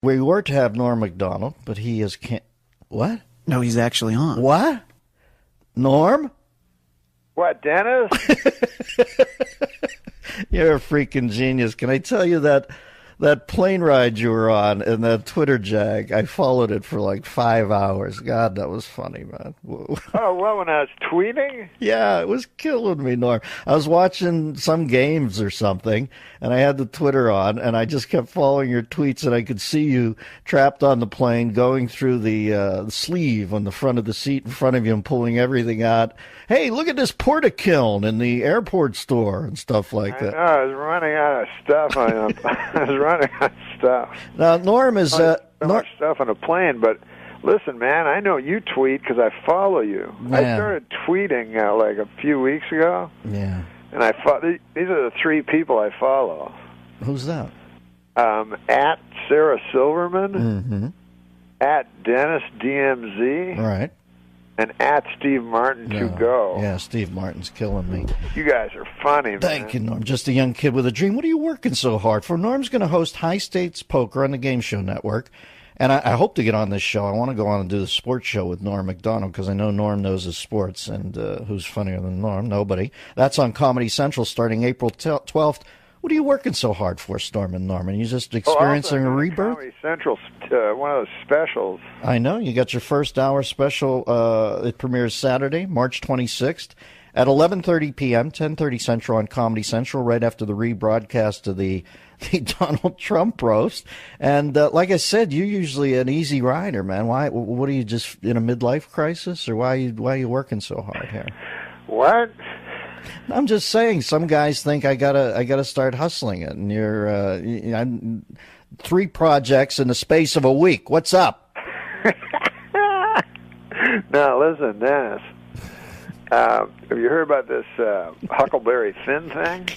We were to have Norm MacDonald, but he is can't. What? No, he's actually on. What? Norm? What, Dennis? You're a freaking genius. Can I tell you that plane ride you were on and that Twitter jag? I followed it for like 5 hours. God, that was funny, man. Oh, well, when I was tweeting? Yeah, it was killing me, Norm. I was watching some games or something, and I had the Twitter on, and I just kept following your tweets, and I could see you trapped on the plane going through the sleeve on the front of the seat in front of you and pulling everything out. Hey, look at this porta-kiln in the airport store and stuff like that. I was running out of stuff. I was running out of stuff. Now, Norm is... so much stuff on a plane, but listen, man, I know you tweet because I follow you. Man. I started tweeting like a few weeks ago. Yeah. And these are the three people I follow. Who's that? At Sarah Silverman, Mm-hmm. at Dennis DMZ, Right. and at Steve Martin to go. Yeah, Steve Martin's killing me. You guys are funny, man. Thank you, Norm. Just a young kid with a dream. What are you working so hard for? Norm's going to host High Stakes Poker on the Game Show Network. And I hope to get on this show. I want to go on and do the sports show with Norm MacDonald because I know Norm knows his sports. And who's funnier than Norm? Nobody. That's on Comedy Central starting April 12th. What are you working so hard for, Storm and Norman? Are you just experiencing a rebirth? Comedy Central, one of those specials. I know. You got your first hour special. It premieres Saturday, March 26th at 11:30 p.m., 10:30 Central on Comedy Central, right after the rebroadcast of the Donald Trump roast. And like I said, you're usually an easy rider, man. Why? What are you, just in a midlife crisis, or why are you working so hard here? What? I'm just saying, some guys think I gotta start hustling it, and you're I'm 3 projects in the space of a week. What's up? Now listen, Dennis. Have you heard about this Huckleberry Finn thing?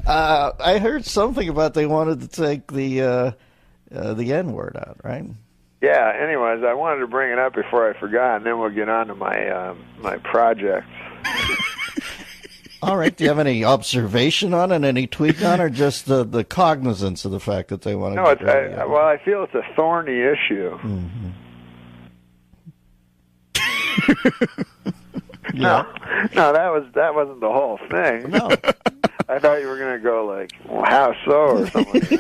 I heard something about they wanted to take the N-word out, right? Yeah, anyways, I wanted to bring it up before I forgot, and then we'll get on to my projects. All right. Do you have any observation on it, any tweak on it, or just the cognizance of the fact that they want to... No, I feel it's a thorny issue. Mm-hmm. Yeah. No, that wasn't the whole thing. No. I thought you were going to go like, well, how so, or something.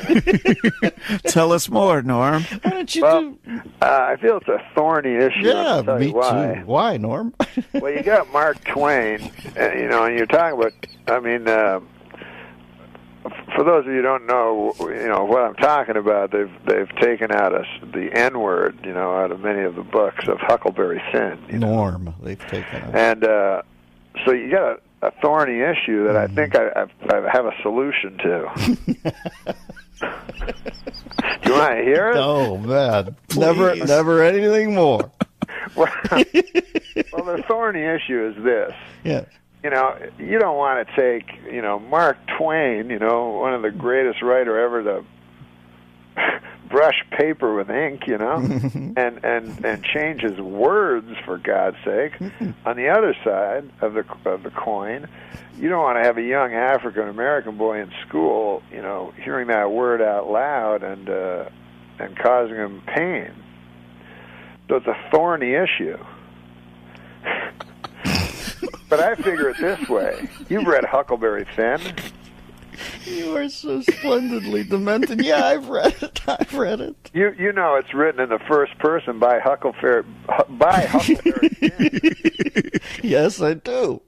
Tell us more, Norm. Why don't you do... I feel it's a thorny issue. Yeah, I'll tell me you why. too. Why, Norm? Well, you got Mark Twain, and you're talking about, for those of you who don't know, what I'm talking about, they've taken out the N-word, out of many of the books of Huckleberry Finn. Norm, they've taken out. And so you got a thorny issue that I think I have a solution to. Do you want to hear it? Oh, man. Never anything more. Well, the thorny issue is this. Yeah. You don't want to take, Mark Twain, one of the greatest writer ever to brush paper with ink, and change his words, for God's sake. On the other side of the coin, you don't want to have a young African American boy in school, hearing that word out loud and causing him pain. So it's a thorny issue. But I figure it this way. You've read Huckleberry Finn. You are so splendidly demented. Yeah, I've read it. You know it's written in the first person by Huckleberry Finn. Yes, I do.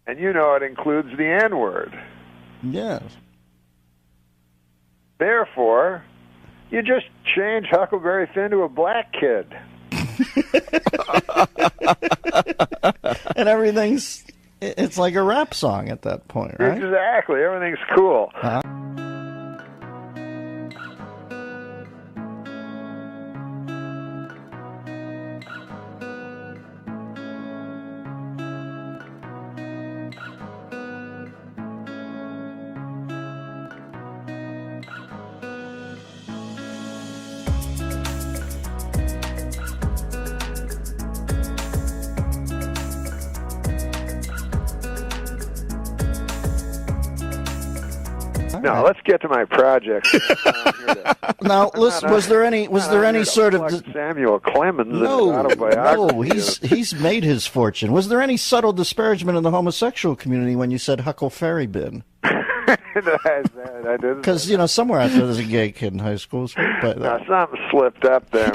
And you know it includes the N-word. Yes. Therefore, you just change Huckleberry Finn to a black kid. And it's like a rap song at that point, right? Exactly. Everything's cool. All No, let's get to my project. Now, listen, was there any sort of Samuel Clemens no, autobiography? he's made his fortune. Was there any subtle disparagement in the homosexual community when you said Huckleberry Bin? I didn't. Because, you know, somewhere out there there's a gay kid in high school. But, something slipped up there.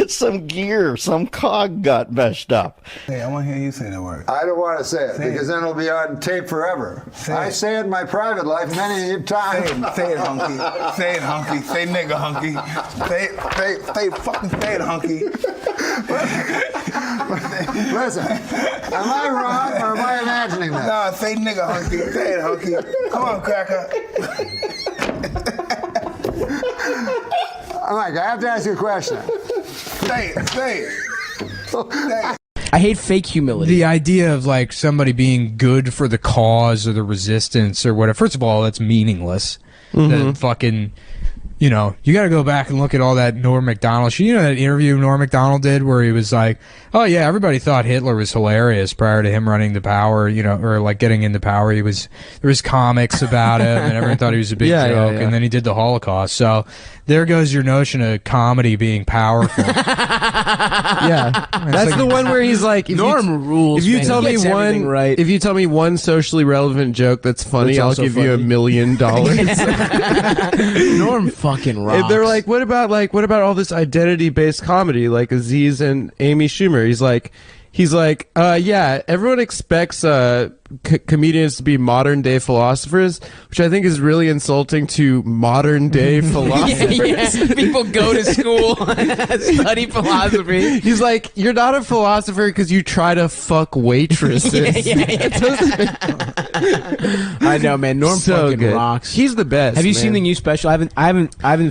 some gear, some cog got meshed up. Hey, I want to hear you say that word. I don't want to say it because then it'll be on tape forever. I say it in my private life many times. Say it, hunky. Say it, hunky. Say nigga, hunky. Fucking say it, hunky. Listen, am I wrong or am I imagining that? Nah, say nigga, hunky. Say it, hunky. Come on, cracker. Mike, I have to ask you a question. Say it. I hate fake humility. The idea of like somebody being good for the cause or the resistance or whatever. First of all, that's meaningless. That fucking, you know, you got to go back and look at all that Norm MacDonald shit. You know that interview Norm MacDonald did where he was like, oh yeah, everybody thought Hitler was hilarious prior to him running to power, you know, or like getting into power. There was comics about him and everyone thought he was a big joke. And then he did the Holocaust. So there goes your notion of comedy being powerful. That's the one where he's like, Norm rules. If you tell me one, right. If you tell me one socially relevant joke that's funny, I'll give you $1 million. Norm fucking rocks. If they're like, what about all this identity-based comedy like Aziz and Amy Schumer? He's like, yeah, everyone expects comedians to be modern-day philosophers, which I think is really insulting to modern-day philosophers. Yes, people go to school and study philosophy. He's like, you're not a philosopher because you try to fuck waitresses. I know, man. Norm fucking rocks. He's the best. Have you seen the new special? I haven't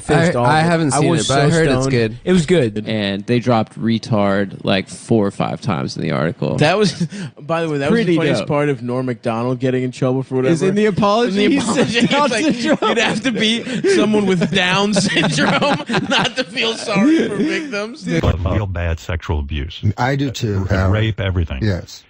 finished all of it. I haven't seen it, but I heard it's good. It was good. And they dropped retard like 4 or 5 times in the article. That was, by the way, that was the funniest part of Norm MacDonald getting in trouble for whatever. Is in the apology. You'd have to be someone with Down syndrome not to feel sorry for victims. Real bad sexual abuse. I do too. Rape, everything. Yes.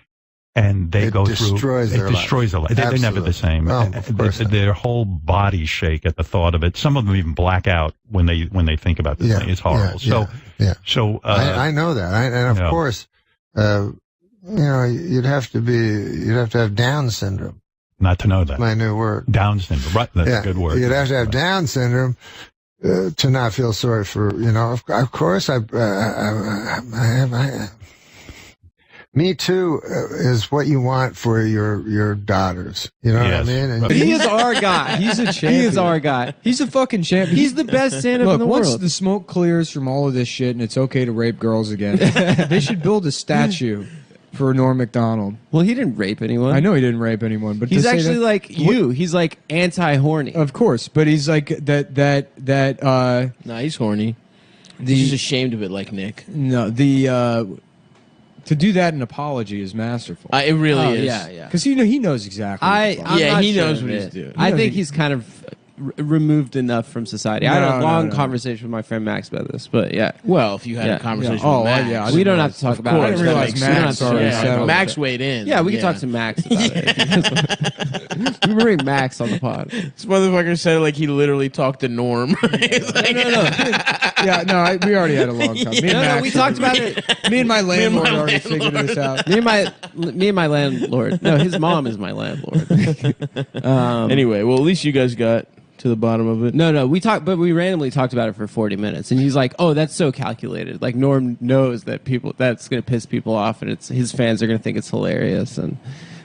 And they go through. It destroys their life. They're never the same. Of course their whole bodies shake at the thought of it. Some of them even black out when they think about this thing. It's horrible. So I know that. And of course, you know, you'd have to have Down syndrome. Not to know that. That's my new word. Down syndrome. Right. That's a good word. You'd have to have Down syndrome to not feel sorry for, you know, of course Me Too is what you want for your daughters. You know what I mean? And he is our guy. He's a champion. He is our guy. He's a fucking champion. He's the best stand-up in the world. Once the smoke clears from all of this shit and it's okay to rape girls again, they should build a statue for Norm MacDonald. Well, he didn't rape anyone. I know he didn't rape anyone, but he's actually like you. He's like anti-horny. Of course, but he's like that. Nah, he's horny. He's just ashamed of it, like Nick. No, to do that in apology is masterful. It really is. Yeah. Because he knows exactly. He knows what he's doing. I think he's kind of removed enough from society. I had a long conversation with my friend Max about this, but yeah. Well, if you had a conversation with Max. We don't have to talk about it. I didn't realize Max already settled. Max weighed in. Yeah, we can talk to Max about it. We bring Max on the pod. This motherfucker said like he literally talked to Norm. No. Yeah, we already had a long time. We talked about it. Me and my landlord already figured this out. Me and my landlord. No, his mom is my landlord. Anyway, well, at least you guys got to the bottom of it. No, we randomly talked about it for 40 minutes, and he's like, "Oh, that's so calculated." Like Norm knows that that's going to piss people off, and his fans are going to think it's hilarious,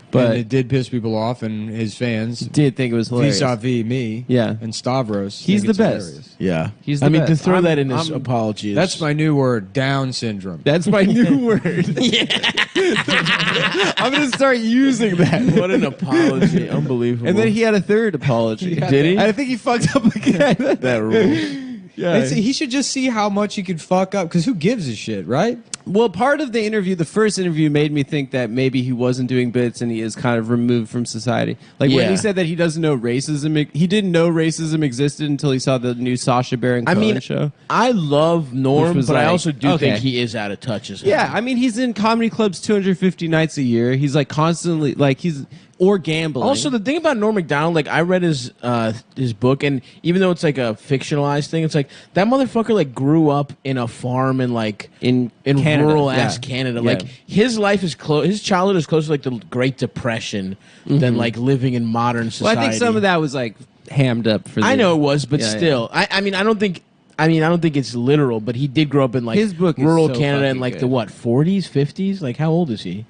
but it did piss people off, and his fans did think it was hilarious. Vis-a-vis me, and Stavros. He's the best. Hilarious. Yeah, he's the best. To throw that in his apology. That's my new word, Down syndrome. That's my new word. I'm going to start using that. What an apology. Unbelievable. And then he had a third apology. Did he? I think he fucked up again. That rule. Yeah. He should just see how much he could fuck up, because who gives a shit, right? Well, part of the interview, the first interview, made me think that maybe he wasn't doing bits and he is kind of removed from society. Like when he said that he doesn't know racism, he didn't know racism existed until he saw the new Sacha Baron Cohen show. I love Norm, but I like, also do think he is out of touch as hell. Yeah, I mean, he's in comedy clubs 250 nights a year. He's like constantly, like or gambling. Also, the thing about Norm Macdonald, like I read his book, and even though it's like a fictionalized thing, it's like that motherfucker like grew up in a farm in like in Canada. rural ass Canada. Yeah. Like his life is his childhood is closer to like the Great Depression than like living in modern society. Well, I think some of that was like hammed up for. I know it was, but still, I mean, I don't think it's literal, but he did grow up in like his book is rural so Canada in like good. the 40s, 50s. Like how old is he?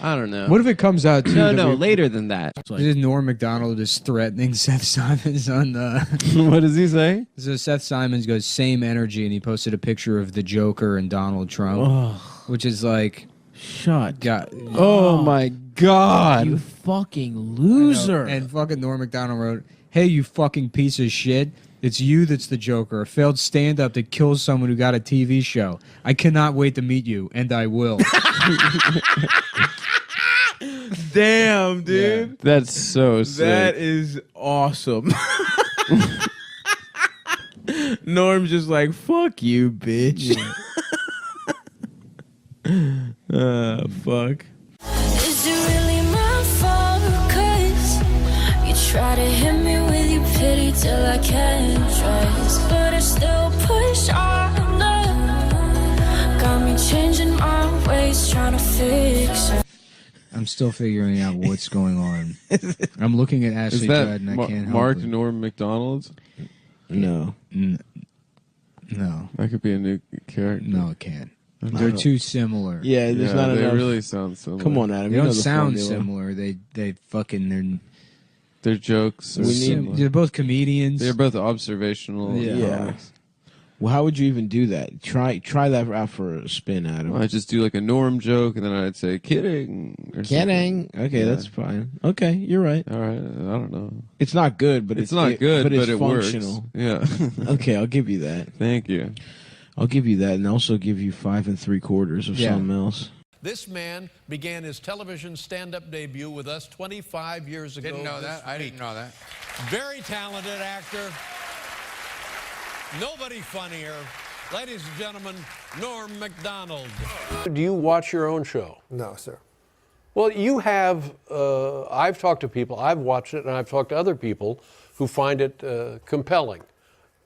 I don't know. What if it comes out too? No, later than that. This is Norm Macdonald is threatening Seth Simons on the. What does he say? So Seth Simons goes same energy, and he posted a picture of the Joker and Donald Trump, which is like, Oh my God! You fucking loser! And fucking Norm Macdonald wrote, "Hey, you fucking piece of shit. It's you that's the Joker, a failed stand-up that kills someone who got a TV show. I cannot wait to meet you, and I will." Damn, dude. That's so sick. That is awesome. Norm's just like, fuck you, bitch. Fuck. Is it really my fault? 'Cause you try to hit me with your pity till I can't trust, but I still push on. Got me changing my ways, trying to fix it. I'm still figuring out what's going on. I'm looking at Ashley Is that Judd, and I can't help Mark it. Norm Macdonald's? No. No. That could be a new character. No, it can't. They're too similar. Yeah, there's not they enough. really sound similar. Come on, Adam. They you know don't the sound formula. similar. They fucking Their jokes are similar. they're both comedians. They're both observational. Yeah. comics. Well, how would you even do that? Try that out for a spin, Adam. I'd just do like a Norm joke, and then I'd say kidding. Or Kidding. something. Okay, Yeah. that's fine. Okay, you're right. All right. I don't know. It's not good, but It's not good, but it's it functional. works. Yeah. Okay, I'll give you that. Thank you. I'll give you that, and also give you 5 3/4 of something else. This man began his television stand-up debut with us 25 years ago. Didn't know that. I didn't know that. Very talented actor. Nobody funnier. Ladies and gentlemen, Norm Macdonald. Do you watch your own show? No, sir. Well, you have. I've talked to people, I've watched it, and I've talked to other people who find it compelling.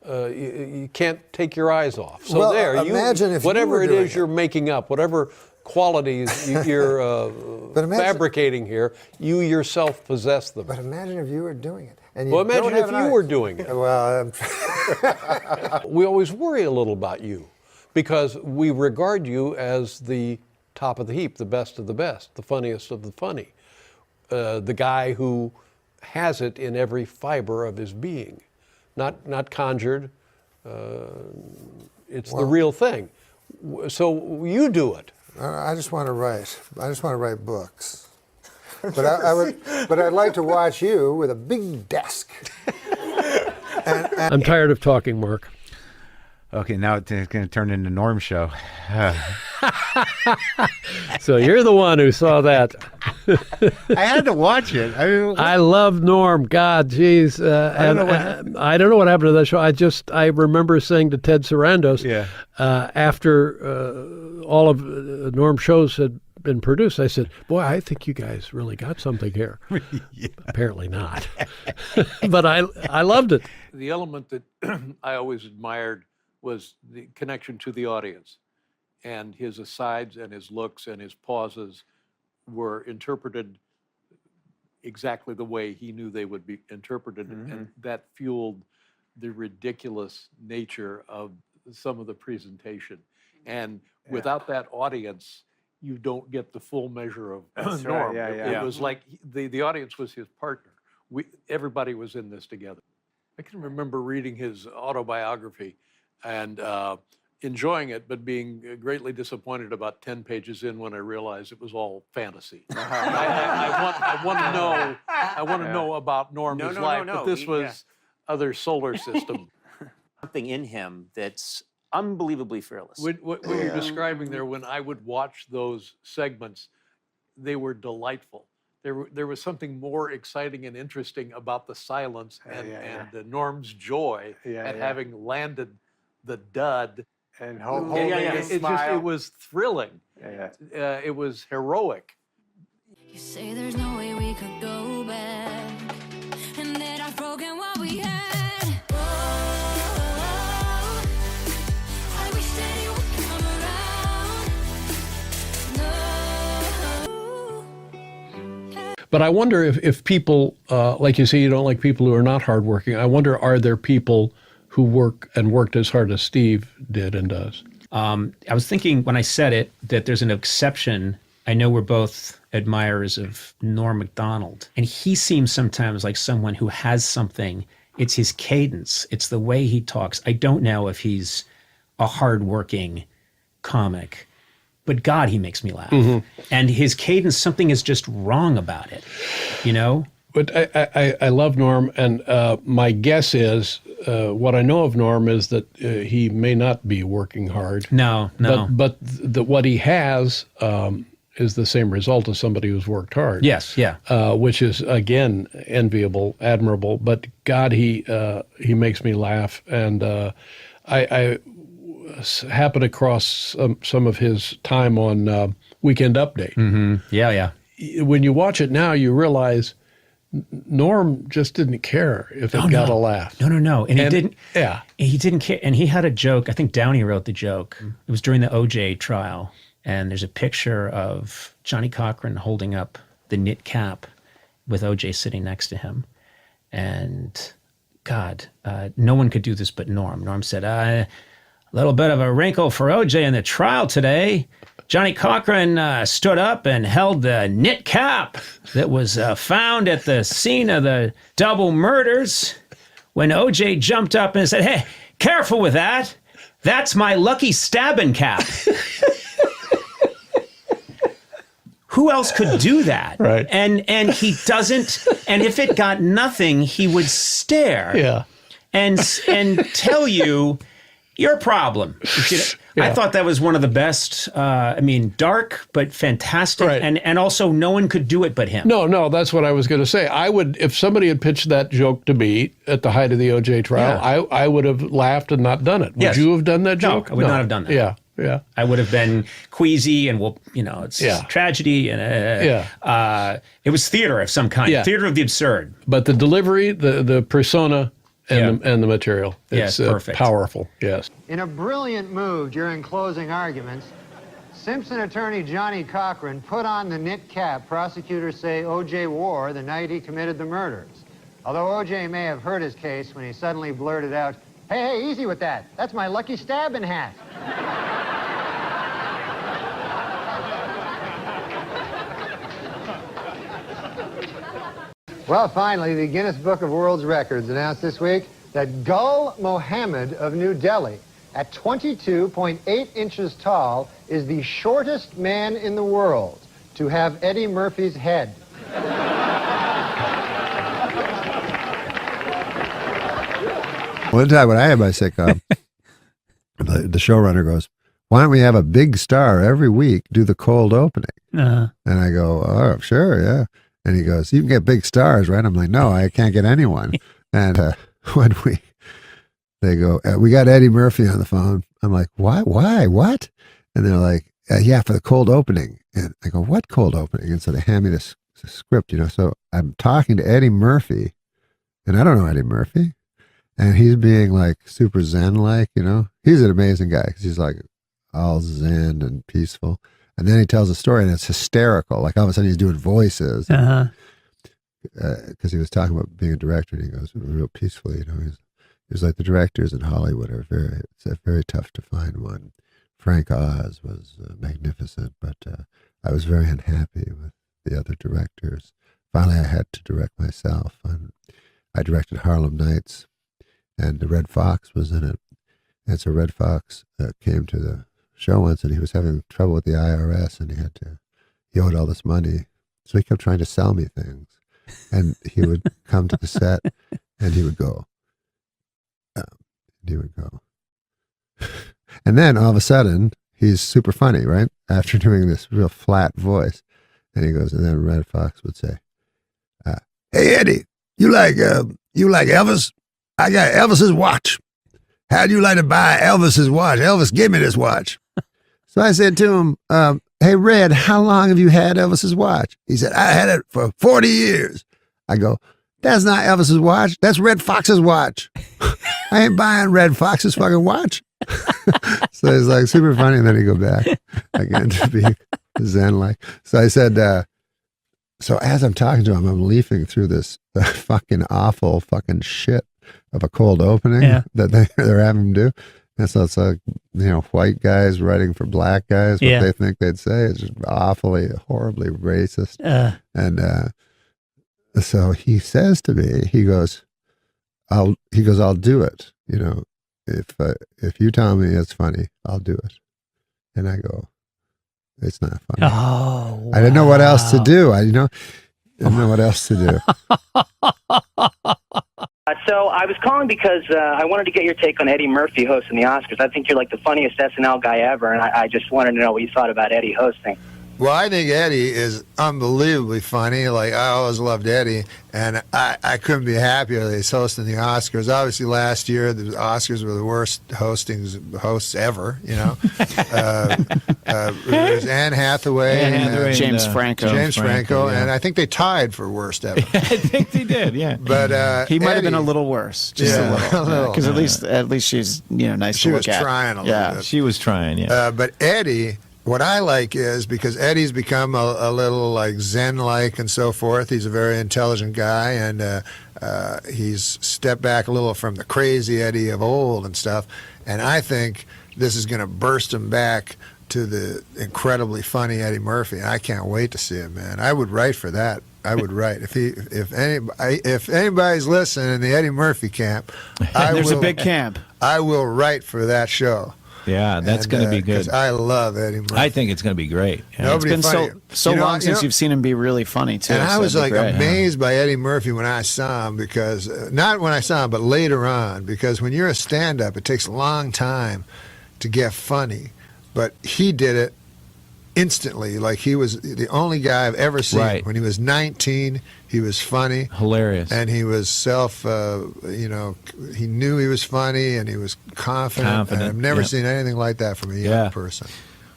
You can't take your eyes off. So well, there, imagine if whatever you were it is doing you're making up, whatever qualities you're fabricating here, you yourself possess them. But imagine if you were doing it. And well, imagine if you were doing it. Well, we always worry a little about you because we regard you as the top of the heap, the best of the best, the funniest of the funny, the guy who has it in every fiber of his being, not conjured. It's the real thing. So you do it. I just want to write. I just want to write books. But but I'd like to watch you with a big desk. I'm tired of talking, Mark. Okay, now it's going to turn into Norm show. So you're the one who saw that. I had to watch it. I love Norm. God, geez. I don't know what happened to that show. I remember saying to Ted Sarandos, after all of Norm's shows had been produced, I said, boy, I think you guys really got something here. Apparently not. But I loved it. The element that I always admired was the connection to the audience. And his asides and his looks and his pauses were interpreted exactly the way he knew they would be interpreted. And that fueled the ridiculous nature of some of the presentation. And without that audience, you don't get the full measure of Norm. It was like the audience was his partner. Everybody was in this together. I can remember reading his autobiography and enjoying it, but being greatly disappointed about 10 pages in when I realized it was all fantasy. I want to know about Norm's life, but this was other solar system. Something in him that's unbelievably fearless. What you're describing there, when I would watch those segments, they were delightful. There was something more exciting and interesting about the silence and Norm's joy at having landed the dud. And it was thrilling. It was heroic. You say there's no way we could go back, and that I've broken what we had. Whoa, I wish that you would come around. No. But I wonder if people, like you say, you don't like people who are not hardworking. I wonder, are there people who worked as hard as Steve did and does? I was thinking when I said it that there's an exception. I know we're both admirers of Norm MacDonald, and he seems sometimes like someone who has something. It's his cadence. It's the way he talks. I don't know if he's a hardworking comic, but God, he makes me laugh. Mm-hmm. And his cadence, something is just wrong about it, you know? But I love Norm, and my guess is, what I know of Norm is that he may not be working hard. No. But what he has is the same result as somebody who's worked hard. Yes, yeah. Which is, again, enviable, admirable. But God, he makes me laugh. And I happened across some of his time on Weekend Update. Mm-hmm. Yeah. When you watch it now, you realize Norm just didn't care if it got a laugh. No. And he didn't. Yeah. He didn't care. And he had a joke. I think Downey wrote the joke. It was during the OJ trial. And there's a picture of Johnny Cochran holding up the knit cap with OJ sitting next to him. And God, no one could do this but Norm. Norm said, a little bit of a wrinkle for OJ in the trial today. Johnny Cochran stood up and held the knit cap that was found at the scene of the double murders when OJ jumped up and said, "Hey, careful with that. That's my lucky stabbing cap." Who else could do that? Right. And he doesn't. And if it got nothing, he would stare. Yeah. And tell you your problem. I thought that was one of the best. Dark but fantastic, right. and also no one could do it but him. No, that's what I was going to say. I would, if somebody had pitched that joke to me at the height of the OJ trial, I would have laughed and not done it. Would you have done that joke? No, I would not have done that. Yeah. I would have been queasy and it's tragedy and it was theater of some kind, theater of the absurd. But the delivery, the persona, and the material, it's perfect, powerful. Yes. In a brilliant move during closing arguments, Simpson attorney Johnny Cochran put on the knit cap prosecutors say O.J. wore the night he committed the murders. Although O.J. may have hurt his case when he suddenly blurted out, "Hey, easy with that. That's my lucky stabbing hat." Well, finally, the Guinness Book of World Records announced this week that Gul Mohammed of New Delhi, at 22.8 inches tall, is the shortest man in the world to have Eddie Murphy's head. One time when I had my sitcom, the showrunner goes, "Why don't we have a big star every week do the cold opening?" And I go, "Oh, sure, yeah." And he goes, "You can get big stars, right?" I'm like, "No, I can't get anyone." And one week, they go, "We got Eddie Murphy on the phone." I'm like, "Why? What?" And they're like, "Yeah, for the cold opening." And I go, "What cold opening?" And so they hand me this script, So I'm talking to Eddie Murphy, and I don't know Eddie Murphy. And he's being like super zen-like, He's an amazing guy because he's like all zen and peaceful. And then he tells a story and it's hysterical. Like all of a sudden he's doing voices. Because he was talking about being a director and he goes real peacefully, He's like, the directors in Hollywood are very tough to find one. Frank Oz was magnificent, but I was very unhappy with the other directors. Finally, I had to direct myself. And I directed Harlem Nights and the Red Fox was in it. And so Red Fox came to the show once and he was having trouble with the IRS and he owed all this money. So he kept trying to sell me things. And he would come to the set and he would go, And then all of a sudden, he's super funny, right? After doing this real flat voice. And he goes, and then Red Fox would say, hey, Eddie, you like Elvis? I got Elvis's watch. How'd you like to buy Elvis's watch? Elvis, give me this watch. So I said to him, hey, Red, how long have you had Elvis's watch? He said, I had it for 40 years. I go, that's not Elvis's watch. That's Red Fox's watch. I ain't buying Red Fox's fucking watch. So it's like super funny. And then he go back again to be zen-like. So I said, so as I'm talking to him, I'm leafing through this fucking awful fucking shit of a cold opening that they're having him do. And so it's like, white guys writing for black guys, what they think they'd say. It's just awfully, horribly racist. And so he says to me, he goes, I'll do it. If you tell me it's funny, I'll do it. And I go, it's not funny. Oh, wow. I didn't know what else to do. I didn't know what else to do. So I was calling because I wanted to get your take on Eddie Murphy hosting the Oscars. I think you're like the funniest SNL guy ever, and I just wanted to know what you thought about Eddie hosting. Well, I think Eddie is unbelievably funny. Like, I always loved Eddie, and I couldn't be happier that he's hosting the Oscars. Obviously, last year, the Oscars were the worst hosts ever, There's Anne Hathaway. and James Franco. James Franco, yeah. And I think they tied for worst ever. I think they did, yeah. But he might have Eddie, been a little worse, just a little. Because at least she's nice she to was look at. trying a little bit. She was trying, yeah. But Eddie, what I like is because Eddie's become a little like Zen-like and so forth. He's a very intelligent guy, and he's stepped back a little from the crazy Eddie of old and stuff. And I think this is going to burst him back to the incredibly funny Eddie Murphy. And I can't wait to see him, man. I would write for that. I would write if anybody's listening in the Eddie Murphy camp. There's a big camp. I will write for that show. Yeah, that's going to be good. 'Cause I love Eddie Murphy. I think it's going to be great. Yeah. Nobody It's been funny. so long since you've seen him be really funny, too. And I so was it'd be like great. amazed by Eddie Murphy when I saw him, because not when I saw him, but later on, because when you're a stand-up, it takes a long time to get funny. But he did it instantly. Like, he was the only guy I've ever seen. Right. When he was 19, he was funny. Hilarious. And he was he knew he was funny, and he was confident. And I've never seen anything like that from a young person.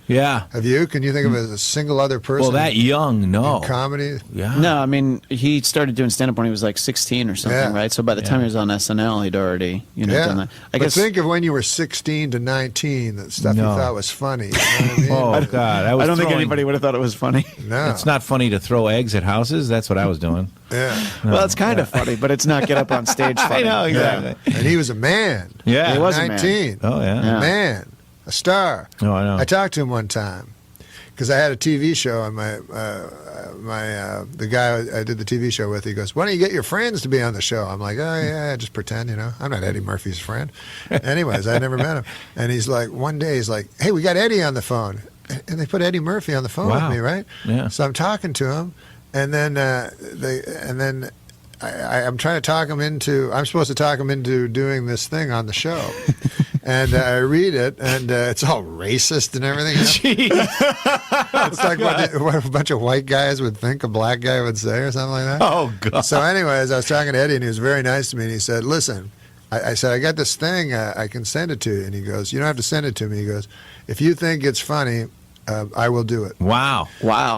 Yeah. Have you? Can you think of a single other person? Well, that young, no. In comedy? Yeah. No, I mean, he started doing stand-up when he was like 16 or something, right? So by the time he was on SNL, he'd already, done that. I guess. Think of when you were 16 to 19, that stuff you thought was funny. You know what I mean? Oh, God. I don't think anybody would have thought it was funny. No. It's not funny to throw eggs at houses. That's what I was doing. Yeah. Well, it's kind of funny, but it's not get up on stage funny. I know, exactly. And he was a man. Yeah. He was 19. Oh, yeah. A man. A star. Oh, I know. I talked to him one time, because I had a TV show, and the guy I did the TV show with, he goes, why don't you get your friends to be on the show? I'm like, oh, yeah, just pretend, I'm not Eddie Murphy's friend. Anyways, I never met him. And he's like, one day he's like, hey, we got Eddie on the phone. And they put Eddie Murphy on the phone with me, right? Yeah. So I'm talking to him, and then I'm trying to talk him into, I'm supposed to talk him into doing this thing on the show. And I read it, and it's all racist and everything. It's like what a bunch of white guys would think a black guy would say or something like that. Oh, God. So anyways, I was talking to Eddie, and he was very nice to me, and he said, listen, I said, I got this thing, I can send it to you. And he goes, you don't have to send it to me. He goes, if you think it's funny, I will do it. Wow.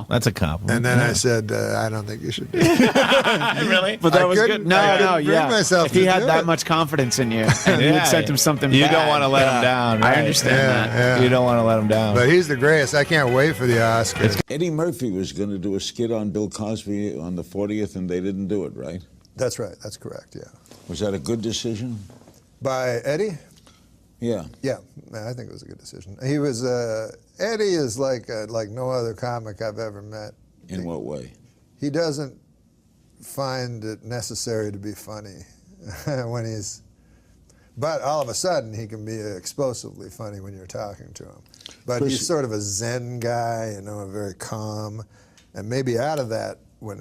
That's a compliment. And then I said, I don't think you should do it. Really? But that was good. No, bring myself if he to had do that it. much confidence in you, and you had sent him something you bad, don't want to let him down. Right? I understand that. Yeah. You don't want to let him down. But he's the greatest. I can't wait for the Oscars. Eddie Murphy was going to do a skit on Bill Cosby on the 40th, and they didn't do it, right? That's right. That's correct, yeah. Was that a good decision? By Eddie? Yeah. Yeah, I think it was a good decision. He was Eddie is like no other comic I've ever met. In what way? He doesn't find it necessary to be funny when he's, but all of a sudden he can be explosively funny when you're talking to him. But he's sort of a Zen guy, very calm, and maybe out of that when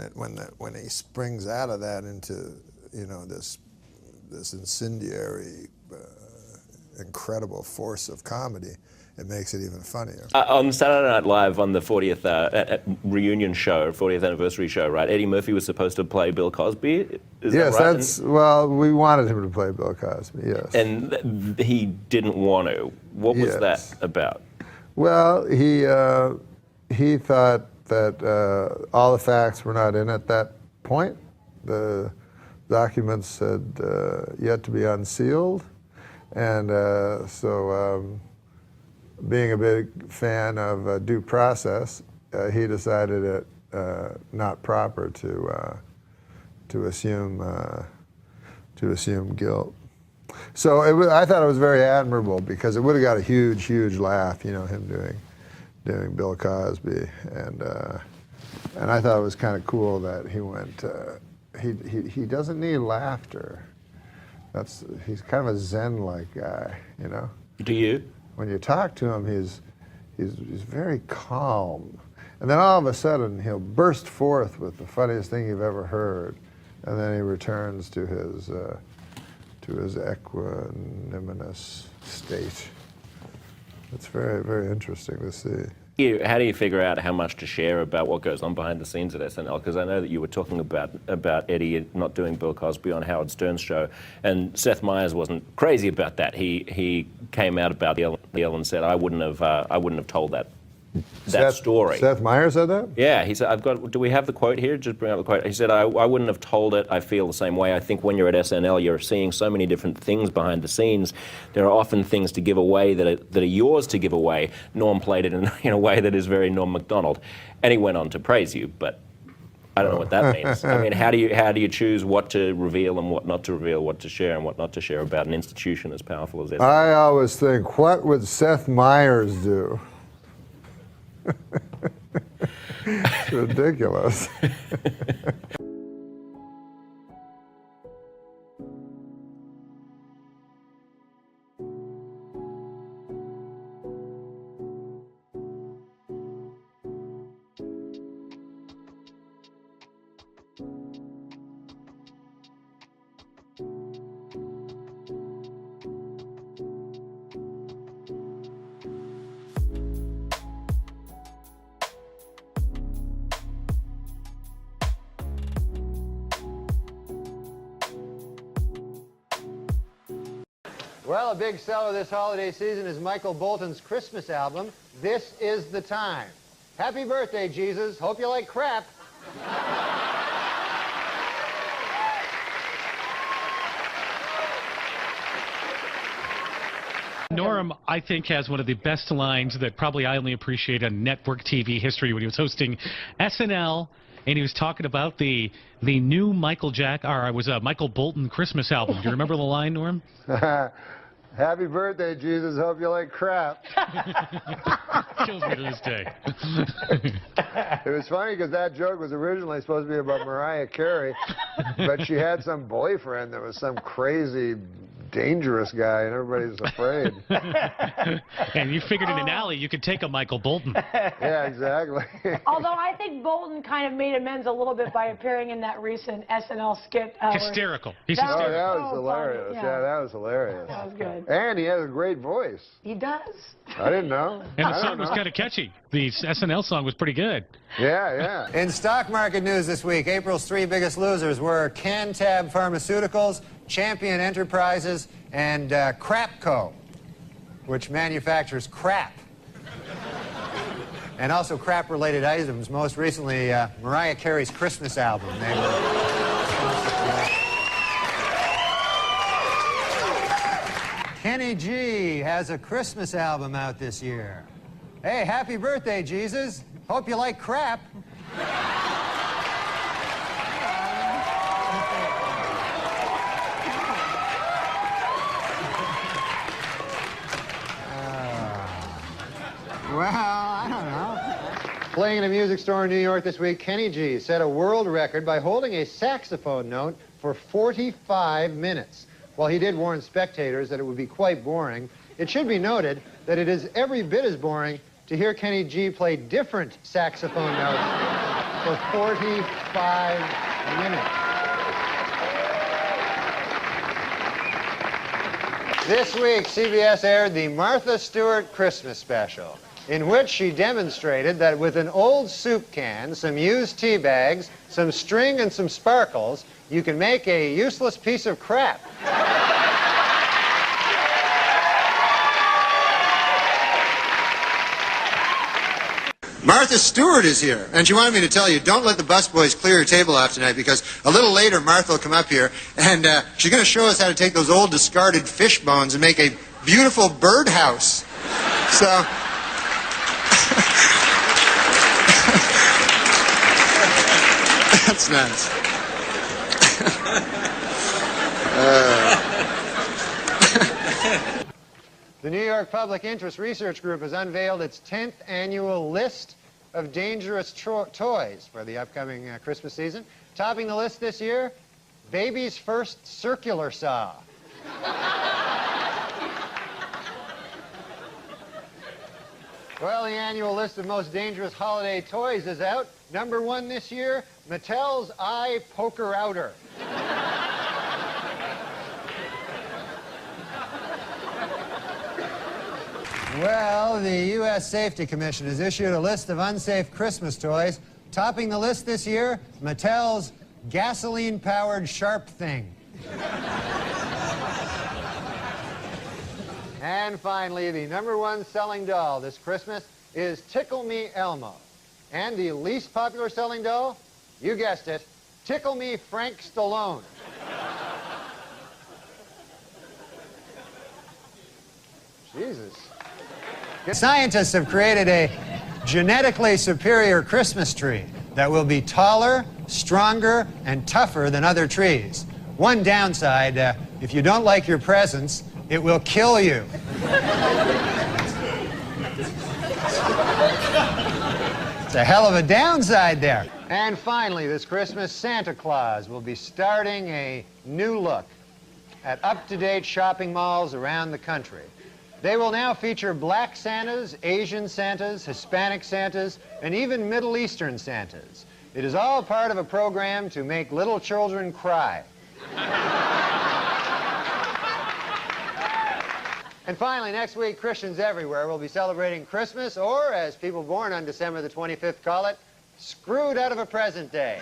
he springs out of that into this incendiary incredible force of comedy, it makes it even funnier. On Saturday Night Live, on the 40th reunion show, 40th anniversary show, right? Eddie Murphy was supposed to play Bill Cosby. Is Yes, that right? that's well. We wanted him to play Bill Cosby. Yes, And he didn't want to. What was that about? well, he thought that all the facts were not in at that point. The documents had yet to be unsealed, and so. Being a big fan of due process, he decided it not proper to assume guilt. So I thought it was very admirable because it would have got a huge laugh, you know, him doing Bill Cosby, and I thought it was kind of cool that he went. He doesn't need laughter. He's kind of a Zen-like guy, you know. Do you? When you talk to him, he's very calm, and then all of a sudden he'll burst forth with the funniest thing you've ever heard, and then he returns to his equanimous state. It's very, very interesting to see. How do you figure out how much to share about what goes on behind the scenes at SNL? Because I know that you were talking about Eddie not doing Bill Cosby on Howard Stern's show, and Seth Meyers wasn't crazy about that. He came out about the Ellen and said, I wouldn't have told that story. Seth Meyers said that? Yeah, he said, do we have the quote here? Just bring up the quote. He said, I wouldn't have told it. I feel the same way. I think when you're at SNL, you're seeing so many different things behind the scenes. There are often things to give away that are yours to give away. Norm played it in a way that is very Norm MacDonald. And he went on to praise you, but I don't know what that means. I mean, how do you choose what to reveal and what not to reveal, what to share and what not to share about an institution as powerful as SNL? I always think, what would Seth Meyers do? It's ridiculous. Well, a big seller this holiday season is Michael Bolton's Christmas album, This Is the Time. Happy birthday, Jesus. Hope you like crap. Norm, I think, has one of the best lines that probably I only appreciate on network TV history when he was hosting SNL. And he was talking about the new Michael Bolton Christmas album. Do you remember the line, Norm? Happy birthday, Jesus. Hope you like crap. Kills me to this day. It was funny because that joke was originally supposed to be about Mariah Carey, but she had some boyfriend that was some crazy, dangerous guy, and everybody's afraid. And you figured in an alley you could take a Michael Bolton. Yeah, exactly. Although I think Bolton kind of made amends a little bit by appearing in that recent SNL skit. Hysterical. He's hysterical. hysterical. That was hilarious. Yeah, that was hilarious. That was good. And he has a great voice. He does. I didn't know. And the song was kind of catchy. The SNL song was pretty good. Yeah. In stock market news this week, April's three biggest losers were Cantab Pharmaceuticals, Champion Enterprises, and Crapco, which manufactures crap. And also crap-related items, most recently Mariah Carey's Christmas album. They were... Kenny G has a Christmas album out this year. Hey, happy birthday, Jesus. Hope you like crap. Well, I don't know. Playing in a music store in New York this week, Kenny G set a world record by holding a saxophone note for 45 minutes. While he did warn spectators that it would be quite boring, it should be noted that it is every bit as boring to hear Kenny G play different saxophone notes for 45 minutes. This week, CBS aired the Martha Stewart Christmas special, in which she demonstrated that with an old soup can, some used tea bags, some string, and some sparkles, you can make a useless piece of crap. Martha Stewart is here, and she wanted me to tell you, don't let the busboys clear your table off tonight, because a little later Martha will come up here, and she's going to show us how to take those old discarded fish bones and make a beautiful birdhouse. So... That's nice. The New York Public Interest Research Group has unveiled its 10th annual list of dangerous toys for the upcoming Christmas season. Topping the list this year, baby's first circular saw. Well, the annual list of most dangerous holiday toys is out. Number 1 this year, Mattel's Eye Poker Outer. Well, the U.S. Safety Commission has issued a list of unsafe Christmas toys. Topping the list this year, Mattel's gasoline-powered sharp thing. And finally, the #1 selling doll this Christmas is Tickle Me Elmo. And the least popular selling doll, you guessed it, Tickle Me Frank Stallone. Jesus. Scientists have created a genetically superior Christmas tree that will be taller, stronger, and tougher than other trees. One downside, if you don't like your presents, it will kill you. It's a hell of a downside there. And finally, this Christmas, Santa Claus will be starting a new look at up-to-date shopping malls around the country. They will now feature black Santas, Asian Santas, Hispanic Santas, and even Middle Eastern Santas. It is all part of a program to make little children cry. And finally, next week, Christians everywhere will be celebrating Christmas, or, as people born on December the 25th call it, screwed out of a present day.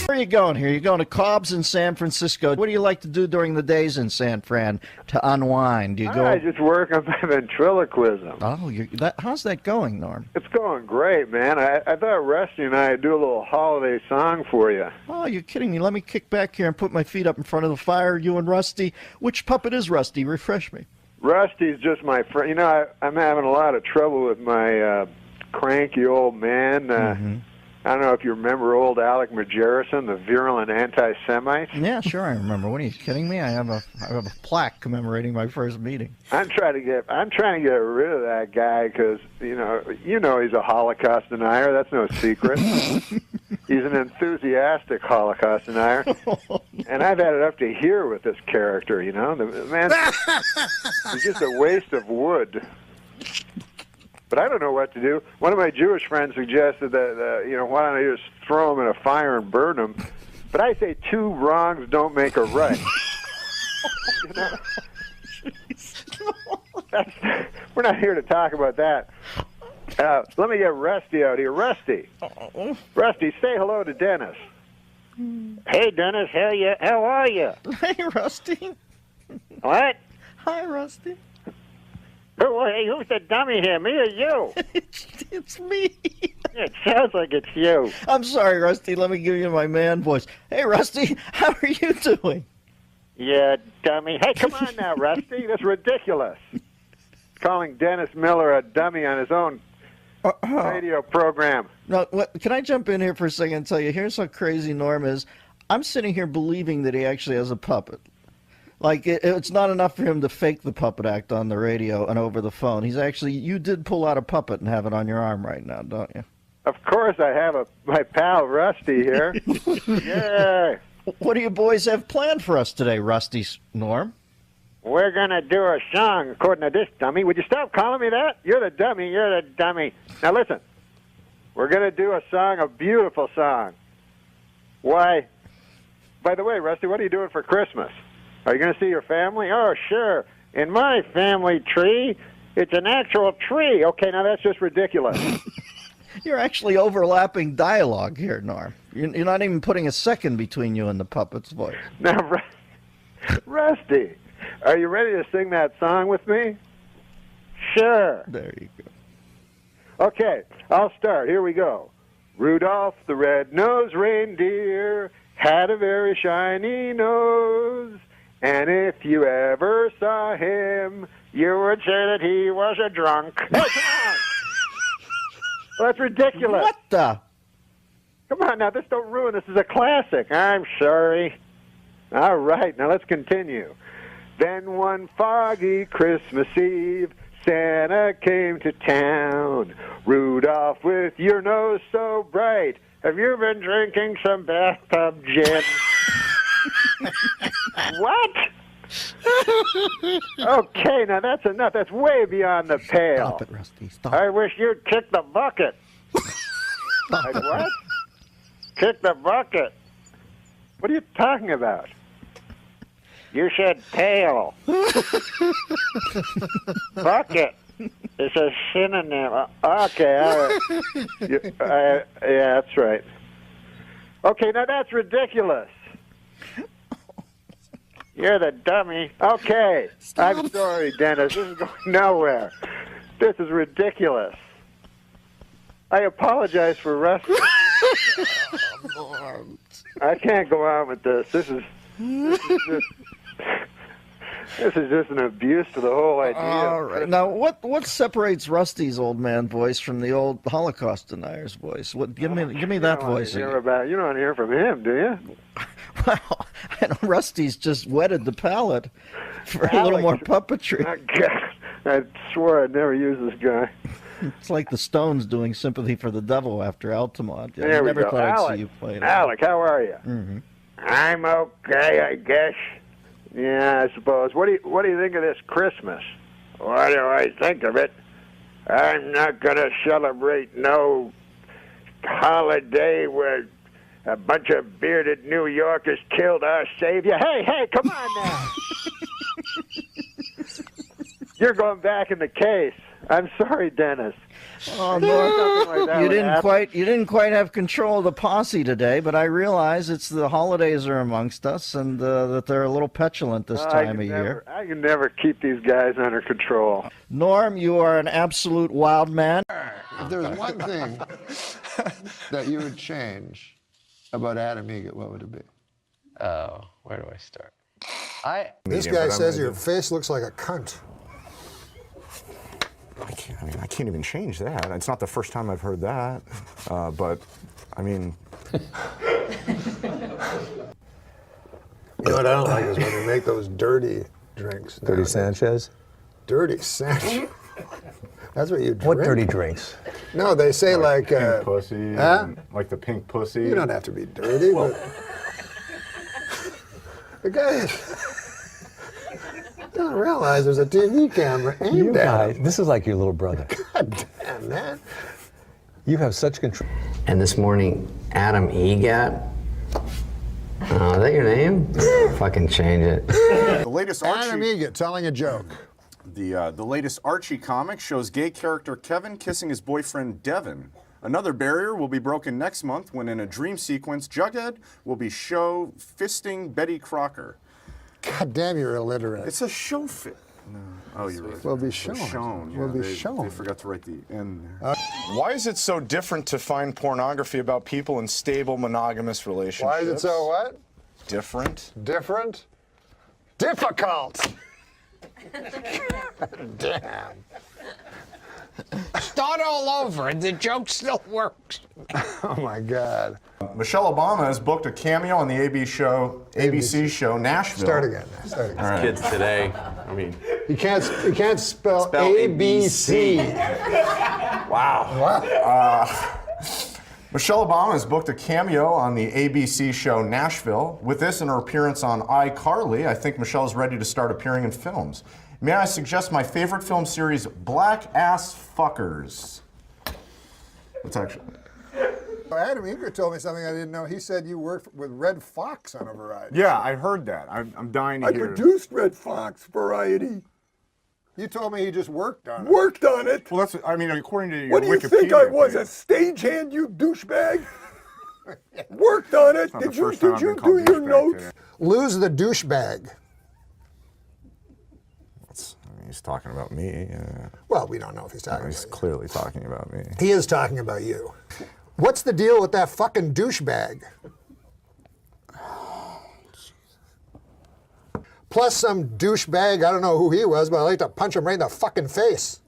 Where are you going here? You're going to Cobb's in San Francisco. What do you like to do during the days in San Fran to unwind? Do you go? I just work on my ventriloquism. Oh, how's that going, Norm? It's going great, man. I thought Rusty and I would do a little holiday song for you. Oh, you're kidding me. Let me kick back here and put my feet up in front of the fire. You and Rusty. Which puppet is Rusty? Refresh me. Rusty's just my friend. You know, I'm having a lot of trouble with my cranky old man. I don't know if you remember old Alec Majerison, the virulent anti-Semite. Yeah, sure, I remember. What, are you kidding me? I have a plaque commemorating my first meeting. I'm trying to get rid of that guy because you know he's a Holocaust denier. That's no secret. He's an enthusiastic Holocaust denier, and I've had it up to here with this character. You know, the man, he's just a waste of wood. But I don't know what to do. One of my Jewish friends suggested that, why don't I just throw them in a fire and burn them? But I say 2 wrongs don't make a right. We're not here to talk about that. Let me get Rusty out here. Rusty, say hello to Dennis. Hey, Dennis, how are you? Hey, Rusty. What? Hi, Rusty. Hey, who's the dummy here, me or you? It's me. It sounds like it's you. I'm sorry, Rusty. Let me give you my man voice. Hey, Rusty, how are you doing? Yeah, dummy. Hey, come on now, Rusty. That's ridiculous. Calling Dennis Miller a dummy on his own radio program. No, can I jump in here for a second and tell you, here's how crazy Norm is. I'm sitting here believing that he actually has a puppet. Like, it's not enough for him to fake the puppet act on the radio and over the phone. You did pull out a puppet and have it on your arm right now, don't you? Of course I have my pal Rusty here. Yeah. What do you boys have planned for us today, Rusty, Norm? We're going to do a song according to this dummy. Would you stop calling me that? You're the dummy. You're the dummy. Now, listen. We're going to do a song, a beautiful song. Why? By the way, Rusty, what are you doing for Christmas? Are you going to see your family? Oh, sure. In my family tree, it's an actual tree. Okay, now that's just ridiculous. You're actually overlapping dialogue here, Norm. You're not even putting a second between you and the puppet's voice. Now, Rusty, are you ready to sing that song with me? Sure. There you go. Okay, I'll start. Here we go. Rudolph the red-nosed reindeer had a very shiny nose, and if you ever saw him, you would say that he was a drunk. Hey, come on! Well, that's ridiculous. What the? Come on now, don't ruin this. Is a classic. I'm sorry. All right, now let's continue. Then one foggy Christmas Eve, Santa came to town. Rudolph, with your nose so bright, have you been drinking some bathtub gin? What? Okay, now that's enough. That's way beyond the pale. Stop it, Rusty. Stop. I wish you'd kick the bucket. Stop Like it. what? Kick the bucket. What are you talking about? You said pale. Bucket. It's a synonym. Okay, all right. Yeah, that's right. Okay, now that's ridiculous. You're the dummy. Okay. Stop. I'm sorry, Dennis. This is going nowhere. This is ridiculous. I apologize for Rusty. I can't go on with this. This is just an abuse to the whole idea. All right. Now, what separates Rusty's old man voice from the old Holocaust denier's voice? Give me that voice. You don't hear from him, do you? Well, I know Rusty's just wetted the palate for a little more puppetry. I swore I'd never use this guy. It's like the Stones doing "Sympathy for the Devil" after Altamont. There we never go. thought I'd Alec, see you play it. Alec, how are you? Mm-hmm. I'm okay, I guess. Yeah, I suppose. What do you think of this Christmas? What do I think of it? I'm not going to celebrate no holiday where a bunch of bearded New Yorkers killed our savior. Hey, come on now. You're going back in the case. I'm sorry, Dennis. Oh, Norm, like that you would didn't quite have control of the posse today, but I realize it's the holidays are amongst us, and that they're a little petulant this time of year. I can never keep these guys under control. Norm, you are an absolute wild man. If there was one thing that you would change about Adam Egget, what would it be? Oh, where do I start? This guy says your face looks like a cunt. I can't even change that. It's not the first time I've heard that. But, I mean... You know what I don't like is when they make those dirty drinks. Dirty Sanchez? Dirty Sanchez? That's what you drink. What dirty drinks? No, they say like... pink pussy, huh? like the pink pussy. You don't have to be dirty, but... The guy doesn't realize there's a TV camera aimed at him. This is like your little brother. God damn, man. You have such control. And this morning, Adam Egget. Is that your name? Fucking change it. The latest Adam Egget telling a joke. The latest Archie comic shows gay character Kevin kissing his boyfriend Devin. Another barrier will be broken next month when, in a dream sequence, Jughead will be show fisting Betty Crocker. God damn, you're illiterate. It's a show fit. No. Oh, you're right. Will be shown. Yeah, Will be shown. They forgot to write the end there. Why is it so different to find pornography about people in stable monogamous relationships? Why is it so what? Different. Different? Difficult. Damn. Start all over, and the joke still works. Oh my God. Michelle Obama has booked a cameo on the ABC show Nashville. Start again. Start again. All right. Kids today, I mean... You can't spell ABC. Wow. Michelle Obama has booked a cameo on the ABC show Nashville. With this and her appearance on iCarly, I think Michelle is ready to start appearing in films. May I suggest my favorite film series, Black Ass Fuckers? It's actually... Adam Eager told me something I didn't know. He said you worked with Red Fox on a variety. Yeah, I heard that. I'm dying to I hear. produced Red Fox variety. You told me he just worked on it. Worked on it? Well, that's, I mean, according to your What do you Wikipedia think I was, page. a stagehand, you douchebag? Worked on it. Not the Did you first time I've do been called your douchebag notes? today. Lose the douchebag. He's talking about me. Well, we don't know if he's talking He's about clearly talking about me. you. He is talking about you. What's the deal with that fucking douchebag? Plus some douchebag, I don't know who he was, but I'd like to punch him right in the fucking face.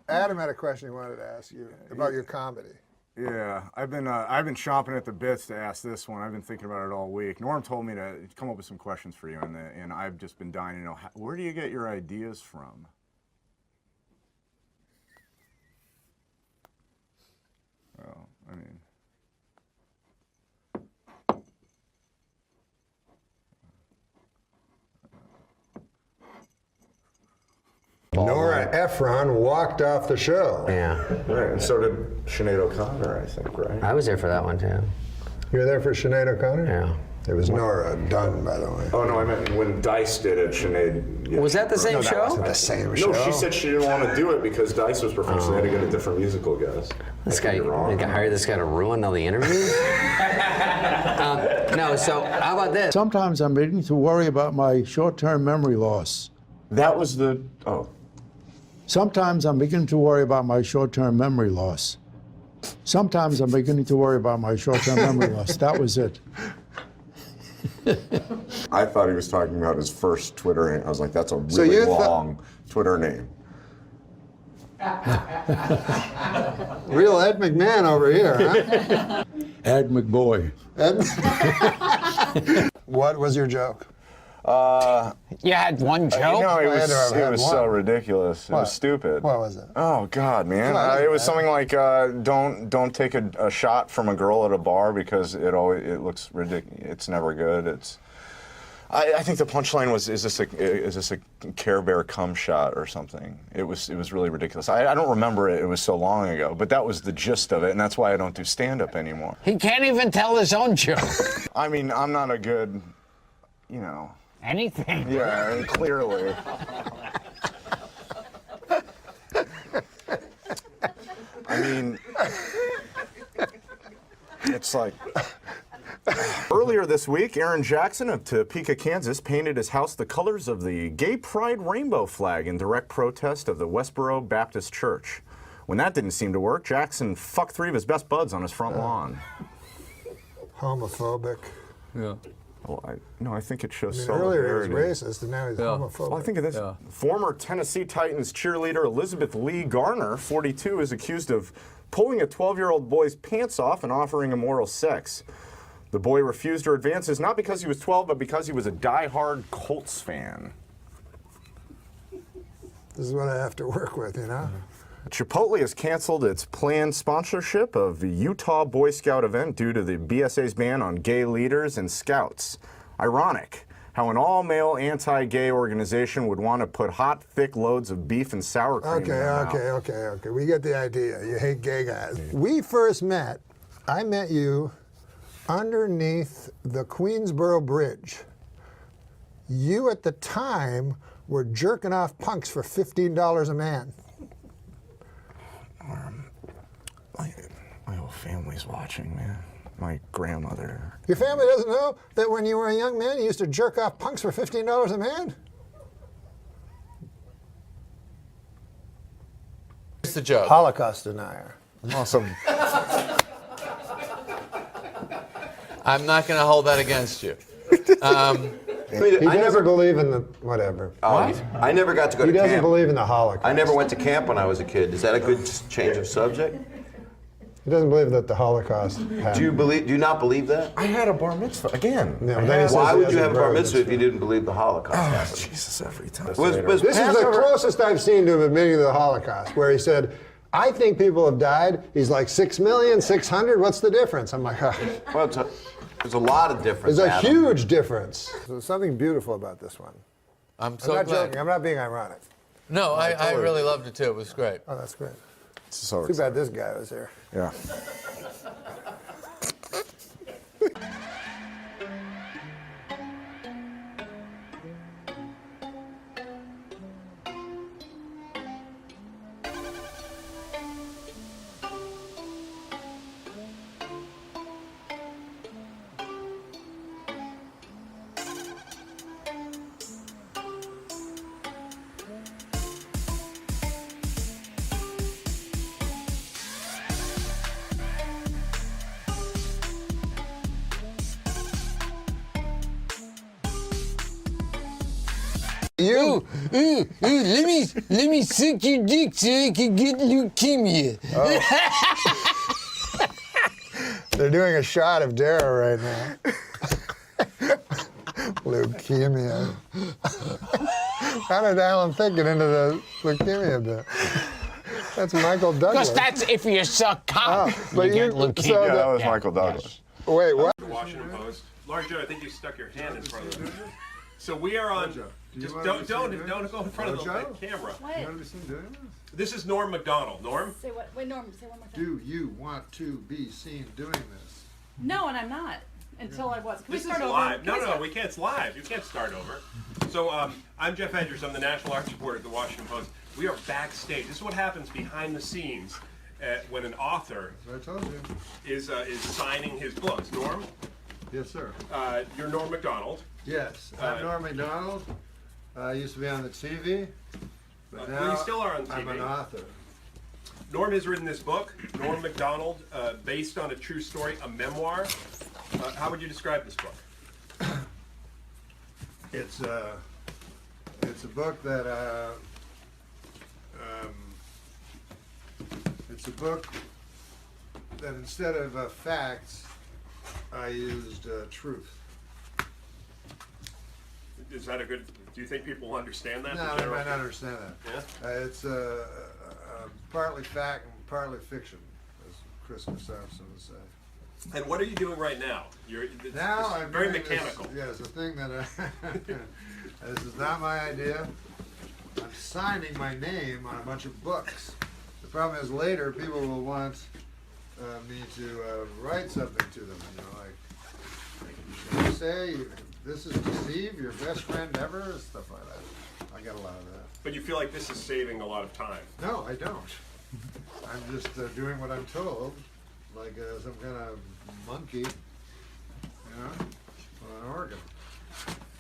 Adam had a question he wanted to ask you about your comedy. Yeah, I've been chomping at the bits to ask this one. I've been thinking about it all week. Norm told me to come up with some questions for you, and I've just been dying to know, where do you get your ideas from? Well, I mean... Nora Ephron walked off the show. Yeah. Right, and so did Sinead O'Connor, I think, right? I was there for that one too. You were there for Sinead O'Connor? Yeah. It was Nora Dunn, by the way. Oh, no, I meant when Dice did it, Sinead... Yeah, Was that the same No, show? that wasn't the same show. No, she said she didn't want to do it because Dice was performing, so they had to get a different musical guest. This guy, you hired this guy to ruin all the interviews? No, so how about this? Sometimes I'm beginning to worry about my short-term memory loss. That was the... Oh. Sometimes I'm beginning to worry about my short-term memory loss. Sometimes I'm beginning to worry about my short-term memory loss. That was it. I thought he was talking about his first Twitter name. I was like, that's a So really you long Twitter name. Real Ed McMahon over here, huh? Ed McBoy. What was your joke? You had one joke? You know, I had to have it had was one. so ridiculous. It What? was stupid. What was it? Oh God, man! No, It was something like, don't take a shot from a girl at a bar because it looks ridiculous. It's never good. I think the punchline was, is this a Care Bear cum shot or something? It was really ridiculous. I don't remember it. It was so long ago, but that was the gist of it, and that's why I don't do stand-up anymore. He can't even tell his own joke. I mean, I'm not a good, you know. Anything. Yeah, clearly. I mean, it's like... Earlier this week, Aaron Jackson of Topeka, Kansas, painted his house the colors of the Gay Pride rainbow flag in direct protest of the Westboro Baptist Church. When that didn't seem to work, Jackson fucked 3 of his best buds on his front lawn. Homophobic. Yeah. Well, I think it shows earlier he solidarity. was racist, and now he's homophobic. Well, I think of this. Former Tennessee Titans cheerleader Elizabeth Lee Garner, 42, is accused of pulling a 12-year-old boy's pants off and offering him oral sex. The boy refused her advances not because he was 12, but because he was a die-hard Colts fan. This is what I have to work with, you know? Chipotle has canceled its planned sponsorship of the Utah Boy Scout event due to the BSA's ban on gay leaders and scouts. Ironic how an all-male anti-gay organization would want to put hot, thick loads of beef and sour cream in their mouth. Okay. We get the idea. You hate gay guys. We first met, I met you underneath the Queensboro Bridge. You at the time were jerking off punks for $15 a man. My whole family's watching, man. My grandmother. Your family doesn't know that when you were a young man, you used to jerk off punks for $15 a man? What's the joke? Holocaust denier. Awesome. I'm not going to hold that against you. He doesn't believe in the whatever. I never got to go to He camp. doesn't believe in the Holocaust. I never went to camp when I was a kid. Is that a good change of subject? He doesn't believe that the Holocaust happened. Do you not believe that? I had a bar mitzvah again. Yeah, but then he says Why he would has you a have a bar mitzvah if you didn't believe the Holocaust happened? Jesus, every time. Was This is the Passover- closest I've seen to him admitting to the Holocaust, where he said, I think people have died. He's like 6,600,000. What's the difference? I'm like, well, there's a lot of difference. There's a Adam. huge difference. There's something beautiful about this one. I'm so not glad. joking. I'm not being ironic. No, I really loved it too. It was great. Oh, that's great. So Too bad this guy was here. Yeah. You? Let me suck your dick so I can get leukemia. They're doing a shot of Dara right now. Leukemia. How did Alan Thicke get into the leukemia bit? That's Michael Douglas. Because that's if you suck cock. But you get leukemia. Yeah, that was Michael Douglas. Wait, what? The Washington Post. Large Joe, I think you stuck your hand in front of it. So we are on. Just don't go in front of the camera. You want to be seen doing this? This is Norm MacDonald. Norm? Say what? Wait, Norm, say one more time. Do you want to be seen doing this? No, and I'm not. Until I was. Can This we is start over? live. Can No, we no, start- we can't. It's live. You can't start over. So I'm Jeff Edgers. I'm the national arts reporter at the Washington Post. We are backstage. This is what happens behind the scenes when an author I told you. is signing his books. Norm? Yes, sir. You're Norm MacDonald. Yes, I'm Norm MacDonald. I used to be on the TV, but now well, you still are on TV. I'm an author. Norm has written this book, Norm MacDonald, based on a true story, a memoir. How would you describe this book? It's a book that it's a book that instead of facts, I used truth. Is that a good? Do you think people will understand that? No, the they general might not people? understand that. Yeah. It's partly fact and partly fiction, as Chris Gustafson would say. And what are you doing right now? Now it's I'm very doing mechanical. This, it's a thing that this is not my idea. I'm signing my name on a bunch of books. The problem is later people will want me to write something to them. You know, like you say this is Deceive, your best friend ever, stuff like that. I get a lot of that. But you feel like this is saving a lot of time. No, I don't. I'm just doing what I'm told, like some kind of monkey, you know, on an organ.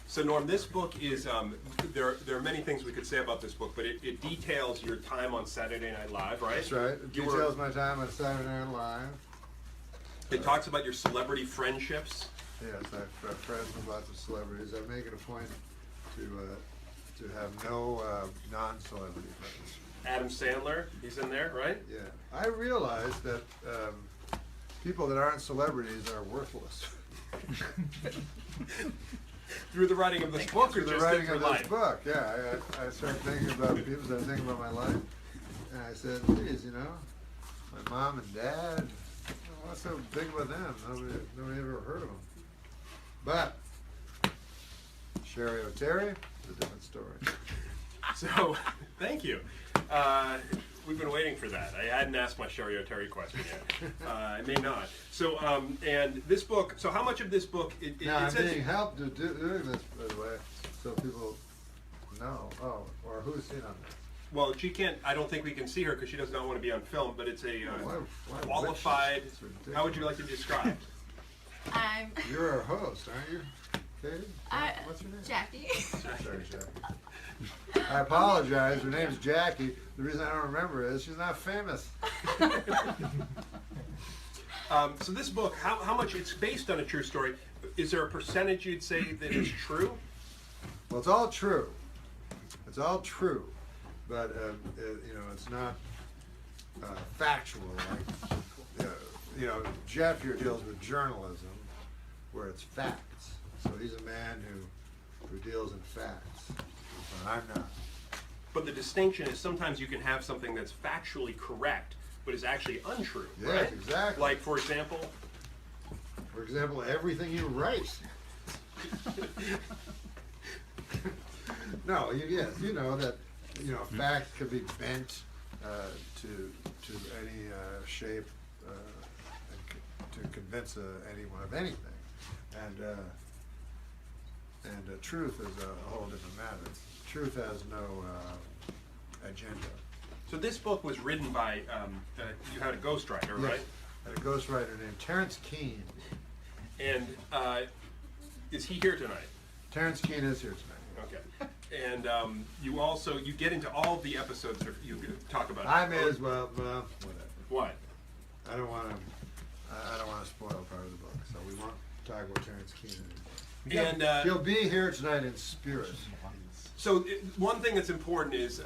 So Norm, this book is, there are many things we could say about this book, but it details your time on Saturday Night Live, right? That's right. It details my time on Saturday Night Live. It talks about your celebrity friendships. Yes, I've friends with lots of celebrities. I make it a point to have no non-celebrity friends. Adam Sandler, he's in there, right? Yeah. I realize that people that aren't celebrities are worthless. Through the writing of this book, or Through the just writing through of life? this book, yeah. I started thinking about people, started thinking about my life, and I said, geez, you know, my mom and dad, what's so big with them? Nobody ever heard of them. But Sherry O'Terry is a different story. So, thank you. We've been waiting for that. I hadn't asked my Sherry O'Terry question yet. I may not. So, and this book, so how much of this book, Now, I'm says being helped doing this, by the way, so people know. Oh, or who's in on this? well, she can't, I don't think we can see her because she does not want to be on film, but it's a Why qualified, witches? It's ridiculous. how would you like to describe? You're our host, aren't you? Katie? What's your name? Jackie. Sorry, Jackie. I apologize. Her name's Jackie. The reason I don't remember is she's not famous. So this book, how much, it's based on a true story. Is there a percentage you'd say that is true? Well, it's all true. It's all true. But, you know, it's not factual like you know, Jeff here deals with journalism, where it's facts. So he's a man who deals in facts. But I'm not. But the distinction is sometimes you can have something that's factually correct, but is actually untrue. Yes, right? exactly. Like, for example, everything you write. No, yes, you know that, you know, facts can be bent to any shape and to convince anyone of anything, and truth is a whole different matter. Truth has no agenda. so this book was written by, you had a ghostwriter, right? Yes, and a ghostwriter named Terrence Keane. And is he here tonight? Terrence Keane is here tonight. Okay. And you get into all the episodes that you talk about. I may as well, whatever. What? I don't want to spoil part of the book, so we won't talk about Terrence Keane. And he'll be here tonight in spirit. So one thing that's important is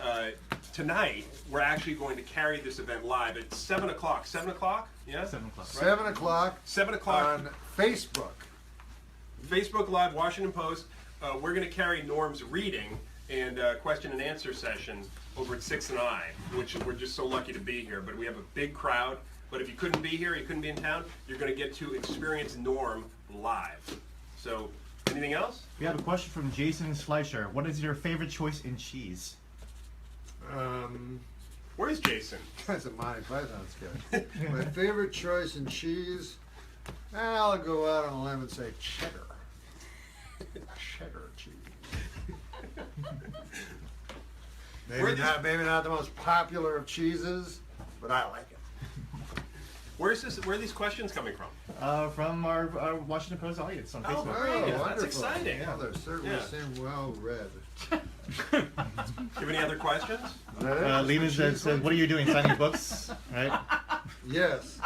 tonight we're actually going to carry this event live at 7 o'clock. 7 o'clock? Yeah? 7 o'clock. Right? 7 o'clock. 7 o'clock. On Facebook. Facebook Live, Washington Post. We're going to carry Norm's reading and question and answer session over at 6 and I, which we're just so lucky to be here. But we have a big crowd. But if you couldn't be here, you couldn't be in town, you're going to get to experience Norm live. So, anything else? We have a question from Jason Schleicher. What is your favorite choice in cheese? Where's Jason? That's a Monty Python sketch. My favorite choice in cheese, I'll go out on a limb and say cheddar. Cheddar cheese. Maybe not the most popular of cheeses, but I like it. Where are these questions coming from? From our Washington Post audience on Facebook. Great. Oh, That's exciting. Well, they certainly seem well read. Do you have any other questions? Lena says, what are you doing, signing books? Right? Yes.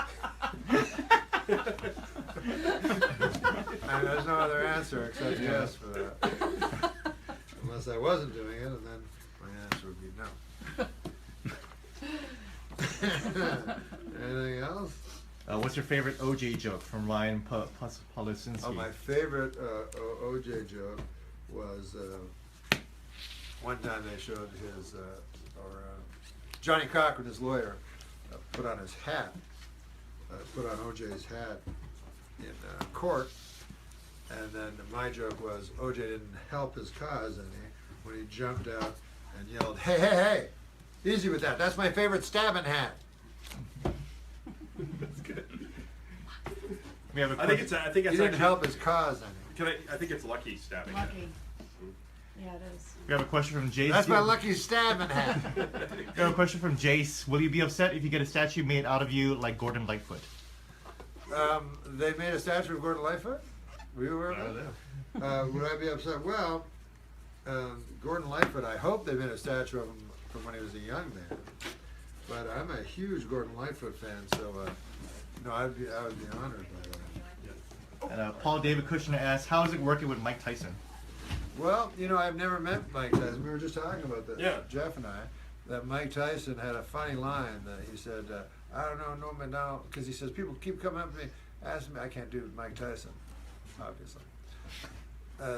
And there's no other answer except yes for that. Unless I wasn't doing it, and then my answer would be no. Anything else? What's your favorite OJ joke from Ryan Polisinski? Oh, my favorite OJ joke was one time they showed his, Johnny Cochran, his lawyer, put on his hat, put on OJ's hat in court, and then my joke was OJ didn't help his cause any when he jumped out and yelled, "Hey, hey, hey! Easy with that. That's my favorite stabbing hat." That's good. We have a I think it's he didn't help his cause any. I think it's lucky stabbing. Lucky. Yeah, it is. We have a question from Jace. That's my lucky stabbing hat. We have a question from Jace. Will you be upset if you get a statue made out of you like Gordon Lightfoot? They made a statue of Gordon Lightfoot? Were you aware of that? Would I be upset? Well, Gordon Lightfoot, I hope they made a statue of him from when he was a young man. But I'm a huge Gordon Lightfoot fan, so no, I would be honored by that. And Paul David Kushner asks, how is it working with Mike Tyson? Well, you know, I've never met Mike Tyson. We were just talking about this, Yeah. Jeff and I, that Mike Tyson had a funny line that he said, I don't know, Norm MacDonald, because he says, people keep coming up to me, asking me, I can't do Mike Tyson, obviously.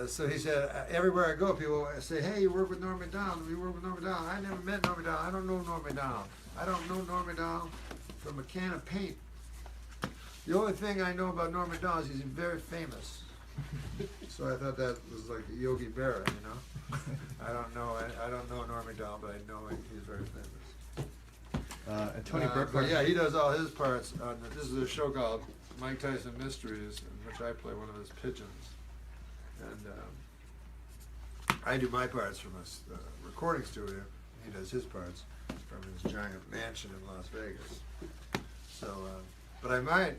So he said, everywhere I go, people say, hey, you work with Norm MacDonald, you work with Norm MacDonald. I never met Norm MacDonald, I don't know Norm MacDonald. I don't know Norm MacDonald from a can of paint. The only thing I know about Norm MacDonald is he's very famous. So I thought that was like Yogi Berra, you know. I don't know Norm MacDonald, but I know he's very famous. And Tony But Burkhart. yeah, he does all his parts. This is a show called Mike Tyson Mysteries, in which I play one of his pigeons, and I do my parts from a recording studio. He does his parts from his giant mansion in Las Vegas. So, but I might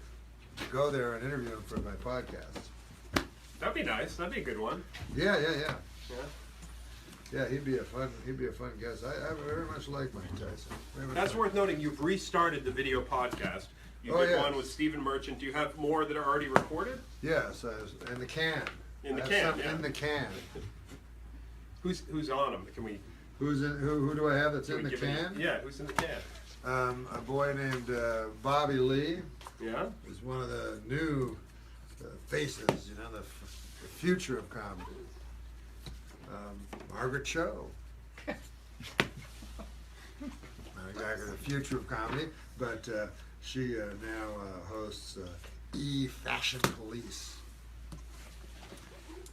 go there and interview him for my podcast. That'd be nice. That'd be a good one. Yeah. Yeah. Yeah, he'd be a fun guest. I very much like Mike Tyson. That's worth noting. You've restarted the video podcast. You did one with Stephen Merchant. Do you have more that are already recorded? Yes, in the can. In the I have can. some Yeah. in the can. Who's on them? Can we? Who do I have that's can in we the give can? Yeah, who's in the can? A boy named Bobby Lee. Yeah? is one of the new faces, you know, the future of comedy. Margaret Cho. Not exactly the future of comedy, but she now hosts Fashion Police.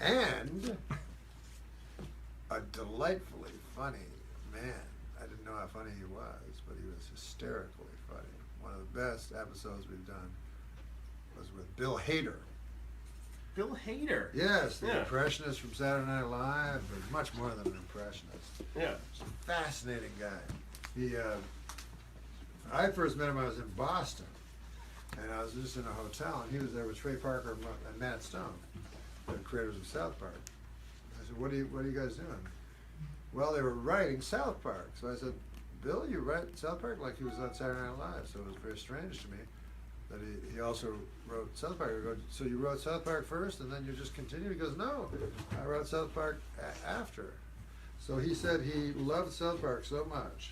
And a delightfully funny man. I didn't know how funny he was, but he was hysterically funny. One of the best episodes we've done was with Bill Hader. Bill Hader? Yes, the Yeah. impressionist from Saturday Night Live, but much more than an impressionist. Yeah. He's a fascinating guy. He, I first met him, I was in Boston, and I was just in a hotel, and he was there with Trey Parker and Matt Stone, the creators of South Park. I said, what are you guys doing? Well, they were writing South Park. So I said, Bill, you write South Park? Like he was on Saturday Night Live. So it was very strange to me that he also wrote South Park. I go, so you wrote South Park first and then you just continued? He goes, no, I wrote South Park after. So he said he loved South Park so much,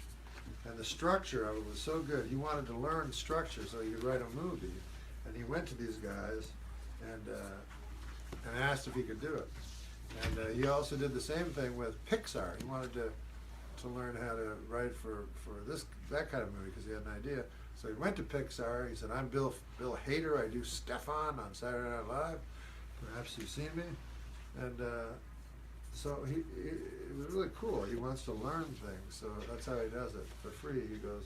and the structure of it was so good. He wanted to learn structure so he could write a movie. And he went to these guys and asked if he could do it. And he also did the same thing with Pixar. He wanted to learn how to write for that kind of movie because he had an idea. So he went to Pixar. He said, I'm Bill Hader. I do Stefan on Saturday Night Live. Perhaps you've seen me. And so it was really cool. He wants to learn things. So that's how he does it. For free, he goes.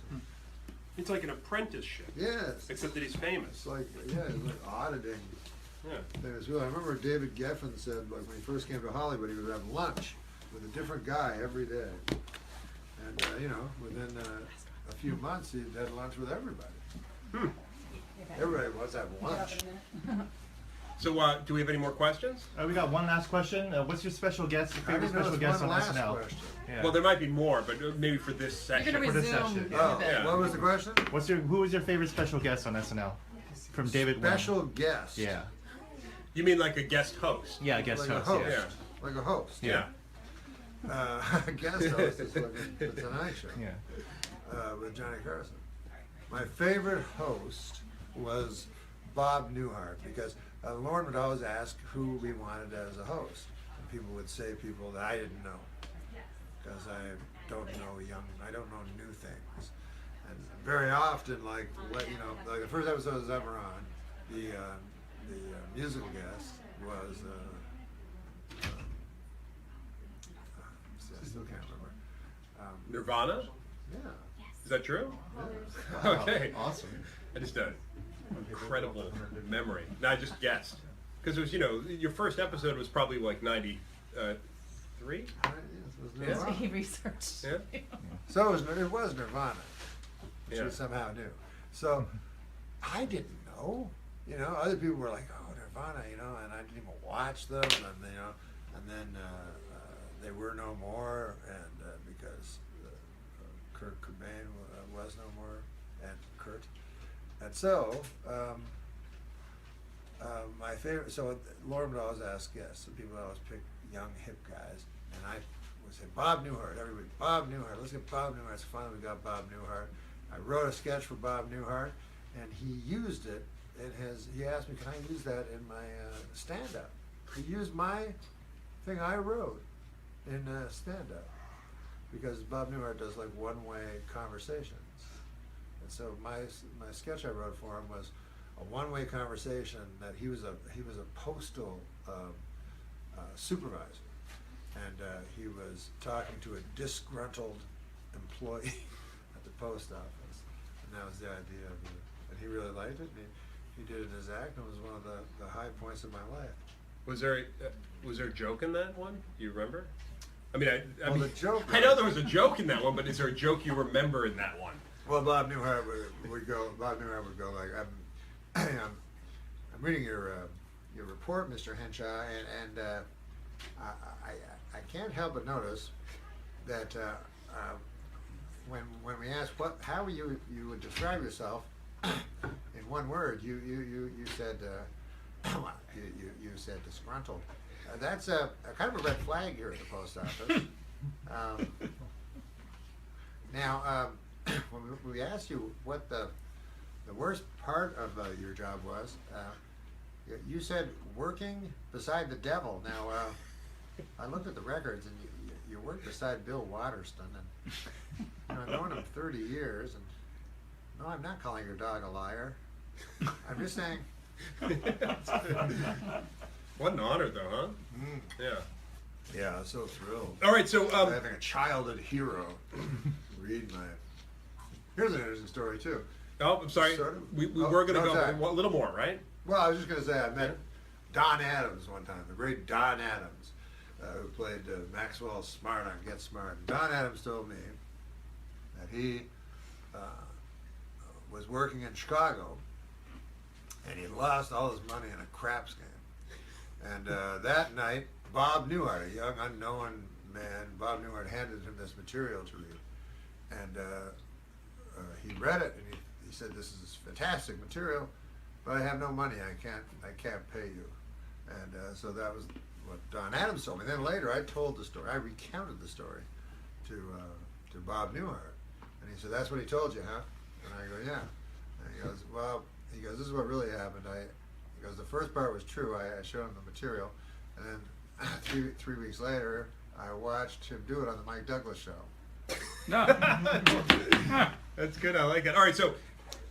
It's like an apprenticeship. Yes. Except that he's famous. It's like, yeah, it's like auditing. Yeah. Things. Well, I remember David Geffen said, like when he first came to Hollywood, he would have lunch with a different guy every day. And, you know, within a few months, he'd had lunch with everybody. Everybody wants to have lunch. So, do we have any more questions? We got one last question. What's your special guest, your favorite special guest on SNL? Yeah. Well, there might be more, but maybe for this section. For this session. Oh, what was the question? Who was your favorite special guest on SNL? From David Wynn. Special guest? Yeah. You mean like a guest host? Yeah, a guest like host. A host. Yeah. Like a host. Yeah. A guest host is like the Tonight Show. Yeah. With Johnny Carson. My favorite host was Bob Newhart because Lauren would always ask who we wanted as a host. And people would say people that I didn't know because I don't know new things. And very often, like the first episode I was ever on, the musical guest was I still can't remember. Nirvana? Yeah. Is that true? Yeah. Okay. Awesome. I just incredible memory. No, I just guessed. Because it was, your first episode was probably like 93? Yeah. He researched. Yeah. So it was Nirvana, which Yeah. we somehow knew. So I didn't know. Other people were like, "Oh, Nirvana," and I didn't even watch them, and then they were no more, and because Kurt Cobain was no more, and Kurt, and so my favorite. So Lauren would always ask guests, so people would always pick young hip guys, and I would say Bob Newhart every week. Bob Newhart, let's get Bob Newhart. It's fun. We got Bob Newhart. I wrote a sketch for Bob Newhart, and he used it. He asked me, can I use that in my stand-up? He used my thing I wrote in stand-up because Bob Newhart does like one-way conversations. And so my sketch I wrote for him was a one-way conversation that he was a postal supervisor, and he was talking to a disgruntled employee at the post office, and that was the idea of it. And he really liked it. And he did it in his act, and it was one of the high points of my life. Was there a joke in that one? Do you remember? I mean, The joke. I know there was a joke in that one, but is there a joke you remember in that one? Well, Bob Newhart would go like, I'm reading your report, Mr. Henshaw, and I can't help but notice that when we asked how you would describe yourself in one word, you said you said disgruntled. That's a kind of a red flag here at the post office. Now, when we asked you what the the worst part of your job was you said working beside the devil. Now, I looked at the records, and you worked beside Bill Waterston, and I've known him 30 years, and no, I'm not calling your dog a liar. I'm just saying. What an honor, though, huh? Yeah. Yeah, I'm so thrilled. All right, so having a childhood hero read my. Here's an interesting story too. Oh, I'm sorry. We were going to go a little more, right? Well, I was just going to say I met Don Adams one time, the great Don Adams, who played Maxwell Smart on Get Smart. And Don Adams told me that he was working in Chicago, and he lost all his money in a craps game. And that night, Bob Newhart, a young unknown man, Bob Newhart handed him this material to read, and he read it, and he said, "This is fantastic material, but I have no money. I can't pay you." And so that was what Don Adams told me. Then later, I told the story. I recounted the story to Bob Newhart, and he said, "That's what he told you, huh?" And I go, "Yeah." And he goes, "Well," he goes, "this is what really happened. He goes, the first part was true. I showed him the material, and then three weeks later, I watched him do it on the Mike Douglas show." No. That's good. I like that. All right, so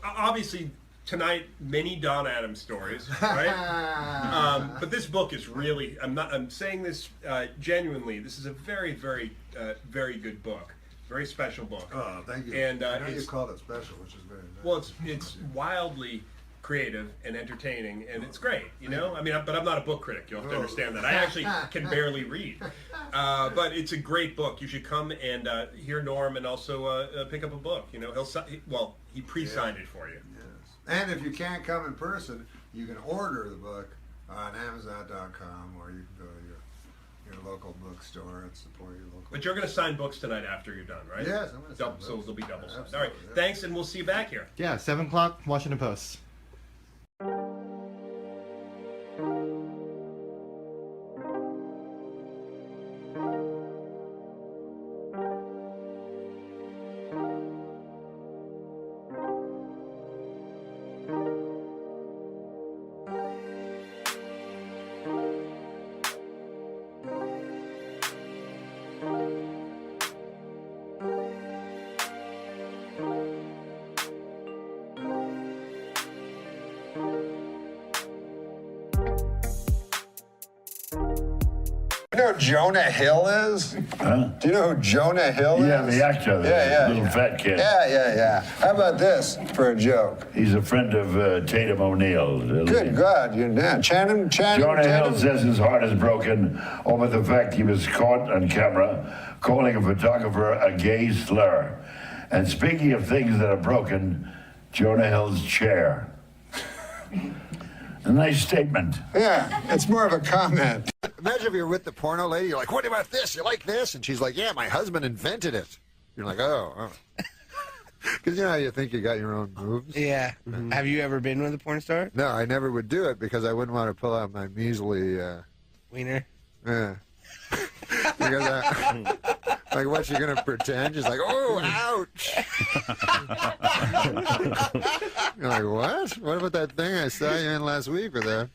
obviously tonight many Don Adams stories, right? But this book is really. I'm saying this genuinely. This is a very, very, very good book. Very special book. Oh, thank you. And I know you called it special, which is very nice. Well, it's wildly creative and entertaining, and it's great, you know? I mean, but I'm not a book critic. You'll have to understand that. I actually can barely read. But it's a great book. You should come and hear Norm and also pick up a book. You know, he pre-signed it for you. Yes. And if you can't come in person, you can order the book on Amazon.com, or you can go to your local bookstore and support your local. But you're going to sign books tonight after you're done, right? Yes, I'm going to sign So books. there'll be double signed. All Absolutely, right, yeah. thanks, and we'll see you back here. Yeah, 7 o'clock, Washington Post. You know who Jonah Hill is? Huh? Do you know who Jonah Hill is? Yeah, the actor, the little fat kid. Yeah. How about this for a joke? He's a friend of Tatum O'Neal. Good God, you're down. Channing. Jonah Hill says his heart is broken over the fact he was caught on camera calling a photographer a gay slur. And speaking of things that are broken, Jonah Hill's chair. A nice statement. Yeah, it's more of a comment. Imagine if you're with the porno lady, you're like, "What about this? You like this?" And she's like, "Yeah, my husband invented it." You're like, "Oh." Because you know how you think you got your own moves? Yeah. Mm-hmm. Have you ever been with a porn star? No, I never would do it because I wouldn't want to pull out my measly... wiener? Yeah. Because like, what, you're going to pretend? She's like, "Oh, ouch." You're like, "What? What about that thing I saw you in last week with that?"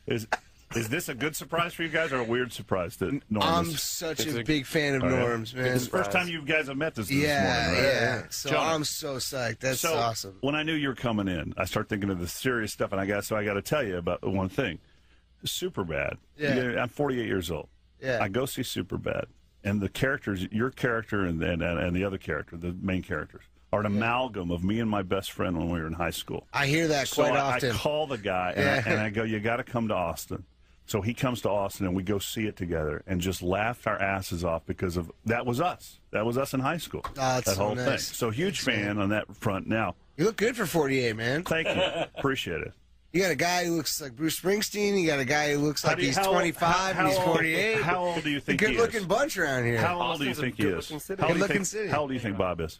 Is this a good surprise for you guys or a weird surprise that Norm I'm is- such a big fan of Norm's, man. It's the first time you guys have met this morning, right? Yeah. So Jonah, I'm so psyched. That's so awesome. When I knew you were coming in, I started thinking of the serious stuff, and I got to tell you about one thing. Superbad. Yeah. I'm 48 years old. Yeah. I go see Superbad, and the characters, your character and the other character, the main characters, are an amalgam of me and my best friend when we were in high school. I hear that quite often. I call the guy, and I go, "You got to come to Austin." So he comes to Austin, and we go see it together, and just laughed our asses off because of that was us. That was us in high school. Oh, that's that so whole nice. thing. So huge fan on that front. Now You look good for 48, man. Thank you, appreciate it. You got a guy who looks like Bruce Springsteen. You got a guy who looks like he's how- 25 and he's 48. How old do you think a he is? good-looking bunch around here. How old do you think he is? Good-looking city. How old do you think Bob is?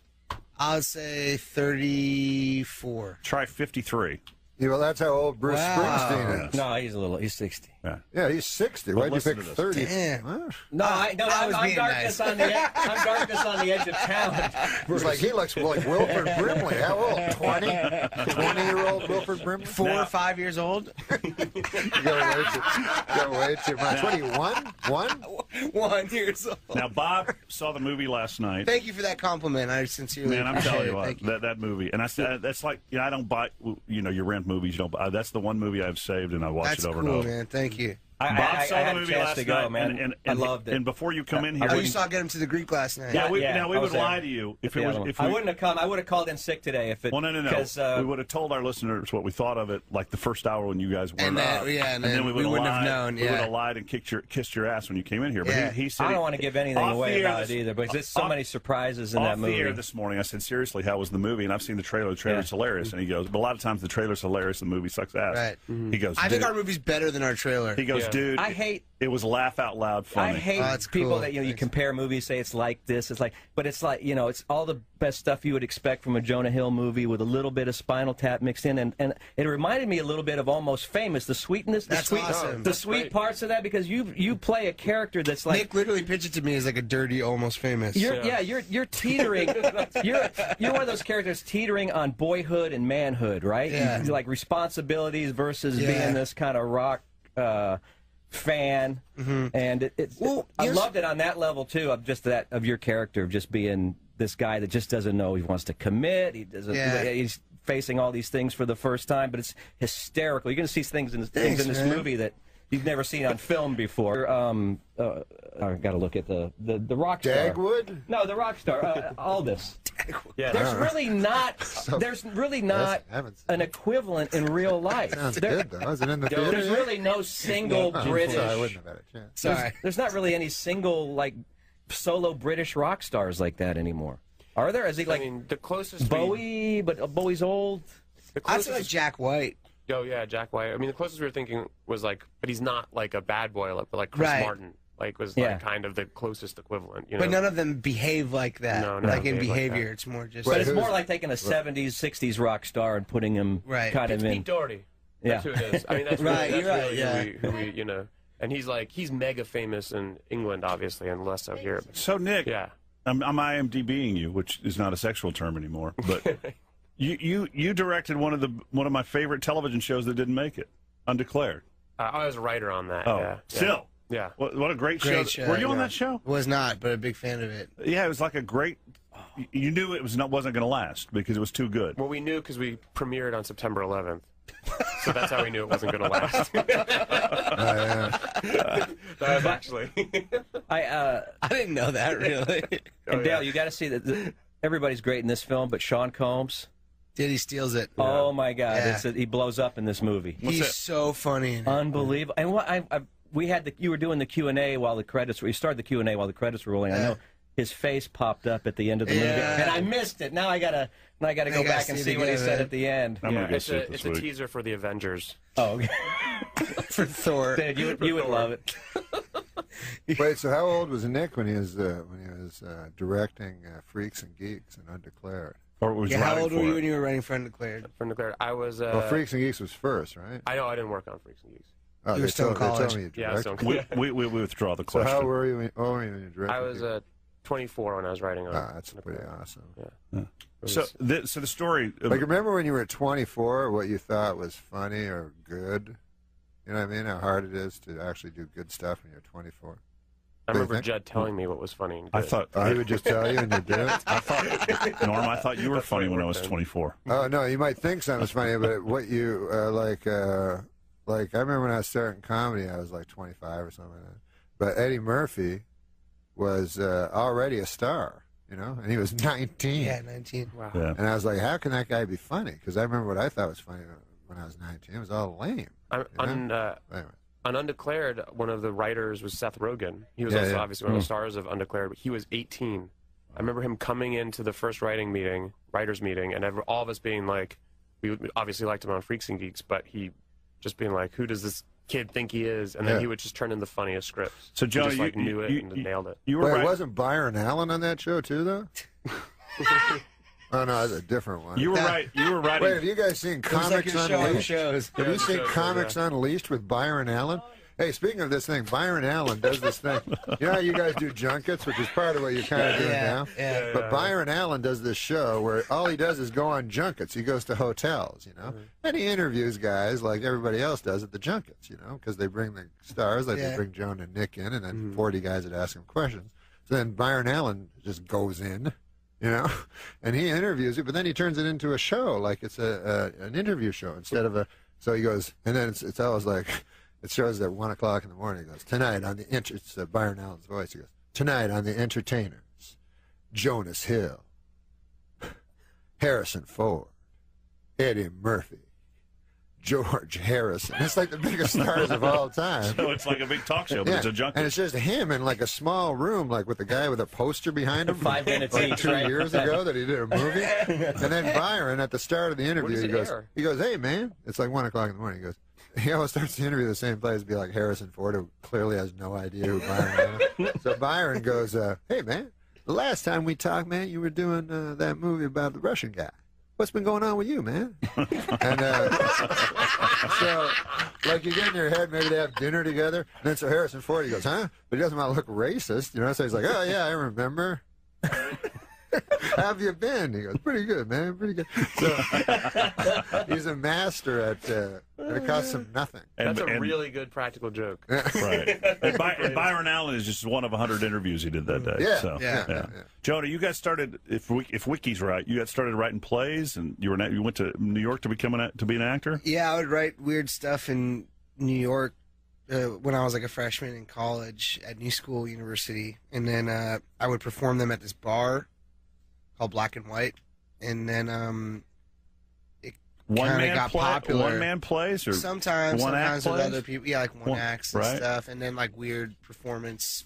I would say 34. Try 53. Yeah, well, that's how old Bruce Springsteen is. No, he's 60. Yeah, he's 60. Why'd you pick 30? Damn. I'm darkness on the edge of town. It's like he looks like Wilford Brimley. How old? 20? 20-year-old Wilford Brimley? 4 or 5 years old? Go way too much. What are you, 1? 1 years old. Now, Bob saw the movie last night. Thank you for that compliment. I sincerely Man, I'm appreciate telling it. you Thank what, that movie, and I said that's like, I don't buy, you rent movies, you don't buy. That's the one movie I've saved, and I watch That's it over cool, and over. man. Thank you. Bob saw the movie last night, man. and I loved it. And before you come in here, Oh, you saw Get Him to the Greek last night. Yeah, we would lie to you if it was. If I wouldn't have come. I would have called in sick today if it. Well, no. We would have told our listeners what we thought of it, like the first hour when you guys weren't up. And then we wouldn't have known. We would have lied and kissed your ass when you came in here. But he said I don't want to give anything away about it either, but there's so many surprises in that movie. Off the air this morning, I said, seriously, how was the movie? And I've seen the trailer. The trailer's hilarious. And he goes, but a lot of times the trailer's hilarious, the movie sucks ass. Right. He goes, I think our movie's better than our trailer. He goes, dude, I hate. It was laugh out loud funny. I hate people that you compare movies, say it's like this, it's like, but it's like it's all the best stuff you would expect from a Jonah Hill movie with a little bit of Spinal Tap mixed in, and it reminded me a little bit of Almost Famous, the sweetness, the sweet parts of that, because you play a character that's like Nick literally pitched it to me as like a dirty Almost Famous. You're teetering. you're one of those characters teetering on boyhood and manhood, right? Yeah. Like responsibilities versus being this kind of rock. Fan, and I loved it on that level too, of your character, of just being this guy that just doesn't know he wants to commit. He doesn't. He's facing all these things for the first time, but it's hysterical. You're going to see things in this movie that you've never seen on film before. I got to look at the rock star. Dagwood? No, the rock star. Aldous. Yeah. There's really not an equivalent in real life. Sounds good, though. Is it in the theater? There's really no single British. I wouldn't have had a chance. Sorry. There's not really any single solo British rock stars like that anymore. Are there? Is he like the closest Bowie? But Bowie's old. I feel like Jack White. Oh yeah, Jack White. I mean, the closest we were thinking was but he's not like a bad boy, but like Chris Martin. Was kind of the closest equivalent. But none of them behave like that. No, like in behavior, like it's more just. But it's more like taking a 70s, 60s rock star and putting him kind of in. Pete Doherty. That's who it is. I mean, that's right. Who we and he's mega famous in England, obviously, and less so here. So Nick, I'm IMDbing you, which is not a sexual term anymore, but you directed one of my favorite television shows that didn't make it, Undeclared. I was a writer on that. Oh, yeah. still. Yeah. What a great show. Were you on that show? Was not, but a big fan of it. Yeah, it was like a great. You knew it wasn't going to last because it was too good. Well, we knew because we premiered on September 11th. So that's how we knew it wasn't going to last. Actually. I didn't know that, really. And Dale, you got to see that everybody's great in this film, but Sean Combs. He steals it. Oh, my God. He blows up in this movie. He's so funny. Unbelievable. And what you were doing the Q&A while the credits were. You started the Q&A while the credits were rolling. I know his face popped up at the end of the movie, and I missed it. Now I gotta go back and see what he said at the end. It's a teaser for the Avengers. Oh, okay. For Thor. Dude, you would love it. Wait, so how old was Nick when he was directing Freaks and Geeks and Undeclared? Or was how old were you when you were writing for Undeclared? For Undeclared, I was. Well, Freaks and Geeks was first, right? I know I didn't work on Freaks and Geeks. Oh, you were still in college. We withdraw the question. So how were you when you directed? I was 24 when I was writing on. That's pretty awesome. Yeah. So the story. Like, remember when you were 24, what you thought was funny or good? You know what I mean? How hard it is to actually do good stuff when you're 24. I remember Judd telling me what was funny. And good. I thought he would just tell you and you did it. Norm, I thought you were funny when I was 24. Oh no, you might think something was funny, but what you like I remember when I was starting comedy, I was like 25 or something like that. But Eddie Murphy was already a star, and he was 19. Yeah, 19. Wow. Yeah. And I was like, how can that guy be funny? Because I remember what I thought was funny when I was 19. It was all lame. On Undeclared, one of the writers was Seth Rogen. He was also obviously one of the stars of Undeclared, but he was 18. I remember him coming into the first writers meeting, and all of us being like, we obviously liked him on Freaks and Geeks, but he just being like, who does this kid think he is? And then he would just turn in the funniest scripts. So, John, he just knew it and nailed it. Wait, wasn't Byron Allen on that show too, though? Oh no, that's a different one. You were right. You were right. Wait, have you guys seen Comics Unleashed? Shows. Have you seen Comics Unleashed with Byron Allen? Hey, speaking of this thing, Byron Allen does this thing. You know how you guys do junkets, which is part of what you're kind of doing now? Yeah. But Byron Allen does this show where all he does is go on junkets. He goes to hotels, you know, and he interviews guys like everybody else does at the junkets, you know, because they bring the stars, like they bring Joan and Nick in, and then 40 guys that ask him questions. So then Byron Allen just goes in, you know, and he interviews it, but then he turns it into a show, like it's an interview show instead of a. So he goes, and then it's always like. It shows at 1 o'clock in the morning. He goes, tonight on the it's Byron Allen's voice. He goes, tonight on the entertainers, Jonas Hill, Harrison Ford, Eddie Murphy, George Harrison. It's like the biggest stars of all time. So it's like a big talk show, but it's a junket. And it's just him in like a small room, like with the guy with a poster behind him. 5 minutes like each, 2 right? years ago that he did a movie. And then Byron, at the start of the interview, he goes, hey, man. It's like 1 o'clock in the morning. He goes, he always starts the interview the same place, be like Harrison Ford, who clearly has no idea who Byron is. So Byron goes, hey, man, the last time we talked, man, you were doing that movie about the Russian guy. What's been going on with you, man? And so, like, you get in your head, maybe they have dinner together, and then so Harrison Ford, he goes, huh? But he doesn't want to look racist, you know? So he's like, oh, yeah, I remember. How have you been? He goes, pretty good, man, pretty good. So he's a master at, and it costs him nothing. That's a really good practical joke. Right. And Byron Allen is just one of 100 interviews he did that day. Yeah, So, yeah. Jonah, you guys started, if Wiki's right, you got started writing plays, and you went to New York to be an actor? Yeah, I would write weird stuff in New York when I was like a freshman in college at New School University, and then I would perform them at this bar called Black and White, and then it kind of got popular. One-man plays, or sometimes with other people, yeah, like one acts and right. stuff, and then like weird performance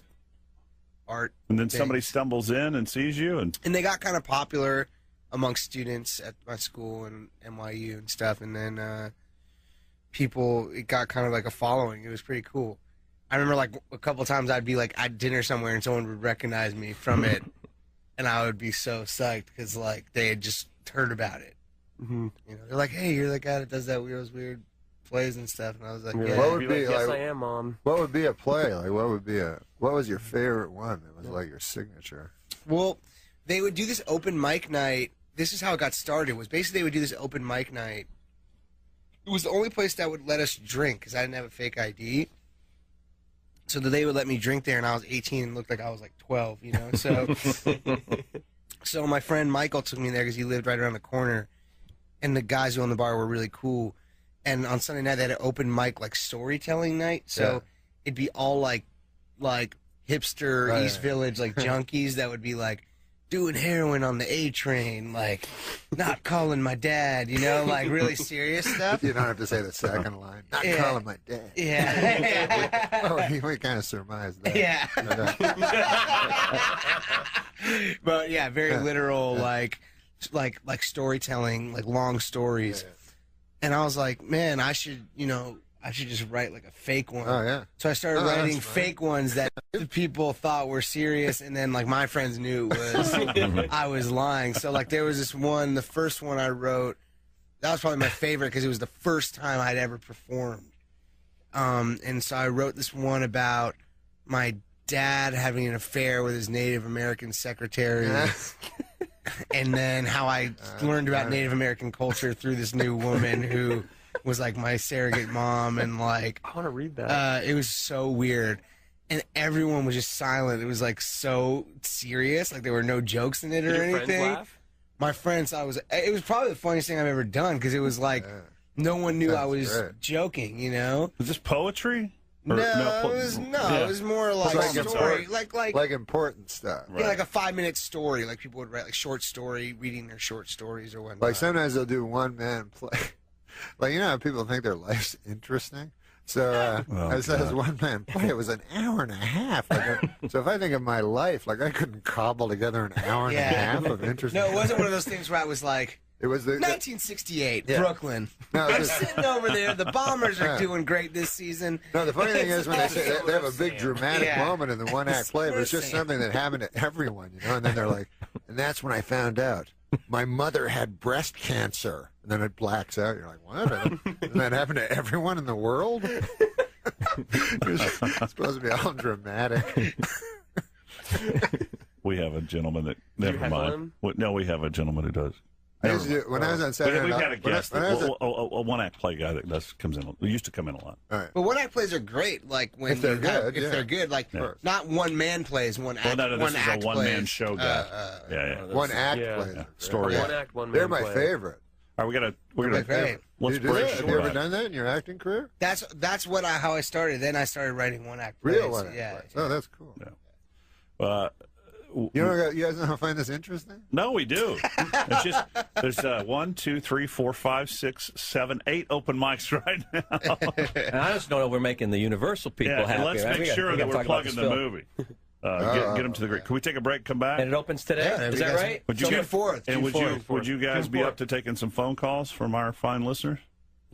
art. And then things. somebody stumbles in and sees you, and they got kind of popular amongst students at my school and NYU and stuff, and then it got kind of like a following. It was pretty cool. I remember like a couple times I'd be like at dinner somewhere and someone would recognize me from it. And I would be so psyched because, like, they had just heard about it. Mm-hmm. You know, they're like, "Hey, you're the guy that does those weird plays and stuff." And I was like, "Yeah." What would be yes, I am, Mom. What would be a play? Like, what was your favorite one that was like your signature? Well, they would do this open mic night. This is how it got started. Was basically they would do this open mic night. It was the only place that would let us drink because I didn't have a fake ID. So that they would let me drink there, and I was 18 and looked like I was like 12, you know. So, so my friend Michael took me there because he lived right around the corner, and the guys who owned the bar were really cool. And on Sunday night they had an open mic like storytelling night, so it'd be all like hipster East Village like junkies that would be like doing heroin on the A train, like not calling my dad, you know, like really serious stuff. You don't have to say the second line. Not calling my dad. Yeah. we kind of surmised that. Yeah. But yeah, very literal, like storytelling, like long stories. And I was like, man, I should just write like a fake one. Oh yeah. So I started writing fake ones that people thought were serious, and then like my friends knew it was I was lying. So like there was this one, the first one I wrote, that was probably my favorite because it was the first time I'd ever performed. And so I wrote this one about my dad having an affair with his Native American secretary. And then how I learned about Native American culture through this new woman who was like my surrogate mom, and like I want to read that. It was so weird, and everyone was just silent. It was like so serious, like there were no jokes in it or anything. Friends laugh? My friends thought it was probably the funniest thing I've ever done because it was like no one knew I was joking. You know? Was this poetry? It was more like story, like important stuff. Yeah, like a 5-minute story. Like people would write like short story, reading their short stories or whatnot. Like sometimes they'll do one-man play. Like, you know how people think their life's interesting? So it says one-man play. It was an hour and a half. So if I think of my life, like I couldn't cobble together an hour and a half of interesting. No, it wasn't one of those things where I was like, it was 1968, Brooklyn. No, I'm sitting over there. The Bombers are doing great this season. No, the funny thing is when they say they have a big dramatic moment in the one-act play, but it's just something that happened to everyone, you know. And then they're like, and that's when I found out my mother had breast cancer. And then it blacks out. You're like, what? Doesn't that happen to everyone in the world? It's supposed to be all dramatic. We have a gentleman that, Do you never heckle mind. him? No, we have a gentleman who does. When I was on Saturday We've Night, had a guest, when I was a one-act play guy that comes in. Used to come in a lot. All right. But one-act plays are great. Like when If they're good, if yeah. they're good, like not one-man plays, one act. Well, no, this is a act one-man plays. show guy. yeah. One act Yeah. plays. Yeah. Story. One act, one man They're my play. favorite. All right, we're gonna Great. let's You do break. that? Have you ever done that in your acting career? That's how I started. Then I started writing one-act plays. Real one. Yeah. Oh, that's cool. Yeah. You guys know how I find this interesting? No, we do. It's just there's 1, 2, 3, 4, 5, 6, 7, 8 open mics right now. And I just don't know if we're making the Universal people Yeah, happy. and let's right? make sure that we're plugging the movie. Get them to the great. Can we take a break? Come back. And it opens today. Is that right? Would you June 4th. And June would you guys be up to taking some phone calls from our fine listeners?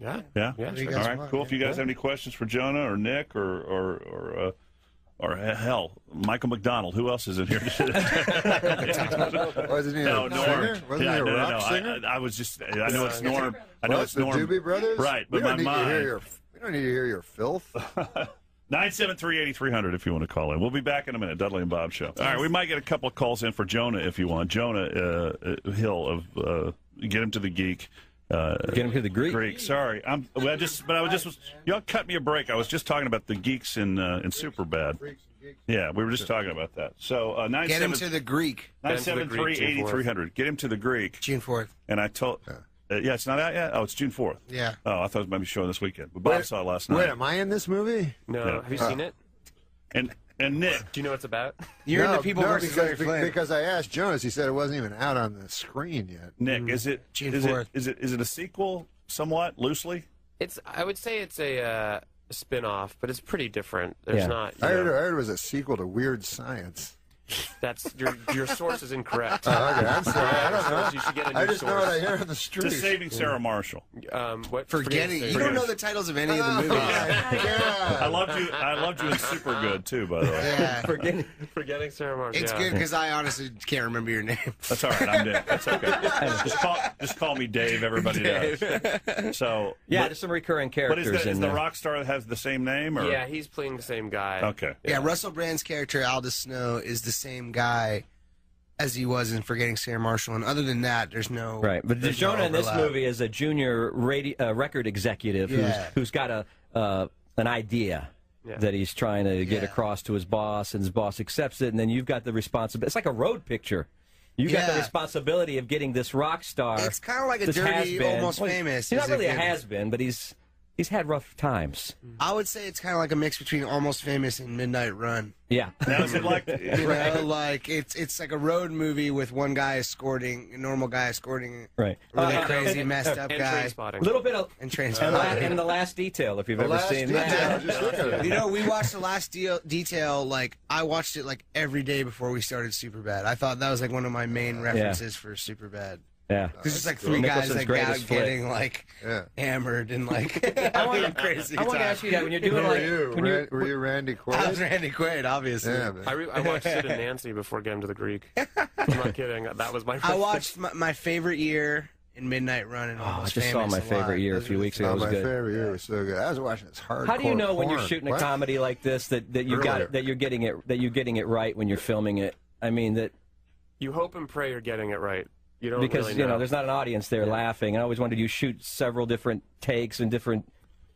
Yeah. Yeah. Yeah, sure. All right. Cool. If you guys have any questions for Jonah or Nick or hell, Michael McDonald. Who else is in here? Wasn't he a singer? Wasn't he a rock singer? I was just. I know it's Norm. I know Well, it's the Norm. Doobie Brothers? Right, We but don't my need to hear mind. we don't need to hear your filth. 973-8300 if you want to call in. We'll be back in a minute. Dudley and Bob Show. All right, we might get a couple of calls in for Jonah if you want. Jonah Hill of Get Him to the Geek. Get Him to the Greek. Sorry, y'all cut me a break. I was just talking about the geeks in Superbad. Yeah, we were just talking about that. So Get him to the Greek. 973-8300. Get Him to the Greek. June 4th. And I told. Yeah, it's not out yet. Oh, it's June 4th. Yeah. Oh, I thought it might be showing this weekend. But Bob saw it last night. Wait, am I in this movie? No. Yeah. Have you seen it? And Nick, Do you know what it's about? You're in the People versus Larry Flynn. Because I asked Jonas, he said it wasn't even out on the screen yet. Nick, is it June is 4th. it a sequel somewhat loosely? I would say it's a spin-off, but it's pretty different. There's not. I heard it was a sequel to Weird Science. That's your source is incorrect. Oh, okay, I'm sorry. I don't know. You should get a new I just know source. what I hear on the street. Just Saving Sarah Marshall. Forgetting. You don't know the titles of any of the movies. I loved you in Super Good too, by the way. Yeah. Forgetting Sarah Marshall. It's good because I honestly can't remember your name. That's all right. I'm Dave. That's okay. Just call me Dave. Everybody does. So there's some recurring characters. But is in the there. rock star that has the same name? Or? Yeah, he's playing the same guy. Okay. Yeah, Russell Brand's character Aldous Snow is the same guy as he was in Forgetting Sarah Marshall, and other than that, there's no Right, but there's Jonah no in this overlap. movie is a junior record executive who's got an idea that he's trying to get across to his boss, and his boss accepts it, and then you've got the responsibility. It's like a road picture. You've got the responsibility of getting this rock star. It's kind of like a this dirty, has-been. almost famous. He's not is a really a good- has-been, but he's had rough times. I would say it's kind of like a mix between Almost Famous and Midnight Run. Yeah. Now is it like like it's like a road movie with one guy escorting, a normal guy escorting Right. a really crazy, messed up and guy. Trainspotting. A little bit of And and the last detail, if you've ever seen that. You know, we watched the last detail. Like I watched it like every day before we started Superbad. I thought that was like one of my main references for Superbad. Yeah, because it's like three guys like greatest flick. getting like hammered and like I want crazy. to ask you that when you're doing Were you Randy Quaid? I was Randy Quaid, obviously. Yeah, man. I watched Sid and Nancy before getting to the Greek. I'm not kidding. That was my. I watched my favorite year in Midnight Run and I Almost just saw Famous my a lot. favorite year a few weeks ago. It was my good. favorite year was so good. I was watching this hardcore. How do you know when you're porn. shooting a What? comedy like this that you got it, that you're getting it right when you're filming it? I mean that you hope and pray you're getting it right. You don't because really know. there's not an audience there laughing. And I always wondered you shoot several different takes and different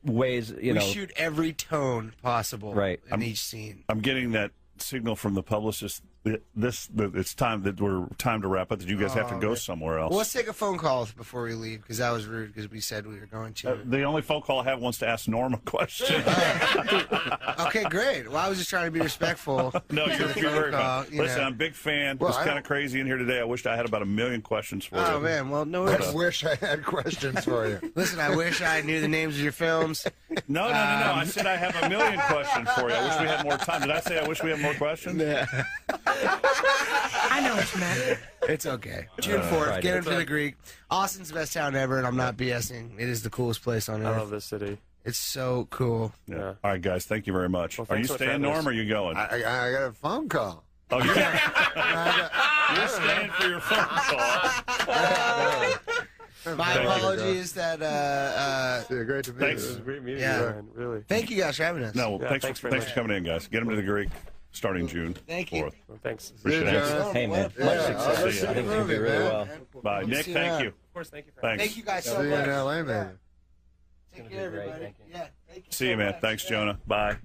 ways. We shoot every tone possible in each scene. I'm getting that signal from the publicist. It's time to wrap up. That you guys have to go somewhere else. Well, let's take a phone call before we leave because that was rude because we said we were going to. The only phone call I have wants to ask Norm a question. Okay, great. Well, I was just trying to be respectful. No, you're very fun. Listen, know. I'm a big fan. Well, it's I kind of crazy in here today. I wished I had about 1 million questions for you. Oh man, well, no. I wish I had questions for you. Listen, I wish I knew the names of your films. No. I said I have 1 million questions for you. I wish we had more time. Did I say I wish we had more questions? Yeah. I know what you meant. It's okay. June 4th, get him to the Greek. Austin's the best town ever, and I'm not BSing. It is the coolest place on earth. I love this city. It's so cool. Yeah. All right, guys. Thank you very much. Well, Are you thanks so much for staying, having Norm, us. or are you going? I got a phone call. Oh, you got You're staying for your phone call. My apologies that. Great to meet Thanks. you. It was great meeting Yeah. you, man. Really. Thank you guys for having us. No, well, Yeah, thanks very much. for coming in, guys. Get them to the Greek starting June 4th. Thank you. Well, thanks. Appreciate it. Hey, man. Yeah, I'll go See see ya. the I think it's gonna movie, be really man. well. Bye. Nick, see thank that. you. Of course, thank you for Thanks. Thank you guys so See you in much. LA, man. Take care, everybody. Yeah. Thank you See so you, man. much. Thanks, Jonah. Bye.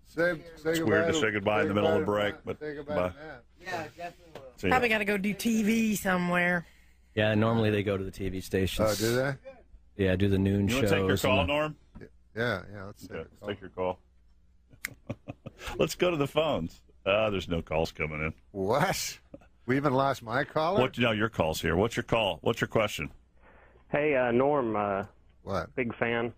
Say It's weird to say goodbye in the middle of the break, but say goodbye bye. to Matt. Yeah, definitely will. See ya. Probably got to go do TV somewhere. Yeah, normally they go to the TV stations. Oh, do they? Yeah, do the noon You shows. want to take your call, and the- Norm? Yeah, let's Okay, let's take your call. Let's go to the phones. There's no calls coming in. What? We even lost my caller? What? No, your call's here. What's your call? What's your question? Hey, Norm. What? Big fan.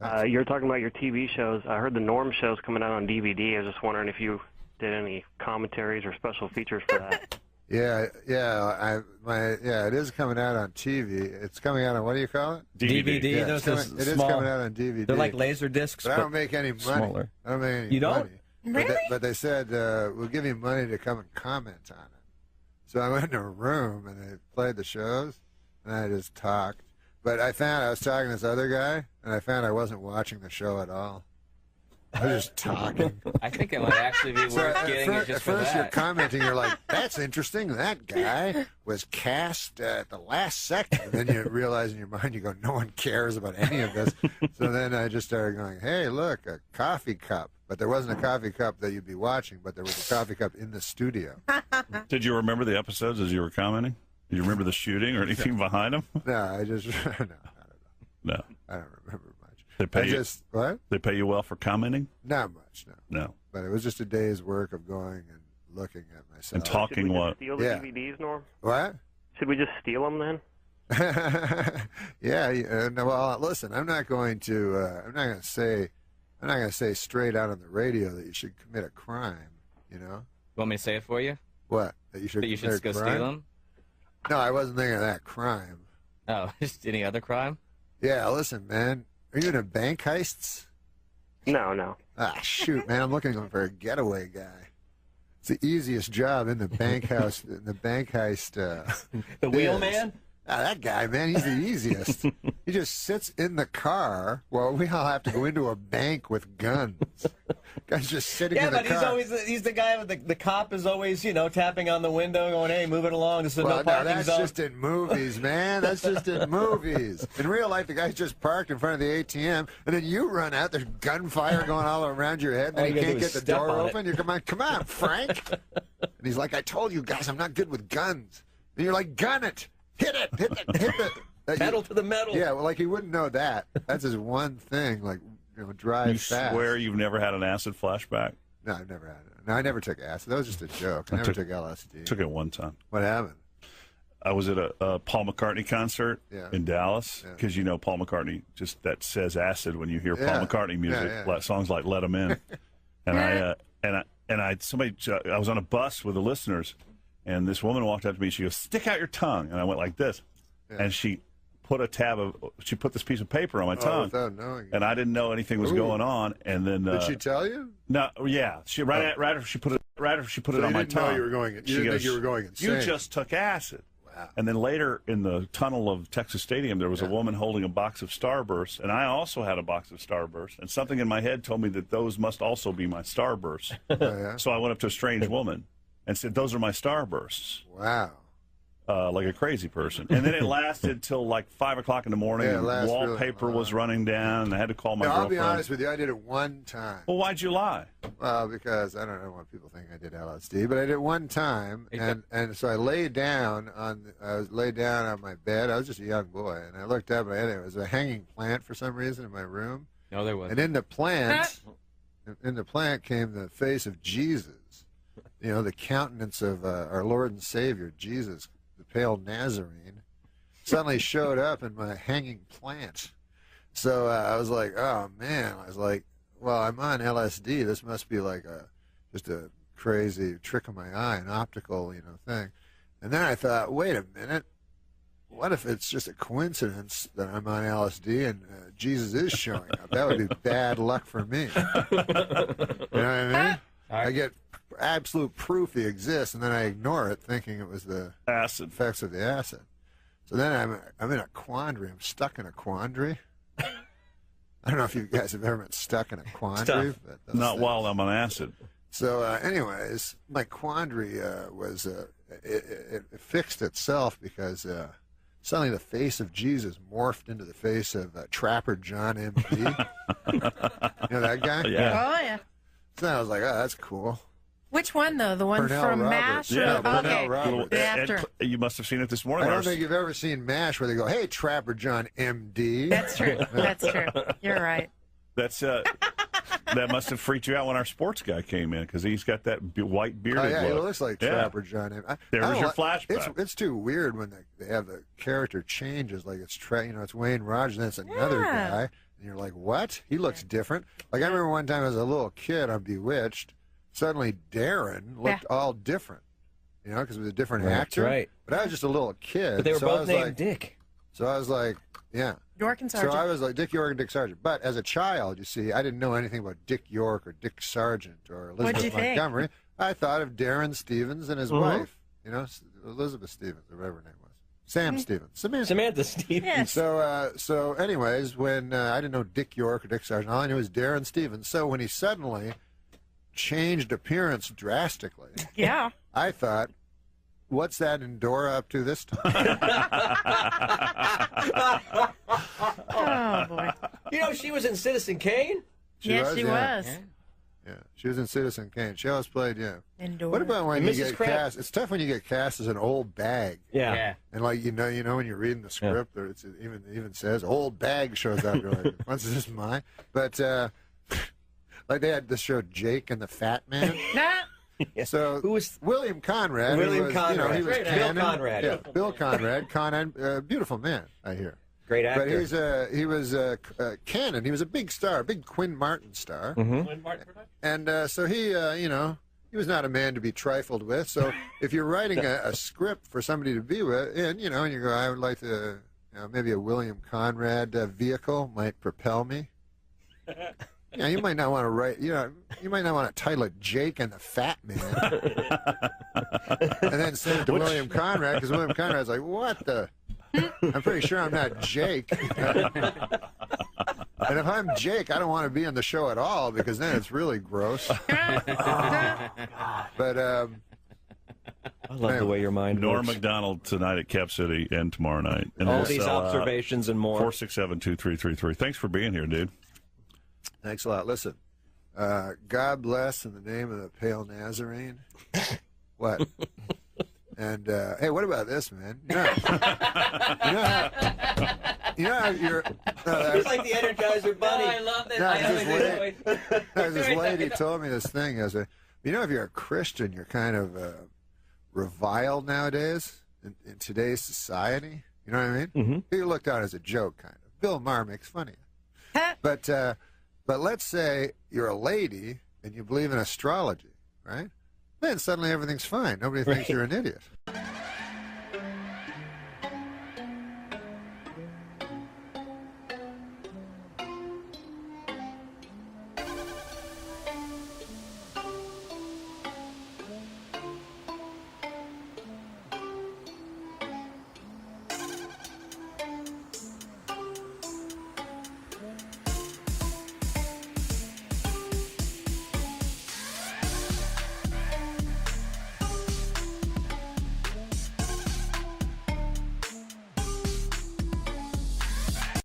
Oh, You're talking about your TV shows. I heard the Norm show's coming out on DVD. I was just wondering if you did any commentaries or special features for that. Yeah, it is coming out on TV. It's coming out on, what do you call it? DVD. Yeah, Those it is small, coming out on DVD. They're like laser discs, But I don't make any money. smaller. I don't make any You don't? money. Really? But they said, we'll give you money to come and comment on it. So I went in a room and they played the shows, and I just talked. But I found I was talking to this other guy, and I found I wasn't watching the show at all. I was just talking. I think it might actually be worth getting it just at for first you're that. commenting, you're like, that's interesting. That guy was cast at the last second. And then you realize in your mind, you go, no one cares about any of this. So then I just started going, hey, look, a coffee cup. But there wasn't a coffee cup that you'd be watching, but there was a coffee cup in the studio. Did you remember the episodes as you were commenting? Did you remember the shooting or anything behind them? No, I just, no, I don't know. No. I don't remember much. They pay I you, just, what? They pay you well for commenting? Not much, no. No. But it was just a day's work of going and looking at myself. And talking Should we what? just steal the Yeah. DVDs, Norm? What? Should we just steal them then? Yeah. No, well, listen, I'm not going to say straight out on the radio that you should commit a crime. You know? You want me to say it for you? What? That you should commit go a crime? steal them? No, I wasn't thinking of that crime. Oh, just any other crime? Yeah, listen, man. Are you into bank heists? No. Ah, shoot, man. I'm looking for a getaway guy. It's the easiest job in the bank house, in the bank heist. The wheelman? Ah, that guy, man, he's the easiest. He just sits in the car while we all have to go into a bank with guns. Guy's just sitting in the car. Yeah, but he's the guy with the cop is always, tapping on the window going, hey, move it along. This is no parking that's zone. just in movies, man. That's just in movies. In real life, the guy's just parked in front of the ATM, and then you run out. There's gunfire going all around your head, and All then you you gotta can't do get is the step door on it. open. You come on, Frank. And he's like, I told you guys, I'm not good with guns. And you're like, gun it. Hit it. Pedal to the metal. Yeah, well, like he wouldn't know that. That's his one thing. Like, drive You fast. swear you've never had an acid flashback? No, I've never had it. No, I never took acid. That was just a joke. I never took LSD. Took it one time. What happened? I was at a Paul McCartney concert in Dallas because Paul McCartney just that says acid when you hear Paul McCartney music, like songs like "Let 'Em In," and I was on a bus with the listeners, and this woman walked up to me. She goes, "Stick out your tongue," and I went like this, and she put this piece of paper on my tongue, without knowing. and I didn't know anything was going on. And then Did she tell you? No, yeah, she right after she put it So on you my didn't know tongue. you were going- you She didn't goes, think you were going insane. You just took acid. Wow. And then later in the tunnel of Texas Stadium, there was a woman holding a box of Starbursts, and I also had a box of Starbursts. And something in my head told me that those must also be my Starbursts. So I went up to a strange woman and said, "Those are my Starbursts." Wow. Like a crazy person. And then it lasted till like 5 o'clock in the morning. Yeah, it and lasts really wallpaper was running down, and I had to call my I'll girlfriend. be honest with you. I did it one time. Well, why'd you lie? Well, because I don't want people think I did LSD, but I did it one time, and so I laid down on my bed. I was just a young boy, and I looked up, and it was a hanging plant for some reason in my room. No, there wasn't. And in the plant came the face of Jesus, the countenance of our Lord and Savior, Jesus, the pale Nazarene, suddenly showed up in my hanging plant. So I was like, oh man, I was like, well, I'm on LSD. This must be like just a crazy trick of my eye, an optical, thing. And then I thought, wait a minute, what if it's just a coincidence that I'm on LSD and Jesus is showing up? That would be bad luck for me. You know what I mean? I get absolute proof he exists, and then I ignore it, thinking it was the acid effects of the acid. So then I'm in a quandary. I'm stuck in a quandary. I don't know if you guys have ever been stuck in a quandary. But not while I'm on acid. So, anyways, my quandary was it fixed itself because suddenly the face of Jesus morphed into the face of Trapper John M.D. You know that guy? Yeah. Oh, yeah. So then I was like, oh, that's cool. Which one, though? The one Pernell from Roberts. MASH? Yeah, or, Pernell okay. Roberts. The actor. You must have seen it this morning. I don't Lars. think you've ever seen MASH where they go, hey, Trapper John M.D. That's true. That's true. You're right. That's that must have freaked you out when our sports guy came in because he's got that white bearded Oh, yeah, he look. looks like Yeah. Trapper John M.D. There was your flashback. It's too weird when they have the character changes, like it's it's Wayne Rogers, and it's another guy, and you're like, what? He looks different. Like I remember one time as a little kid on Bewitched, suddenly Darren looked all different, because it was a different actor. Right. But I was just a little kid. But they were so I both was named like, Dick. So I was like, yeah. York and Sargent. So I was like Dick York and Dick Sargent. But as a child, you see, I didn't know anything about Dick York or Dick Sargent or What'd you Elizabeth think? Montgomery. I thought of Darren Stevens and his wife, Elizabeth Stevens, or whatever her name was. Sam Stevens. Samantha Stevens. Yes. So anyways, when I didn't know Dick York or Dick Sargent, all I knew was Darren Stevens. So when he suddenly changed appearance drastically, Yeah. I thought, what's that Endora up to this time? Oh, boy. She was in Citizen Kane? Yes, she was. Yeah, she was in Citizen Kane. She always played, Endora. What about when And you Mrs. get Crab. cast? It's tough when you get cast as an old bag. Yeah. And like you know when you're reading the script, or it even says old bag shows up. You're like, what's this mine? But like they had the show Jake and the Fat Man. So who was William Conrad? William Conrad. He was Bill canon. Conrad. Yeah, Bill Conrad. Beautiful man, I hear. Great actor. But he was canon. He was a big star, big Quinn Martin star. Mm-hmm. And so he he was not a man to be trifled with. So if you're writing a script for somebody to be with, and you go, I would like to, maybe a William Conrad vehicle might propel me. You might not want to write, you might not want to title it Jake and the Fat Man. And then send it to William Conrad, because William Conrad's like, what the? I'm pretty sure I'm not Jake. And if I'm Jake, I don't want to be in the show at all, because then it's really gross. But I love the way your mind Norm works. MacDonald tonight at Cap City and tomorrow night. And All we'll these sell out. observations and more. 467-2333. Thanks for being here, dude. Thanks a lot. Listen, God bless in the name of the Pale Nazarene. What? And hey, what about this, man? You know how you're. He's like the Energizer Bunny. I love This lady told me this thing. If you're a Christian, you're kind of reviled nowadays in today's society. You know what I mean? Mm-hmm. You're looked on as a joke, kind of. Bill Maher makes fun of you. But let's say you're a lady and you believe in astrology, right? Then suddenly everything's fine. Nobody thinks you're an idiot.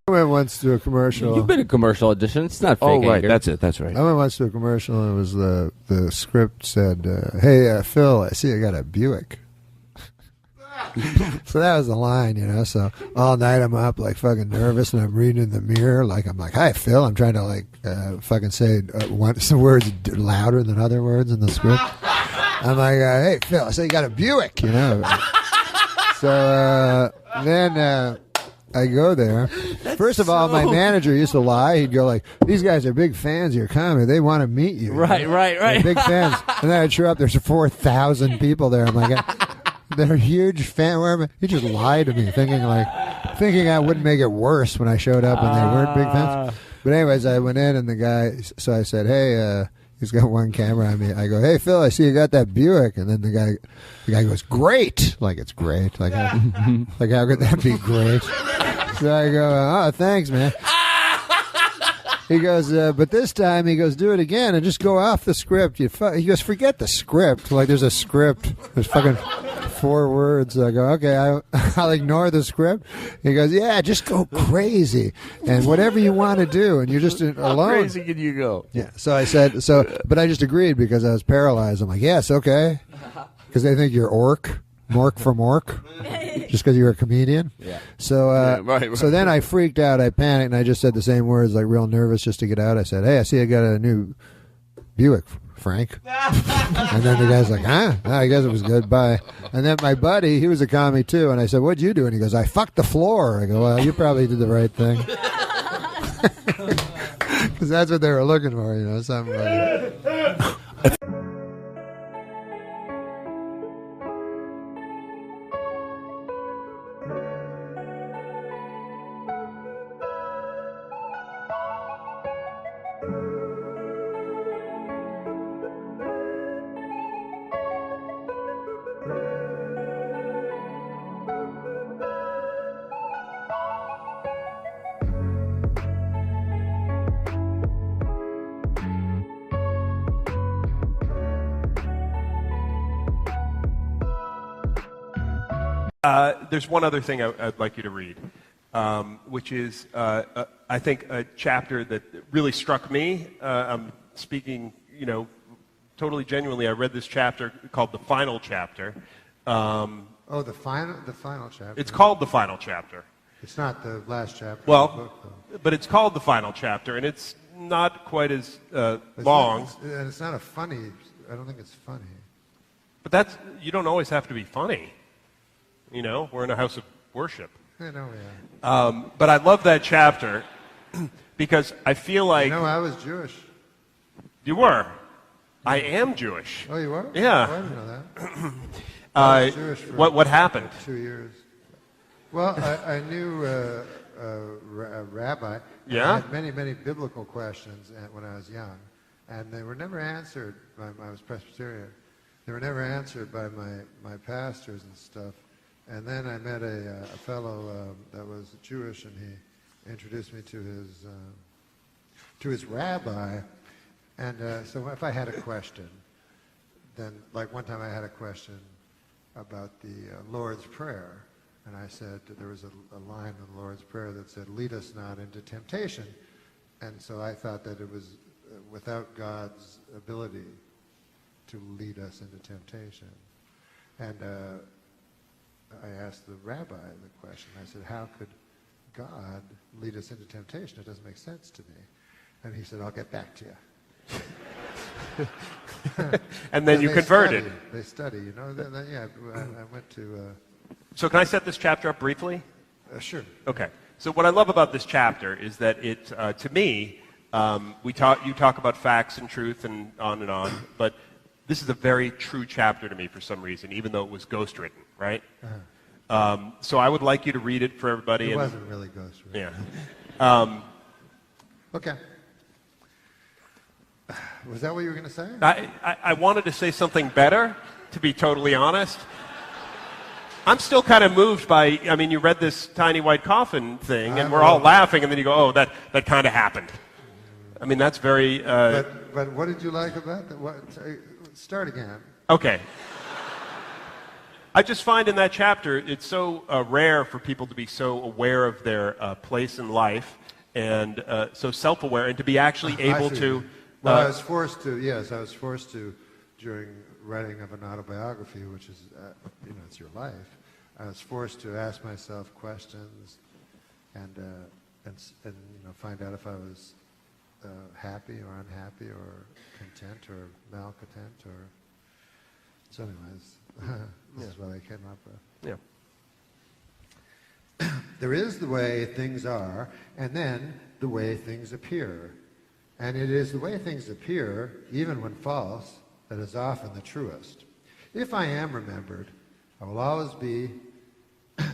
I went once to a commercial. You've been a commercial audition. It's not fake. Oh, right. Anger. That's it. That's right. I went once to a commercial, and it was the script said, "Hey, Phil, I see you got a Buick." So that was the line, So all night I'm up, like fucking nervous, and I'm reading in the mirror, I'm like, "Hi, Phil." I'm trying to fucking say some words louder than other words in the script. I'm like, "Hey, Phil, I see you got a Buick," So then. I go there. First of all, my manager used to lie. He'd go like, "These guys are big fans of your comedy. They want to meet you." Right. They're big fans. And then I'd show up. There's 4,000 people there. I'm like, they're a huge fan. He just lied to me, thinking I wouldn't make it worse when I showed up and they weren't big fans. But anyways, I went in and the guy. So I said, "Hey, He's got one camera on me. I go, hey, Phil, I see you got that Buick. And then the guy goes, great. Like, it's great. Like, how could that be great? So I go, oh, thanks, man. He goes, but this time, he goes, do it again and just go off the script. He goes, forget the script. Like, there's a script. There's fucking 4 words. I go, okay, I'll ignore the script. He goes, yeah, just go crazy and whatever you want to do. And you're just alone. How crazy can you go? Yeah. So I said, but I just agreed because I was paralyzed. I'm like, yes, okay. Because they think you're Mork from Ork, just because you're a comedian. Yeah. So, right. So then I freaked out. I panicked, and I just said the same words, like real nervous, just to get out. I said, "Hey, I see I got a new Buick, Frank." And then the guy's like, "Huh? Oh, I guess it was good. Bye." And then my buddy, he was a commie too, and I said, "What'd you do?" And he goes, "I fucked the floor." I go, "Well, you probably did the right thing." Because that's what they were looking for, something like that. There's one other thing I'd like you to read, which is, I think, a chapter that really struck me. I'm speaking, totally genuinely. I read this chapter called The Final Chapter. The final chapter. It's called The Final Chapter. It's not the last chapter. Well, of the book, though. but it's called The Final Chapter, and it's not quite as long. It's not a funny. I don't think it's funny. But you don't always have to be funny. We're in a house of worship. I know, yeah. But I love that chapter because I feel like... I was Jewish. You were? I am Jewish. Oh, you were? Yeah. Oh, I didn't know that. I was Jewish for what happened? 2 years. Well, I knew a rabbi. Yeah? I had many, many biblical questions when I was young, and they were never answered I was Presbyterian. They were never answered by my pastors and stuff. And then I met a fellow that was Jewish, and he introduced me to his rabbi. And so if I had a question, then like one time I had a question about the Lord's Prayer, and I said there was a line in the Lord's Prayer that said, "Lead us not into temptation," and so I thought that it was without God's ability to lead us into temptation, and I asked the rabbi the question. I said, how could God lead us into temptation? It doesn't make sense to me. And he said, I'll get back to you. And then you converted. They study, I went to... So can I set this chapter up briefly? Sure. Okay. So what I love about this chapter is that it, to me, you talk about facts and truth and on, but this is a very true chapter to me for some reason, even though it was ghostwritten, right? Uh-huh. So I would like you to read it for everybody. It wasn't really ghostwritten. Yeah. Okay. Was that what you were going to say? I wanted to say something better, to be totally honest. I'm still kind of moved by, you read this tiny white coffin thing, and we're all laughing, and then you go, oh, that kind of happened. That's very... But what did you like about that? Start again. Okay. I just find in that chapter, it's so rare for people to be so aware of their place in life, and so self-aware, and to be actually able to... Well, I was forced to, during writing of an autobiography, which is, it's your life, I was forced to ask myself questions and find out if I was happy or unhappy or content or malcontent or... So anyways, this is what I came up with. Yeah. There is the way things are, and then the way things appear. And it is the way things appear, even when false, that is often the truest. If I am remembered, I will always be...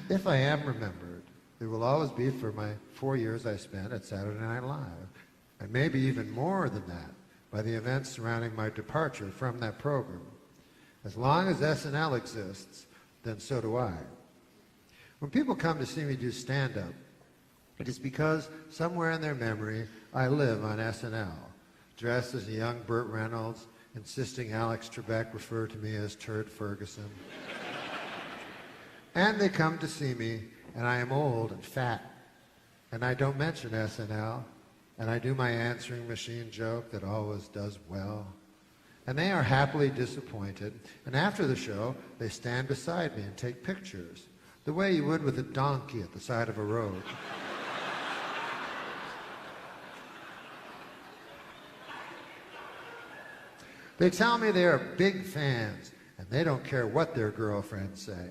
If I am remembered, it will always be for my 4 years I spent at Saturday Night Live. And maybe even more than that, by the events surrounding my departure from that program. As long as SNL exists, then so do I. When people come to see me do stand-up, it is because somewhere in their memory I live on SNL, dressed as a young Burt Reynolds, insisting Alex Trebek refer to me as Turd Ferguson. And they come to see me, and I am old and fat, and I don't mention SNL, and I do my answering machine joke that always does well. And they are happily disappointed, and after the show, they stand beside me and take pictures, the way you would with a donkey at the side of a road. They tell me they are big fans, and they don't care what their girlfriends say.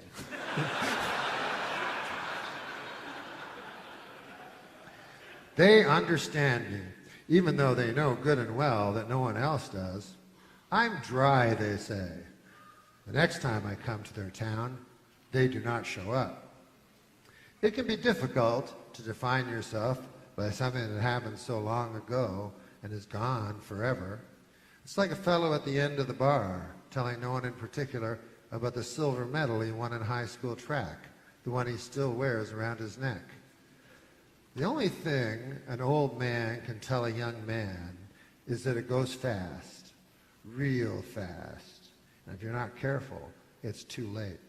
They understand me, even though they know good and well that no one else does. I'm dry, they say. The next time I come to their town, they do not show up. It can be difficult to define yourself by something that happened so long ago and is gone forever. It's like a fellow at the end of the bar telling no one in particular about the silver medal he won in high school track, the one he still wears around his neck. The only thing an old man can tell a young man is that it goes fast, real fast. And if you're not careful, it's too late.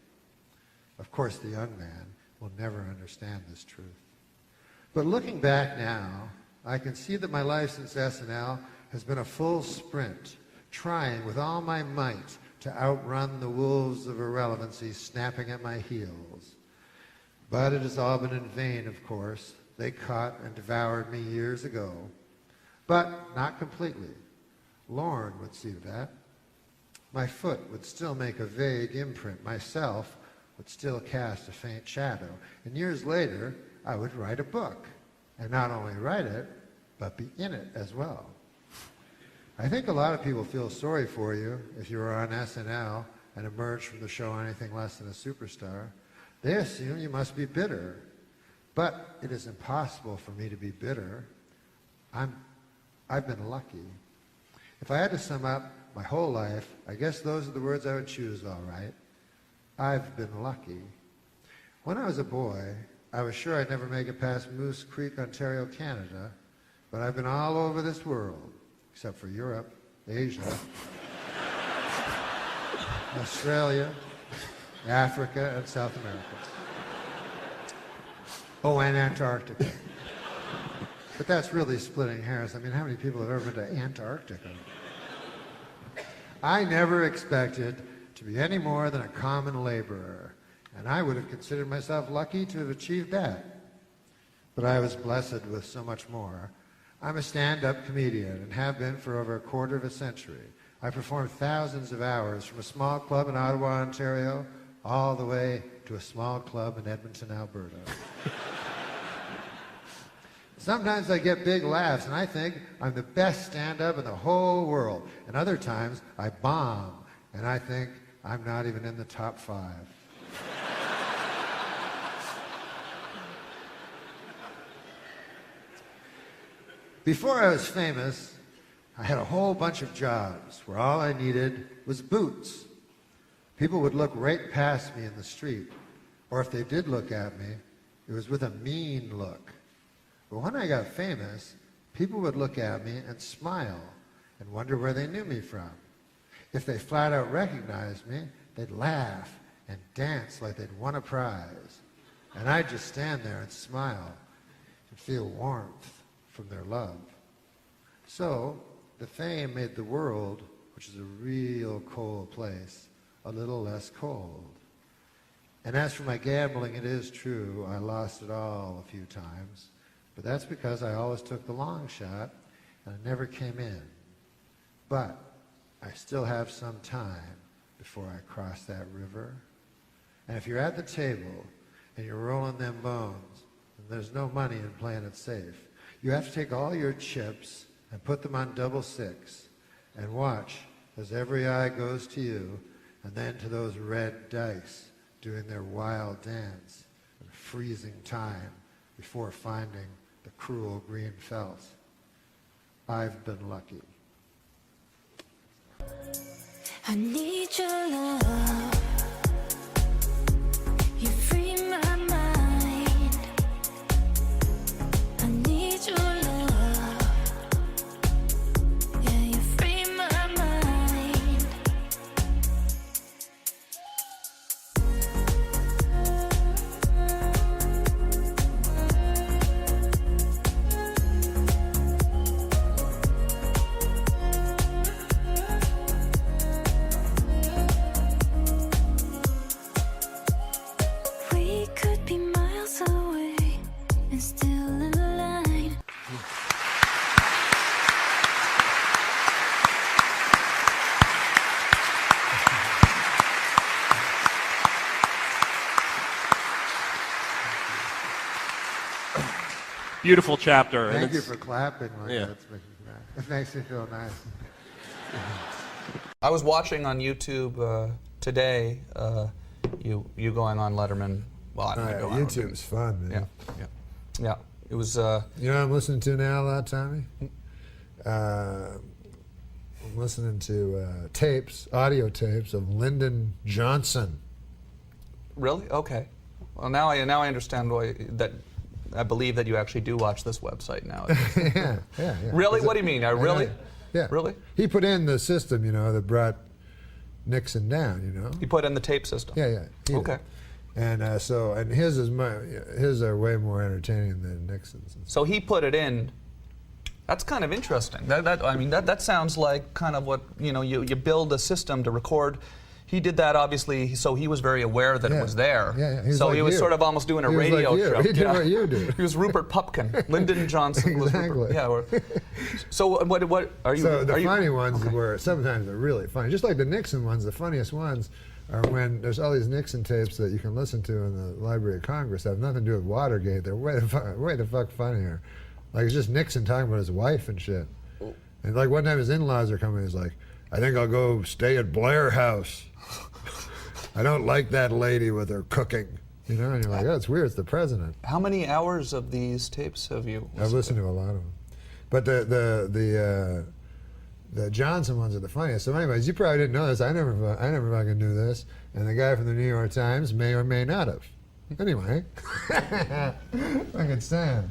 Of course, the young man will never understand this truth. But looking back now, I can see that my life since SNL has been a full sprint, trying with all my might to outrun the wolves of irrelevancy snapping at my heels. But it has all been in vain, of course. They caught and devoured me years ago. But not completely. Lorne would see to that. My foot would still make a vague imprint. Myself would still cast a faint shadow. And years later, I would write a book. And not only write it, but be in it as well. I think a lot of people feel sorry for you if you were on SNL and emerged from the show anything less than a superstar. They assume you must be bitter. But it is impossible for me to be bitter. I've been lucky. If I had to sum up my whole life, I guess those are the words I would choose, all right. I've been lucky. When I was a boy, I was sure I'd never make it past Moose Creek, Ontario, Canada, but I've been all over this world, except for Europe, Asia, Australia, Africa, and South America. Oh, and Antarctica. But that's really splitting hairs. I mean, how many people have ever been to Antarctica? I never expected to be any more than a common laborer, and I would have considered myself lucky to have achieved that. But I was blessed with so much more. I'm a stand-up comedian and have been for over a quarter of a century. I performed thousands of hours from a small club in Ottawa, Ontario, all the way to a small club in Edmonton, Alberta. Sometimes I get big laughs and I think I'm the best stand-up in the whole world. And other times I bomb and I think I'm not even in the top 5. Before I was famous, I had a whole bunch of jobs where all I needed was boots. People would look right past me in the street, or if they did look at me, it was with a mean look. But when I got famous, people would look at me and smile and wonder where they knew me from. If they flat out recognized me, they'd laugh and dance like they'd won a prize. And I'd just stand there and smile and feel warmth from their love. So the fame made the world, which is a real cold place, a little less cold. And as for my gambling, it is true, I lost it all a few times. But that's because I always took the long shot and I never came in. But I still have some time before I cross that river. And if you're at the table and you're rolling them bones, and there's no money in playing it safe, you have to take all your chips and put them on double six and watch as every eye goes to you and then to those red dice doing their wild dance in freezing time before finding the cruel green felt. I've been lucky. I need your love. You free my mind. I need your love. Yeah, you free my mind. We could be miles away and still align. Beautiful chapter. and Thank you it's- for clapping. Yeah. It makes me feel nice. I was watching on YouTube today. You going on Letterman? Well, I don't know. YouTube's fun, man. Yeah. It was. You know what I'm listening to now a lot, Tommy? I'm listening to audio tapes of Lyndon Johnson. Really? Okay. Well, now I understand why that. I believe that you actually do watch this website now. yeah. Really? What do you mean? Really? Yeah. Really? He put in the system, that brought Nixon down, He put in the tape system. Yeah. He Okay. did. And his are way more entertaining than Nixon's. So he put it in. That's kind of interesting. That sounds like kind of what you build a system to record. He did that obviously, so he was very aware that it was there. Yeah. So he was sort of almost doing a radio show. He did what you do. He was Rupert Pupkin. Lyndon Johnson was Rupert. Exactly. So what are you? So the funny ones were sometimes they're really funny. Just like the Nixon ones, the funniest ones are when there's all these Nixon tapes that you can listen to in the Library of Congress that have nothing to do with Watergate. They're way the fuck funnier. Like it's just Nixon talking about his wife and shit. And like one time his in-laws are coming, he's like, "I think I'll go stay at Blair House. I don't like that lady with her cooking." And you're like, "Oh, it's weird. It's the president." How many hours of these tapes have you listened I've listened to a lot of them, but the Johnson ones are the funniest. So, anyways, you probably didn't know this. I never fucking knew this, and the guy from the New York Times may or may not have. Anyway, fucking Sam.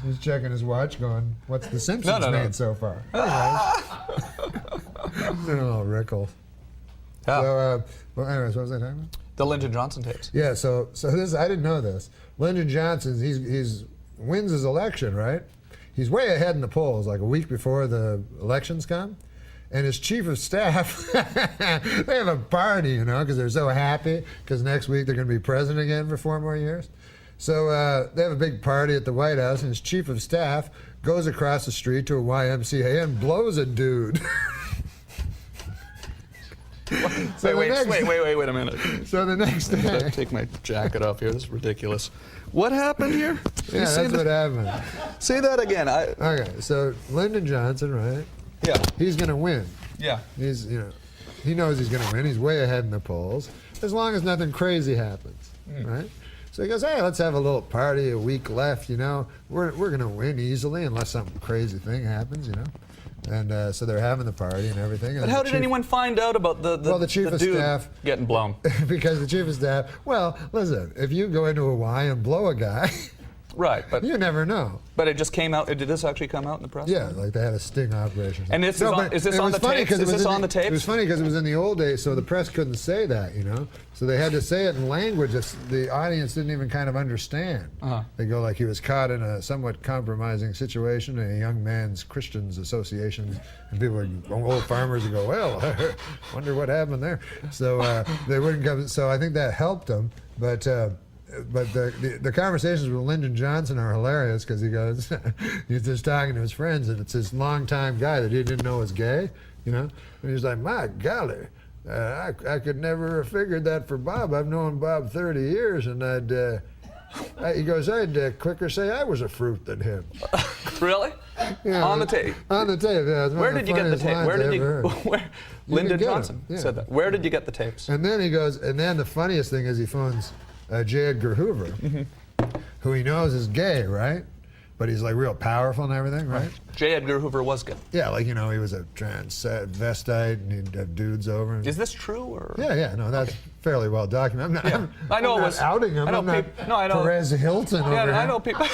He's checking his watch, going, "What's the Simpsons made so far?" Anyways, they're a little wrinkled. So, anyways, what was I talking about? The Lyndon Johnson tapes. Yeah, so this, I didn't know this. Lyndon Johnson, he's wins his election, right? He's way ahead in the polls, like a week before the elections come. And his chief of staff, they have a party, because they're so happy, because next week they're going to be president again for 4 more years. So they have a big party at the White House, and his chief of staff goes across the street to a YMCA and blows a dude. Wait a minute. So the next day, take my jacket off here. This is ridiculous. What happened here? Yeah, that's what happened. Say that again. Okay, so Lyndon Johnson, right? Yeah. He's going to win. Yeah. He's, he knows he's going to win. He's way ahead in the polls, as long as nothing crazy happens, right? So he goes, "Hey, let's have a little party. A week left, We're going to win easily unless some crazy thing happens, And so they're having the party and everything. And But how did anyone find out about the chief of dude staff getting blown? Because the chief of staff. Well, listen, if you go into a Y and blow a guy, right? But you never know. But it just came out. Did this actually come out in the press? Yeah, like they had a sting operation. And is this on the tapes? Is this on the tapes? It was funny because it was in the old days, so the press couldn't say that, So they had to say it in language that the audience didn't even kind of understand. They go like he was caught in a somewhat compromising situation in a young man's Christians association, and people, old farmers, would go, "Well, I wonder what happened there." So they wouldn't come. So I think that helped them, but the conversations with Lyndon Johnson are hilarious because he goes, he's just talking to his friends, and it's this longtime guy that he didn't know was gay, and he's like, "My golly, I could never have figured that for Bob. I've known Bob 30 years, and he goes, I'd quicker say I was a fruit than him." Really? Yeah, on the tape? On the tape, yeah. Where did you get the tape? Where did you? Lyndon Johnson said that. Where did you get the tapes? And then he goes, and then the funniest thing is he phones J. Edgar Hoover, who he knows is gay, right? but he's like real powerful and everything, right? J. Edgar Hoover was good. Yeah, like, you know, he was a transvestite and he'd have dudes over. And, Is this true? Or? Yeah, no, that's fairly well documented. I know I'm it not was outing him. I'm not I know. Perez Hilton over here. I know people.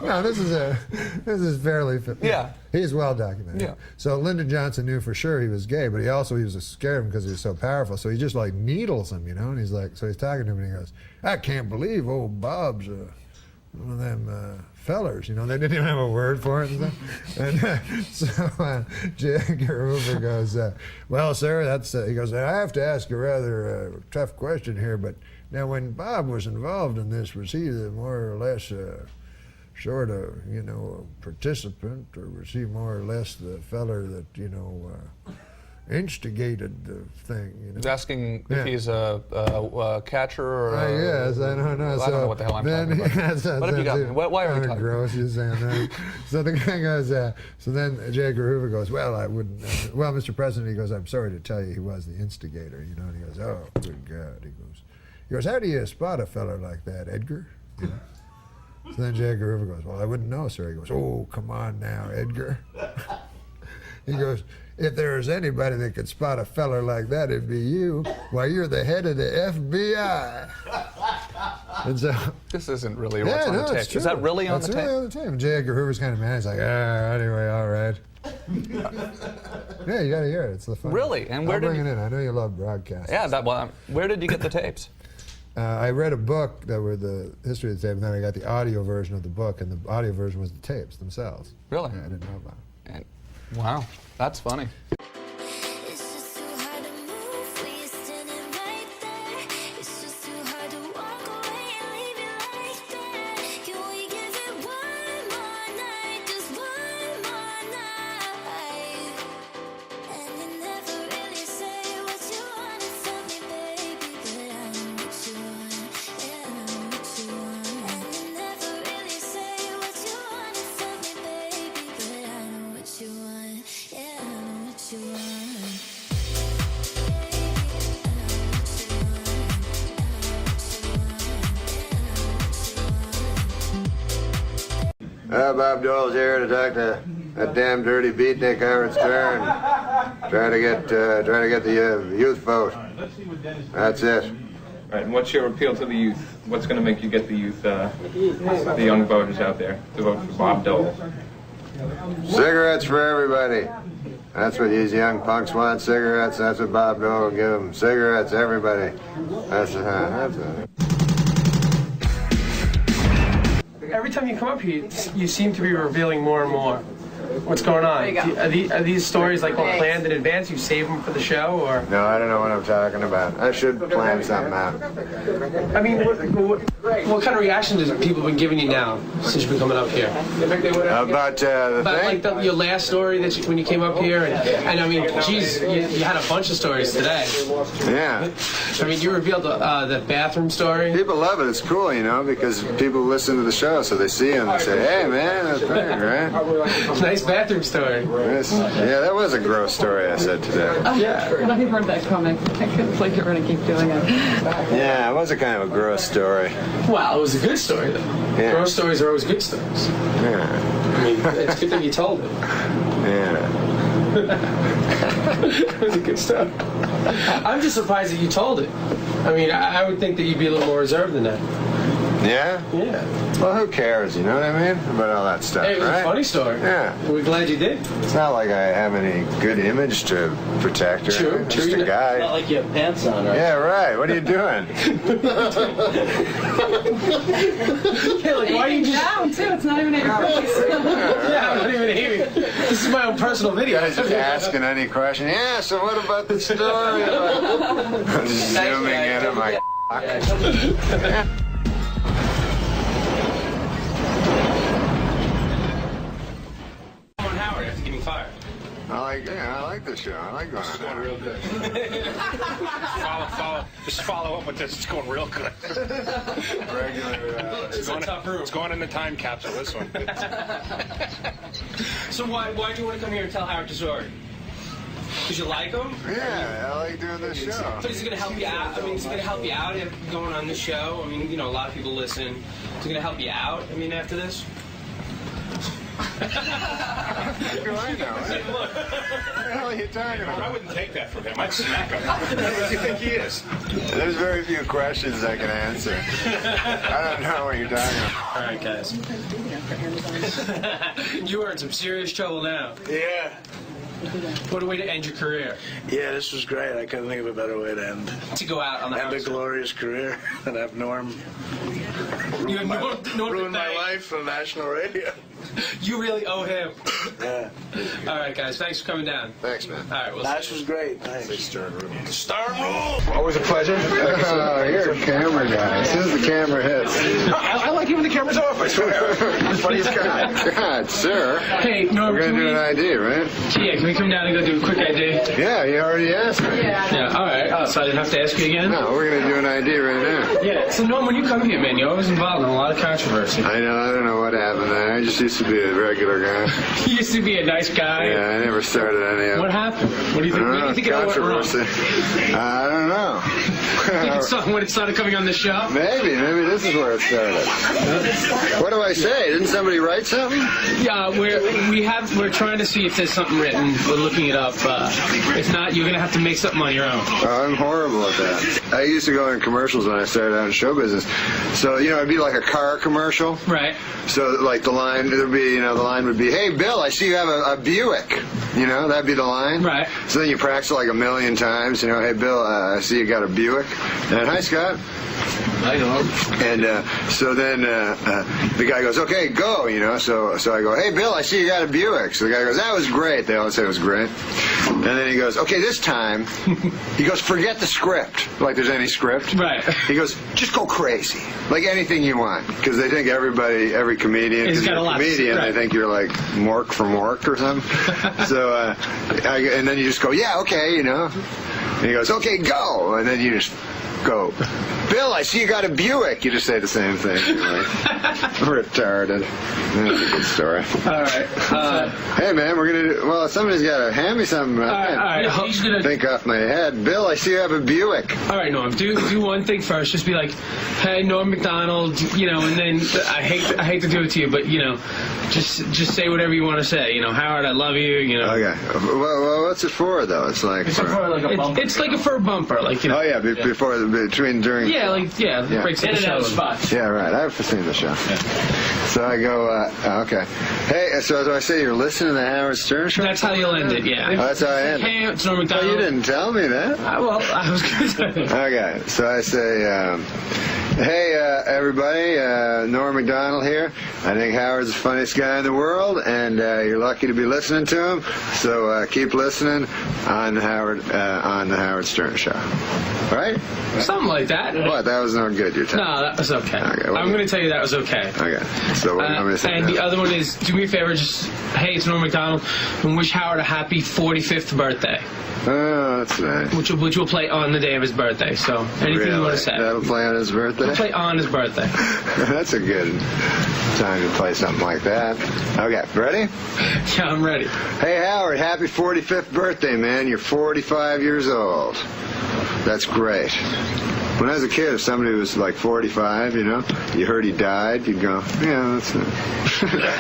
No, this is fairly. Yeah. He's well documented. Yeah. So Lyndon Johnson knew for sure he was gay, but he was scared of him because he was so powerful. So he just like needles him, you know. And he's like, so he's talking to him and he goes, "I can't believe old Bob's one of them fellers." You know, they didn't even have a word for it and stuff. And so J. Edgar Hoover goes, "Well, sir, that's." He goes, "I have to ask a rather tough question here, but now when Bob was involved in this, was he the more or less sort of, you know, a participant, or was he more or less the feller that, you know, instigated the thing?" You know? He's asking if he's a catcher or yes, I don't know. I don't know what the hell I'm talking about. What have you got me? Why are we talking? Gross, you're saying that. So the guy goes, so then J. Edgar Hoover goes, "Well, I wouldn't, well, Mr. President," he goes, "I'm sorry to tell you he was the instigator," you know, and he goes, "Oh, good God," he goes, "How do you spot a feller like that, Edgar?" You know? So then J. Edgar Hoover goes, "Well, I wouldn't know, sir." He goes, "Oh, come on now, Edgar." He goes, "If there was anybody that could spot a feller like that, it'd be you. Why, you're the head of the FBI." And so, this isn't really what's on the tape. It's true. Is that really on the That's tape? really on the tape. And J. Edgar Hoover's kind of mad. He's like, anyway, all right. Yeah, you got to hear it. It's the fun. Really? And where I'll did bring it in. I know you love broadcasting. Yeah, where did you get the tapes? I read a book that were the history of the tape, and then I got the audio version of the book, and the audio version was the tapes themselves. Really? Yeah, I didn't know about it. Wow, that's funny. Bob Dole's here to talk to that damn dirty beatnik Howard Stern. Try to get the youth vote. That's it. Right, and what's your appeal to the youth? What's going to make you get the youth, the young voters out there to vote for Bob Dole? Cigarettes for everybody. That's what these young punks want, cigarettes. That's what Bob Dole will give them. Cigarettes, everybody. That's it. Every time you come up here, you seem to be revealing more and more. What's going on? Are these stories like all planned in advance? You save them for the show, or? No, I don't know what I'm talking about. I should plan something out. I mean, what kind of reactions have people been giving you now since you've been coming up here? About the thing? Like your last story that when you came up here, and I mean, geez, you had a bunch of stories today. Yeah. I mean, you revealed the bathroom story. People love it. It's cool, you know, because people listen to the show, so they see it and they say, "Hey, man, that's thing, right?" Nice bathroom story. Yes. Yeah, that was a gross story I said today. Yeah. When I heard that comic, I couldn't believe you were going to keep doing it. Yeah, it was a kind of a gross story. Well, it was a good story, though. Yeah. Gross stories are always good stories. Yeah. I mean, it's good that you told it. Yeah. It was a good story. I'm just surprised that you told it. I mean, I would think that you'd be a little more reserved than that. Yeah? Yeah. Well, who cares, you know what I mean? About all that stuff, Hey, it was right? a funny story. Yeah. We're glad you did. It's not like I have any good image to protect or True, anything. true. Just a guy. Not like you have pants on, right? Yeah, right. What are you doing? Yeah, like, why are you just... down, too. It's not even at your face. Yeah, I'm not even aiming. This is my own personal video. Just asking any question. Yeah, so what about the story? I'm just zooming in on my Howard after getting fired. I like the show. I like going on that. Real good. Just follow up with this. It's going real good. Regular. It's a tough room. It's going in the time capsule, this one. So why do you want to come here and tell Howard the story? Because you like him? Yeah, I like doing this show. So is it going to help you out? I mean, is it going to help you out going on this show? I mean, you know, a lot of people listen. Is it going to help you out, I mean, after this? How do I know? What the hell are you talking about? I wouldn't take that from him. I'd smack him. Who do you think he is? There's very few questions I can answer. I don't know what you're talking about. All right, guys. You are in some serious trouble now. Yeah. What a way to end your career. Yeah, this was great. I couldn't think of a better way to end. To go out on the End a glorious career and have Norm ruin my life on national radio. You really owe him. Yeah. All right, guys. Thanks for coming down. Thanks, man. All right. Well, This was great. Thanks. Star Rule. Always a pleasure. Oh, you're a camera guy. As soon as the camera hits. I like you when the camera's off, I swear. Funniest guy. God, sir. Hey, Norm, we're going to do an ID, right? Yeah, can we come down and go do a quick ID? Yeah, you already asked me. Yeah, all right. Oh, so I didn't have to ask you again? No, we're going to do an ID right now. Yeah, so Norm, when you come here, man, you're always involved in a lot of controversy. I know, I don't know what happened there. I just used to be a regular guy. You used to be a nice guy. Yeah, I never started any of it. What happened? What do you think? What do you think it went wrong? Controversy. I don't know. When it started coming on this show? Maybe this is where it started. What do I say? Didn't somebody write something? Yeah, we're trying to see if there's something written. We're looking it up. If not, you're gonna have to make something on your own. Oh, I'm horrible at that. I used to go in commercials when I started out in show business. So it'd be like a car commercial. Right. So like the line would be, "Hey Bill, I see you have a Buick." That'd be the line. Right. So then you practice it like a million times. "Hey Bill, I see you got a Buick." And "Hi Scott." I know. And so then the guy goes, "Okay, go." So I go, "Hey Bill, I see you got a Buick." So the guy goes, "That was great." They all say it was great. And then he goes, "Okay, this time," he goes, "forget the script." Like there's any script. Right. He goes, "Just go crazy. Like anything you want." Because they think every comedian, because you're a comedian, they think you're like Mork from Mork or something. So, and then you just go, "Yeah, okay," And he goes, "Okay, go." And then you just go, "Bill, I see you got a Buick." You just say the same thing. You're like, retarded. That's a good story. All right. Hey, man, we're going to somebody's got to hand me something. All right. He's gonna think off my head. "Bill, I see you have a Buick." All right, Norm. Do one thing first. Just be like, "Hey, Norm MacDonald," and then I hate to do it to you, but just say whatever you want to say. "Howard, I love you." Okay. Well, what's it for though? It's like it's like a bumper. It's like for a bumper, like Oh yeah, during. Yeah, breaks in and out of spots. Yeah, right. I've seen the show. Yeah. So I go, okay. Hey, so do I say you're listening to the Howard Stern Show? That's how you'll end it, yeah. Oh, that's how I end it. Hey, it's Norm MacDonald. Oh, you didn't tell me that. I was going to say. Okay, so I say, hey, everybody, Norm MacDonald here. I think Howard's the funniest guy in the world, and you're lucky to be listening to him. So keep listening on the Howard Stern Show. Right? Something like that. What? That was not good. You're telling me. No, that was okay. Okay, I'm going to tell you that was okay. Okay. So what do you want me to say and now? the other one is, do me a favor, just, hey, it's Norm MacDonald, and wish Howard a happy 45th birthday. Oh, that's nice. Which will play on the day of his birthday. So anything you want to say. That'll play on his birthday? It'll play on his birthday. That's a good time to play something like that. Okay, ready? Yeah, I'm ready. Hey, Howard, happy 45th birthday, man. You're 45 years old. That's great. When I was a kid, if somebody was like 45, you heard he died, you'd go, yeah, that's it.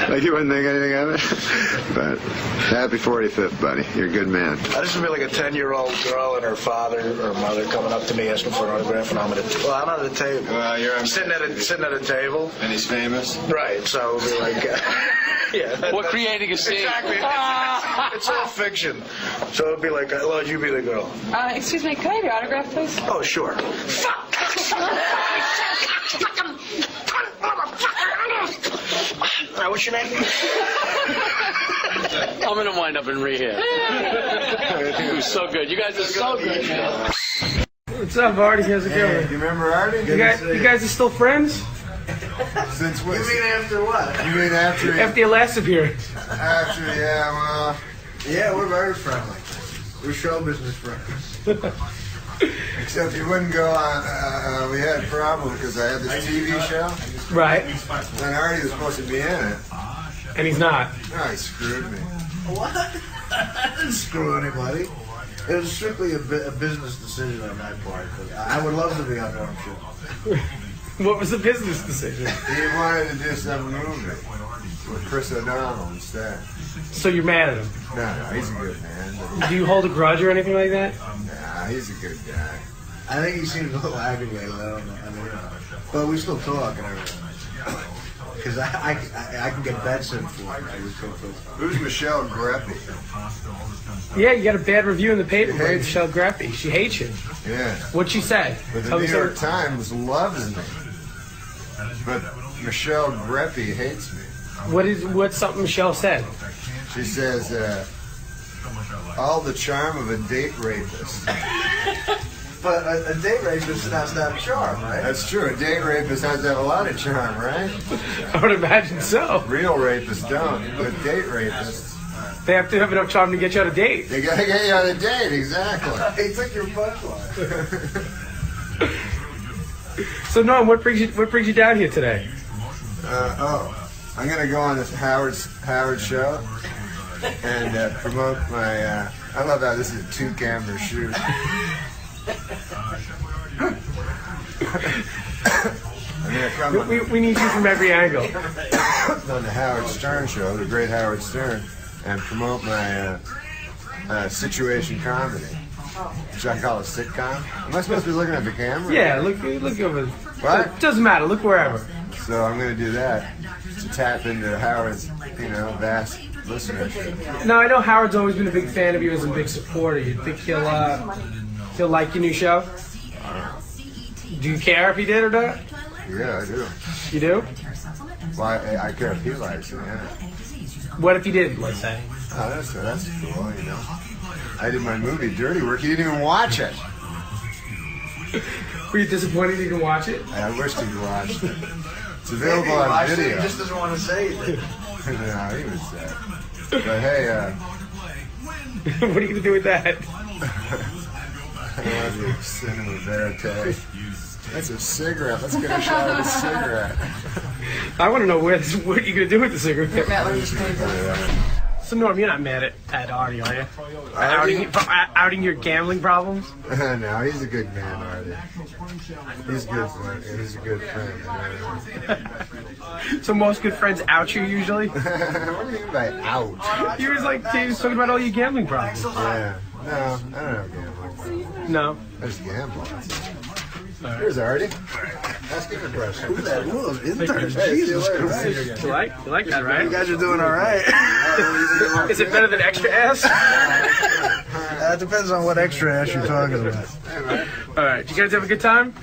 Like you wouldn't think anything of it. But happy 45th, buddy. You're a good man. I just would be like a 10-year-old girl and her father or mother coming up to me asking for an autograph, and I'm at a table. Well, you're sitting at a table. And he's famous? Right, so it would be like... yeah. We're creating a scene. Exactly. It's all fiction. So it would be like, well, you be the girl. Excuse me, can I have your autograph, please? Oh, sure. What's your name? I'm going to wind up in rehab. It was so good. You guys are so good, man. What's up, Artie? How's it going? You remember Artie? You guys are still friends? Since when? You mean after what? You mean after your last appearance? After, yeah, well... Yeah, we're very friendly. We're show business friends. Except he wouldn't go on, we had a problem because I had this TV show. Right. And Artie was supposed to be in it. And he's not. No, he screwed me. What? I didn't screw anybody. It was strictly a business decision on my part. But I would love to be on Norm's show. What was the business decision? He wanted to do some movie. with Chris O'Donnell instead. So you're mad at him? No, he's a good man. Do you hold a grudge or anything like that? Nah, he's a good guy. I think he seems a little aggravated. I don't know. I mean, but we still talk and everything. Because I can get that sent for him. Who's Michelle Greppy? Yeah, you got a bad review in the paper by Michelle Greppy. She hates you. Yeah. What'd she say? But the Tell New me York something. Times loves me. But Michelle Greppy hates me. What's something Michelle said? She says, all the charm of a date rapist. But a date rapist has to have charm, right? That's true. A date rapist has to have a lot of charm, right? I would imagine so. Real rapists don't, but date rapists. They have to have enough charm to get you on a date. They gotta get you on a date, exactly. He took your punchline. So Norm, what brings you down here today? I'm gonna go on this Howard show and promote my. I love how this is a 2-camera shoot. We need you from every angle. On the Howard Stern show, the great Howard Stern, and promote my situation comedy, which I call a sitcom. Am I supposed to be looking at the camera? Yeah, look over. What? It doesn't matter. Look wherever. So I'm going to do that to tap into Howard's, vast listenership. Now I know Howard's always been a big fan of yours and a big supporter. You think he'll like your new show? Do you care if he did or not? Yeah, I do. You do? Well, I care if he likes it, yeah. What if he didn't, let's say? Oh, that's cool, I did my movie, Dirty Work. He didn't even watch it. Were you disappointed you didn't watch it? I wished he'd watched it. It's available on video. He just doesn't want to say it. No, he was sad. But hey, what are you going to do with that? I love you, cinema verite. That's a cigarette. Let's get a shot of a cigarette. I want to know what you're going to do with the cigarette. So Norm, you're not mad at Artie, are you? Outing your gambling problems? No, he's a good man, Artie. He's good. He's a good friend. So most good friends out you usually? What do you mean by out? He was talking about all your gambling problems. Yeah. No, I don't have gambling problems. No. I just gamble. Here's Artie. Ask him a question. Who that was? Interns. Hey, Jesus Christ. You like that, right? You guys are doing all right. Is it better than extra ass? That depends on what extra ass you're talking about. All right. Did you guys have a good time?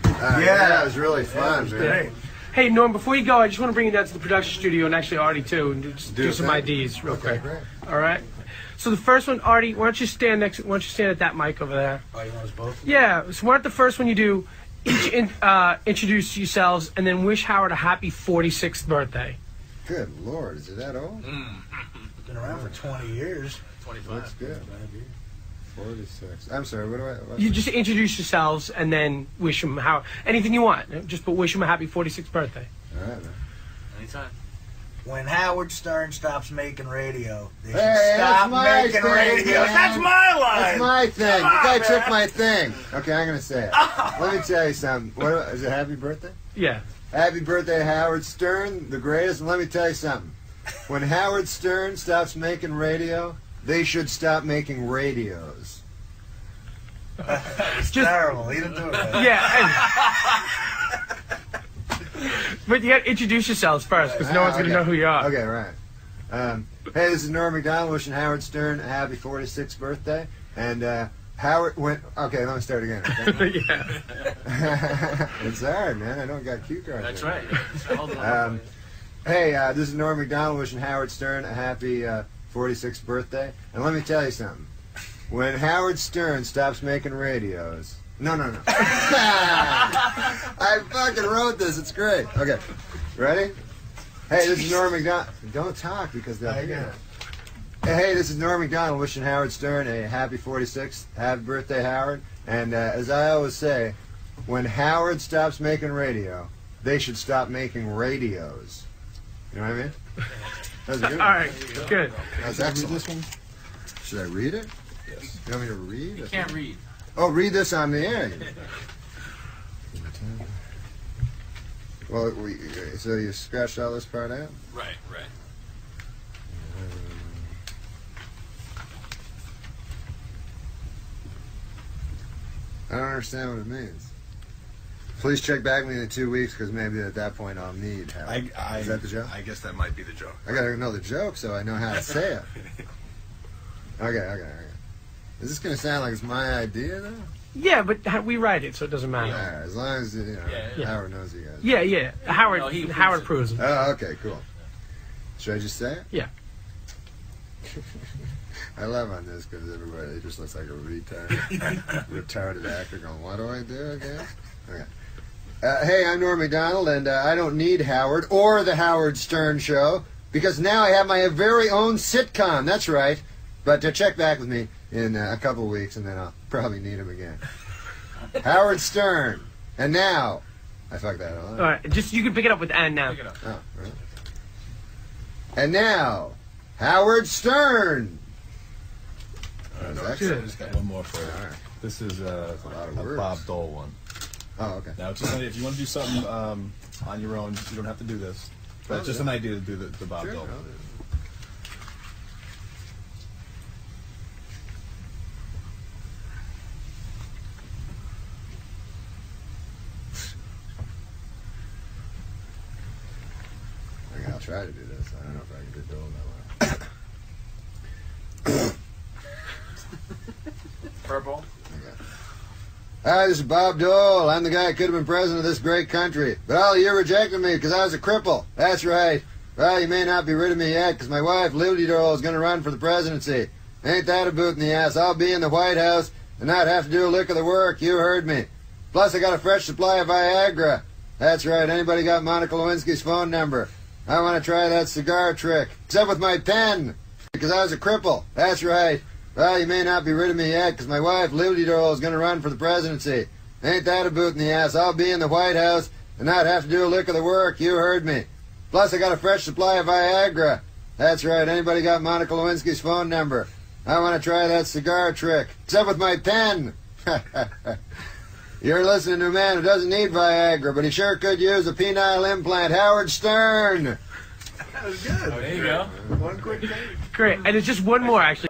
Yeah, it was really fun, man. Hey, Norm, before you go, I just want to bring you down to the production studio and actually Artie too, and just do some IDs real quick. Great. All right. So the first one, Artie, why don't you stand at that mic over there? Oh, you want us both? Yeah. So why don't the first one you do, each introduce yourselves and then wish Howard a happy 46th birthday. Good Lord, is it that old? Been around for 20 years. 25. That's good. 46. I'm sorry, what You just introduce yourselves and then wish him anything you want. Just wish him a happy 46th birthday. All right, man. Anytime. When Howard Stern stops making radio, they should Hey, stop that's my making thing, radio. man. That's my line. That's my thing. Come You on, guys took man. my thing. Okay, I'm going to say it. Let me tell you something. Is it happy birthday? Yeah. Happy birthday, Howard Stern, the greatest. And let me tell you something. When Howard Stern stops making radio, they should stop making radios. It's terrible. He didn't do it right. Yeah. But you got to introduce yourselves first because no one's going to know who you are. Okay, right. Hey, this is Norm MacDonald wishing Howard Stern a happy 46th birthday. And Howard went. Okay, let me start again. Okay? Yeah. It's hard, man. I don't got cue cards. That's right. right. Hey, this is Norm MacDonald wishing Howard Stern a happy 46th birthday. And let me tell you something. When Howard Stern stops making radios. No. I fucking wrote this. It's great. Okay. Ready? Hey, this is Norm MacDonald. Don't talk because they'll hear it. Hey, this is Norm MacDonald wishing Howard Stern a happy 46th. Happy birthday, Howard. And as I always say, when Howard stops making radio, they should stop making radios. You know what I mean? That was a good one. All right. Good. That's excellent. This one? Should I read it? Yes. You want me to read? You can't read. Oh, read this on the air. Well, so you scratched all this part out? Right. I don't understand what it means. Please check back with me in 2 weeks, because maybe at that point I'll need help. Is that the joke? I guess that might be the joke. I gotta know the joke so I know how to say it. Okay. Is this gonna sound like it's my idea, though? Yeah, but we write it, so it doesn't matter. Yeah, as long as Howard knows you guys. Yeah. Howard proves it. Oh, okay, cool. Should I just say it? Yeah. I love on this because everybody just looks like a retarded actor going, what do I do again? Okay. Hey, I'm Norm MacDonald, and I don't need Howard or the Howard Stern Show because now I have my very own sitcom. That's right. But check back with me in a couple of weeks, and then I'll probably need him again. Howard Stern. And now, I fucked that up. All right, just you can pick it up with "and" now. Pick it up. Oh, right. And now, Howard Stern. I just got one more for you. Right. This is a Bob Dole one. Oh, okay. Now, it's just if you want to do something on your own, you don't have to do this. But it's just an idea to do the Bob Dole. I'll try to do this. I don't know if I can do Dole that well. Purple. Okay. Hi, this is Bob Dole. I'm the guy who could have been president of this great country. But all of you rejected me because I was a cripple. That's right. Well, you may not be rid of me yet because my wife, Liberty Dole, is going to run for the presidency. Ain't that a boot in the ass? I'll be in the White House and not have to do a lick of the work. You heard me. Plus, I got a fresh supply of Viagra. That's right. Anybody got Monica Lewinsky's phone number? I want to try that cigar trick. Except with my pen, because I was a cripple. That's right. Well, you may not be rid of me yet, because my wife, Liberty Dole, is going to run for the presidency. Ain't that a boot in the ass? I'll be in the White House and not have to do a lick of the work. You heard me. Plus, I got a fresh supply of Viagra. That's right. Anybody got Monica Lewinsky's phone number? I want to try that cigar trick. Except with my pen. You're listening to a man who doesn't need Viagra, but he sure could use a penile implant. Howard Stern. That was good. Oh, there you go. One quick thing. Great. And it's just one more, actually.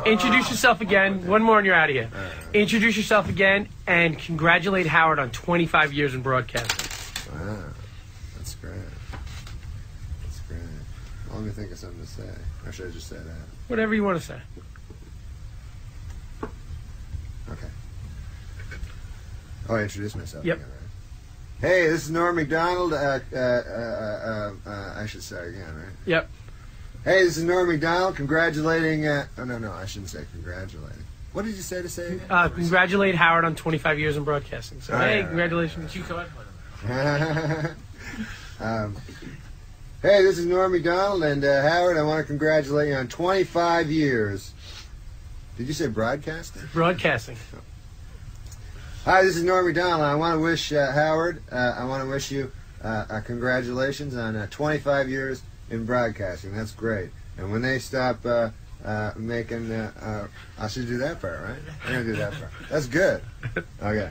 Introduce yourself again. One more and you're out of here. Introduce yourself again and congratulate Howard on 25 years in broadcasting. Wow. That's great. That's great. Well, let me think of something to say. Or should I just say that? Whatever you want to say. Okay. Oh, I introduced myself. Yep. Again, right? Hey, this is Norm MacDonald. I should start again, right? Yep. Hey, this is Norm MacDonald. Congratulating. Oh, no, I shouldn't say congratulating. What did you say to say? Congratulate Howard on 25 years in broadcasting. So, hey, congratulations. You go ahead. Hey, this is Norm MacDonald, and Howard, I want to congratulate you on 25 years. Did you say broadcasting? Broadcasting. Hi, this is Norm MacDonald. I want to wish Howard, I want to wish you congratulations on 25 years in broadcasting. That's great. And when they stop making, I should do that part, right? I'm going to do that part. That's good. Okay.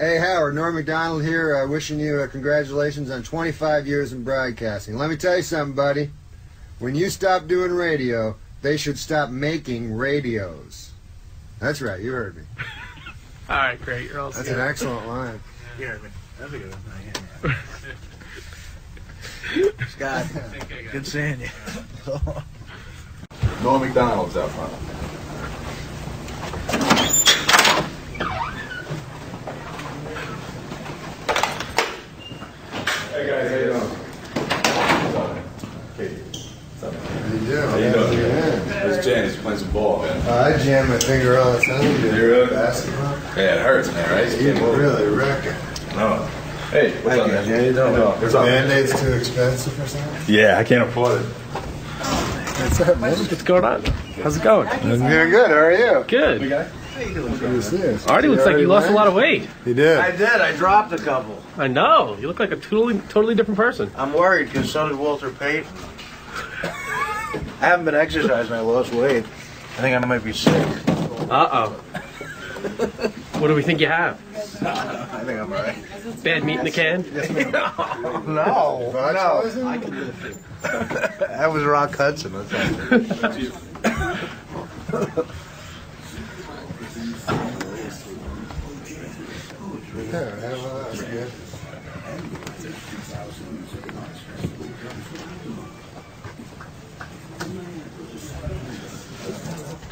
Hey, Howard, Norm MacDonald here, wishing you congratulations on 25 years in broadcasting. Let me tell you something, buddy. When you stop doing radio, they should stop making radios. That's right, you heard me. All right, great. You're all That's set. an excellent line. You heard me. That's a good one. Scott, good seeing you. Norm MacDonald's out front. Hey guys, how you doing? What's up, man? Katie. What's up, man? How you doing? How you doing? Where's Jan? He's playing some ball, man. I jam my finger all the time. You really? Basketball. Yeah, it hurts, man, right? You really wreck it. No. Hey, what's up, man? How you doing? What's up? Band-Aids too expensive or something? Yeah, I can't afford it. What's up, man? What's going on? How's it going? I'm doing good. How are you? Good. Good to see you. Artie looks like you lost a lot of weight. He did. I did. I dropped a couple. I know. You look like a totally different person. I'm worried because so did Walter Payton. I haven't been exercising. I lost weight. I think I might be sick. Uh-oh. What do we think you have? I think I'm alright. Bad meat in the can? No. That was Rock Hudson. That's good.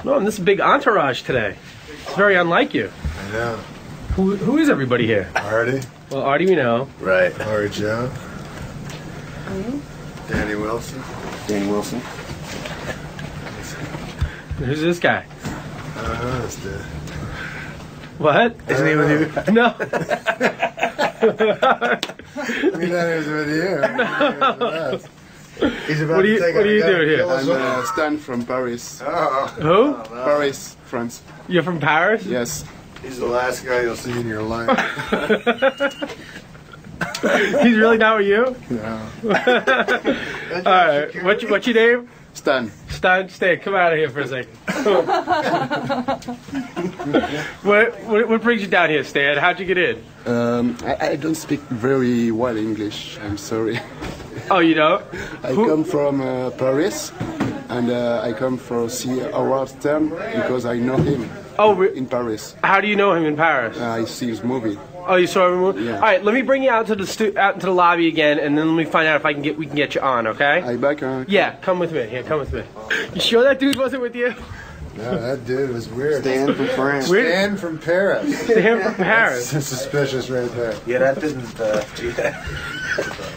No, and this is a big entourage today. It's very unlike you. I know. Who is everybody here? Artie. Well, Artie we know. Right. Laurie Joe. Danny Wilson. Danny Wilson. Who's this guy? I don't know this dude. What? Isn't he with you? No. We thought he was with you. He's about What to are you take doing here? I'm Stan from Paris. Who? Paris, France. You're from Paris? Yes. He's the last guy you'll see in your life. He's really not with you? No. Alright, what's your name? Stan. Stan, stay. Come out of here for a second. What brings you down here, Stan? How'd you get in? I don't speak very well English. I'm sorry. Oh, you don't? I come from Paris, and I come for see Howard Stern because I know him. In Paris. How do you know him in Paris? I see his movie. Oh, you saw him? Yeah. All right, let me bring you out to the out into the lobby again, and then let me find out if we can get you on. Okay? I back. Yeah, come with me. Here, come with me. You sure that dude wasn't with you? No, that dude was weird. Stan from France. Stan from Paris. Stan from Paris. That's suspicious right there. Yeah, that didn't.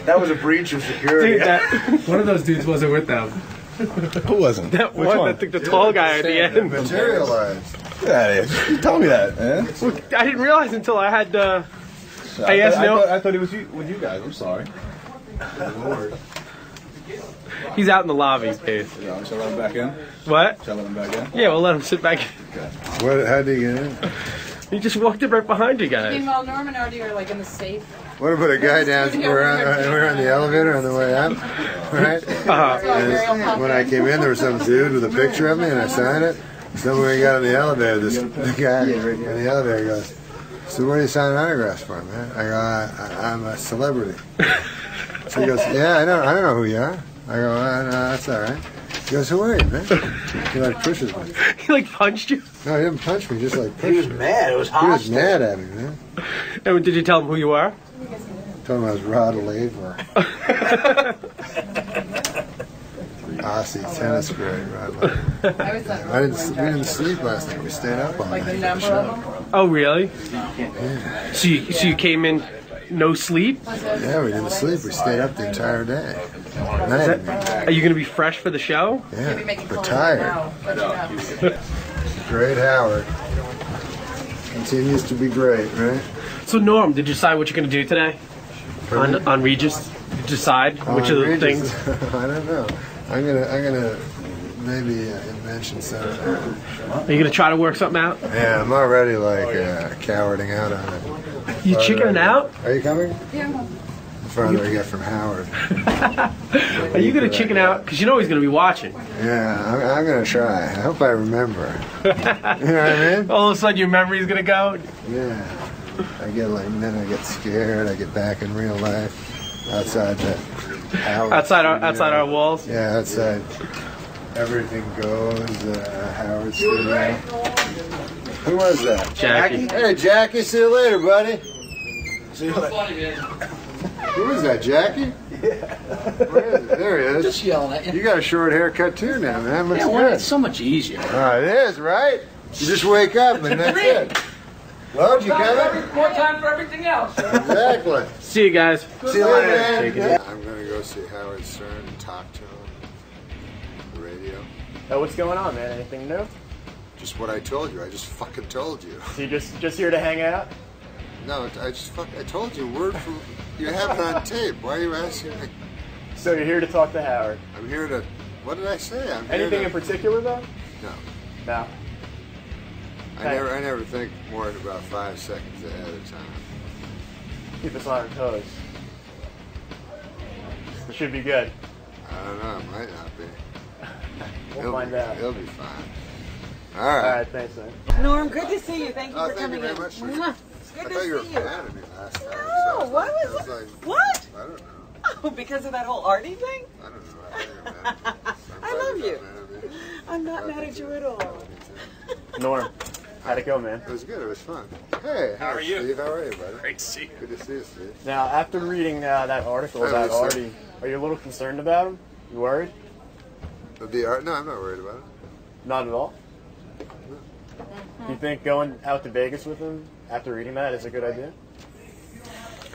That was a breach of security. Dude, one of those dudes wasn't with them. Who wasn't? That one, I think the tall guy at the end. Materialized. That is. You told me that, man. Well, I didn't realize until I had. I thought he was with you guys. I'm sorry. He's out in the lobby, Dave. Yeah, shall I let him back in? What? Shall I let him back in? Yeah, we'll let him sit back. What? How did he get in? He just walked in right behind you guys. Meanwhile, Norm and Artie are like in the safe. What about a guy down? We're on the elevator on the way up, right? And when I came in, there was some dude with a picture of me, and I signed it. So when we got on the elevator, the guy in the elevator goes, "So what are you signing autographs for, man?" I go, "I'm a celebrity." So he goes, "Yeah, I don't know who you are." I go, "No, that's all right." He goes, "Who are you, man?" He like pushes me. He like punched you? No, he didn't punch me. Just like pushed He was mad. It was hot. He was mad at me, man. And did you tell him who you are? Told him I was Rod Laver. Aussie tennis great, Rod Laver. We didn't sleep last night. We stayed up all night. Like the number of them? Oh, really? Yeah. So you came in no sleep? Yeah, we didn't sleep. We stayed up the entire day. Are you going to be fresh for the show? Yeah, we're tired. Great Howard. Continues to be great, right? So Norm, did you decide what you're going to do today? On Regis? Did you decide which of the Regis, things? I don't know. I'm gonna maybe mention something. Are you going to try to work something out? Yeah, I'm already like cowarding out on it. You chickening out? Are you coming? Yeah. Farther I get from Howard. Are you going to chicken out? Because you know he's going to be watching. Yeah, I'm going to try. I hope I remember. You know what I mean? All of a sudden your memory's going to go? Yeah. Then I get scared. I get back in real life. Outside the Howard. Outside our walls? Yeah, outside. Everything goes. Howard Studio. Who was that? Jackie. Hey, Jackie. See you later, buddy. See you later. Who is that, Jackie? Yeah. Where is it? There he is. Just yelling at you. You got a short haircut too now, man. Looks Yeah, well, good. it's so much easier. It is, right? You just wake up and that's it. Lord, you coming? More time for everything else. Exactly. See you guys. See you later, man. I'm going to go see Howard Stern and talk to him. The radio. What's going on, man? Anything new? Just what I told you. I just fucking told you. So you just here to hang out? No, I told you word for. You have it on tape. Why are you asking me? So you're here to talk to Howard? I'm here to What did I say? Anything in particular, though? No. No. I never think more than about 5 seconds ahead of time. Keep us on our toes. It should be good. I don't know. It might not be. We'll find out. It'll be fine. All right. All right. Thanks, man. Norm, good to see you. Thank you for Thank coming you in. very much. Mwah. It's good I to thought you were a see you. fan of me last time. No, why was like, what? I don't know. Oh, because of that whole Artie thing? I don't know. I think you're mad at me. I love you. Mad at me. I'm not mad at you at all. Norm, how'd it go, man? It was good. It was fun. Hey, How are you? Steve, how are you, buddy? Great to see you. Good to see you, Steve. Now, after reading that article Hi, about Lisa. Artie, are you a little concerned about him? You worried? No, I'm not worried about it. Not at all? Do you think going out to Vegas with him after reading that is a good idea?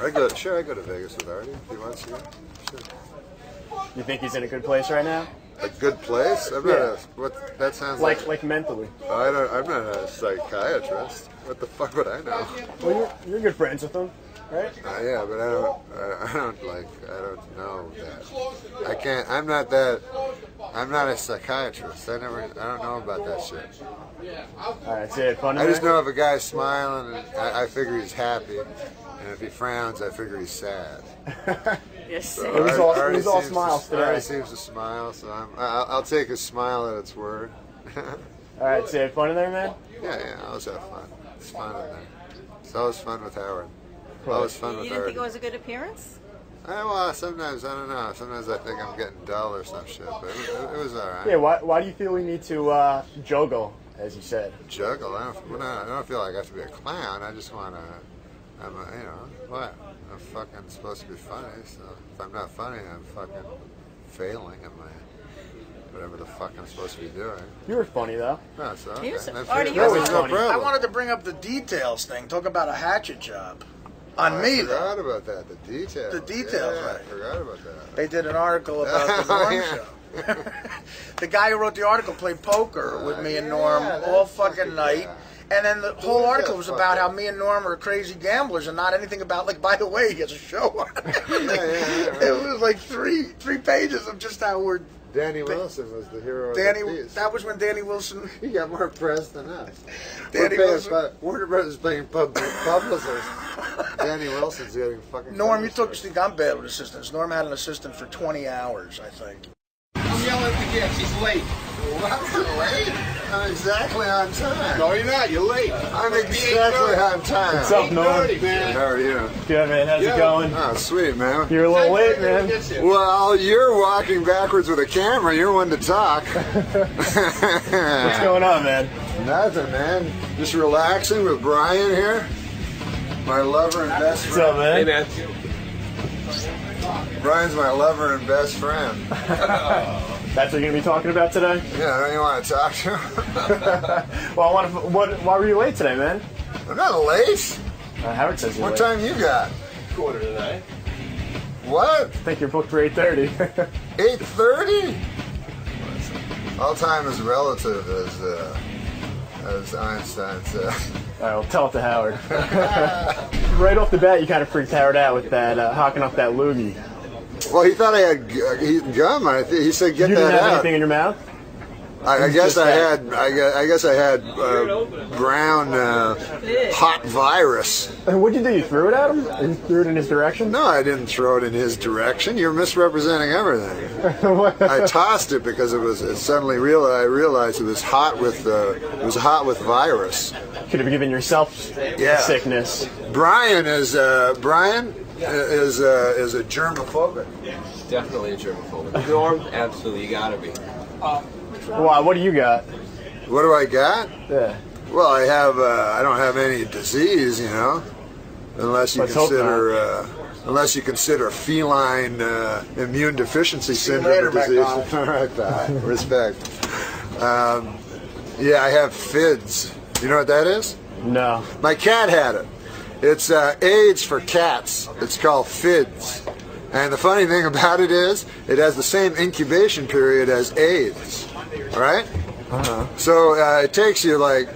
I go to Vegas with Artie if he wants to go. Sure. You think he's in a good place right now? A good place? I'm not a, what, that sounds like mentally. I'm not a psychiatrist. What the fuck would I know? Well, you're good friends with him, right? Yeah, but I don't know that. I can't, I'm not a psychiatrist. I don't know about that shit. Alright, so you had fun I just today? know if a guy's smiling, I figure he's happy. And if he frowns, I figure he's sad. Yes, it was all smiles today. Artie seems to smile, so I'll take his smile at its word. Alright, so you had fun in there, man? Yeah, I always have fun. It's fun in there. It's always fun with Howard. Always fun You with didn't Artie. think it was a good appearance? Well, sometimes, I don't know. Sometimes I think I'm getting dull or some shit, but it was alright. Yeah, why do you feel we need to juggle, as you said? Juggle? I don't feel like I have to be a clown. I just want to, what? I'm fucking supposed to be funny, so if I'm not funny, I'm fucking failing at my, whatever the fuck I'm supposed to be doing. You were funny, though. No, so okay. I wanted to bring up the details thing. Talk about a hatchet job. On me, I forgot about that. The details. The details, yeah, right. I forgot about that. They did an article about the Norm show. The guy who wrote the article played poker with me and Norm all fucking night. And then the whole article was about how me and Norm are crazy gamblers and not anything about, like, by the way, he has a show on it. It was like three pages of just how we're... Danny Wilson was the hero of the piece. That was when Danny Wilson... He got more press than us. Danny Wilson... Warner Brothers paying publicists. Danny Wilson's getting fucking... Norm, you think I'm bad with assistants. Norm had an assistant for 20 hours, I think. I'm yelling at the kids. He's late. I'm late? I'm exactly on time. No, you're not. You're late. I'm exactly on time. What's up, Norm? How are you? Good, man. How's it going? Oh, sweet, man. You're a little late, man. Well, you're walking backwards with a camera. You're one to talk. What's going on, man? Nothing, man. Just relaxing with Brian here. My lover and best friend. What's up, man? Hey, man. Brian's my lover and best friend. That's what you're going to be talking about today? Yeah, don't you want to talk to him? Well, why were you late today, man? I'm not late. Howard says you're What late. time you got? 8:45. What? I think you're booked for 8:30. 8:30? All time is relative, as Einstein said. All right, well, tell it to Howard. Right off the bat, you kind of freaked Howard out with that, hocking up that loogie. Well, he thought I had gum. He said, "Get You that didn't have out." anything in your mouth? I guess I had brown hot virus. And what'd you do? You threw it at him? You threw it in his direction? No, I didn't throw it in his direction. You're misrepresenting everything. I tossed it because I realized it was hot with virus. Could have given yourself sickness. Brian is a germophobic. Definitely a germaphobe. Norm, absolutely, you gotta be. Why? What do you got? What do I got? Yeah. Well, I don't have any disease, unless you consider feline immune deficiency syndrome a disease. All right, pal. Respect. Yeah, I have FIDS. You know what that is? No. My cat had it. It's AIDS for cats. It's called FIDS. And the funny thing about it is, it has the same incubation period as AIDS. All right? So it takes you like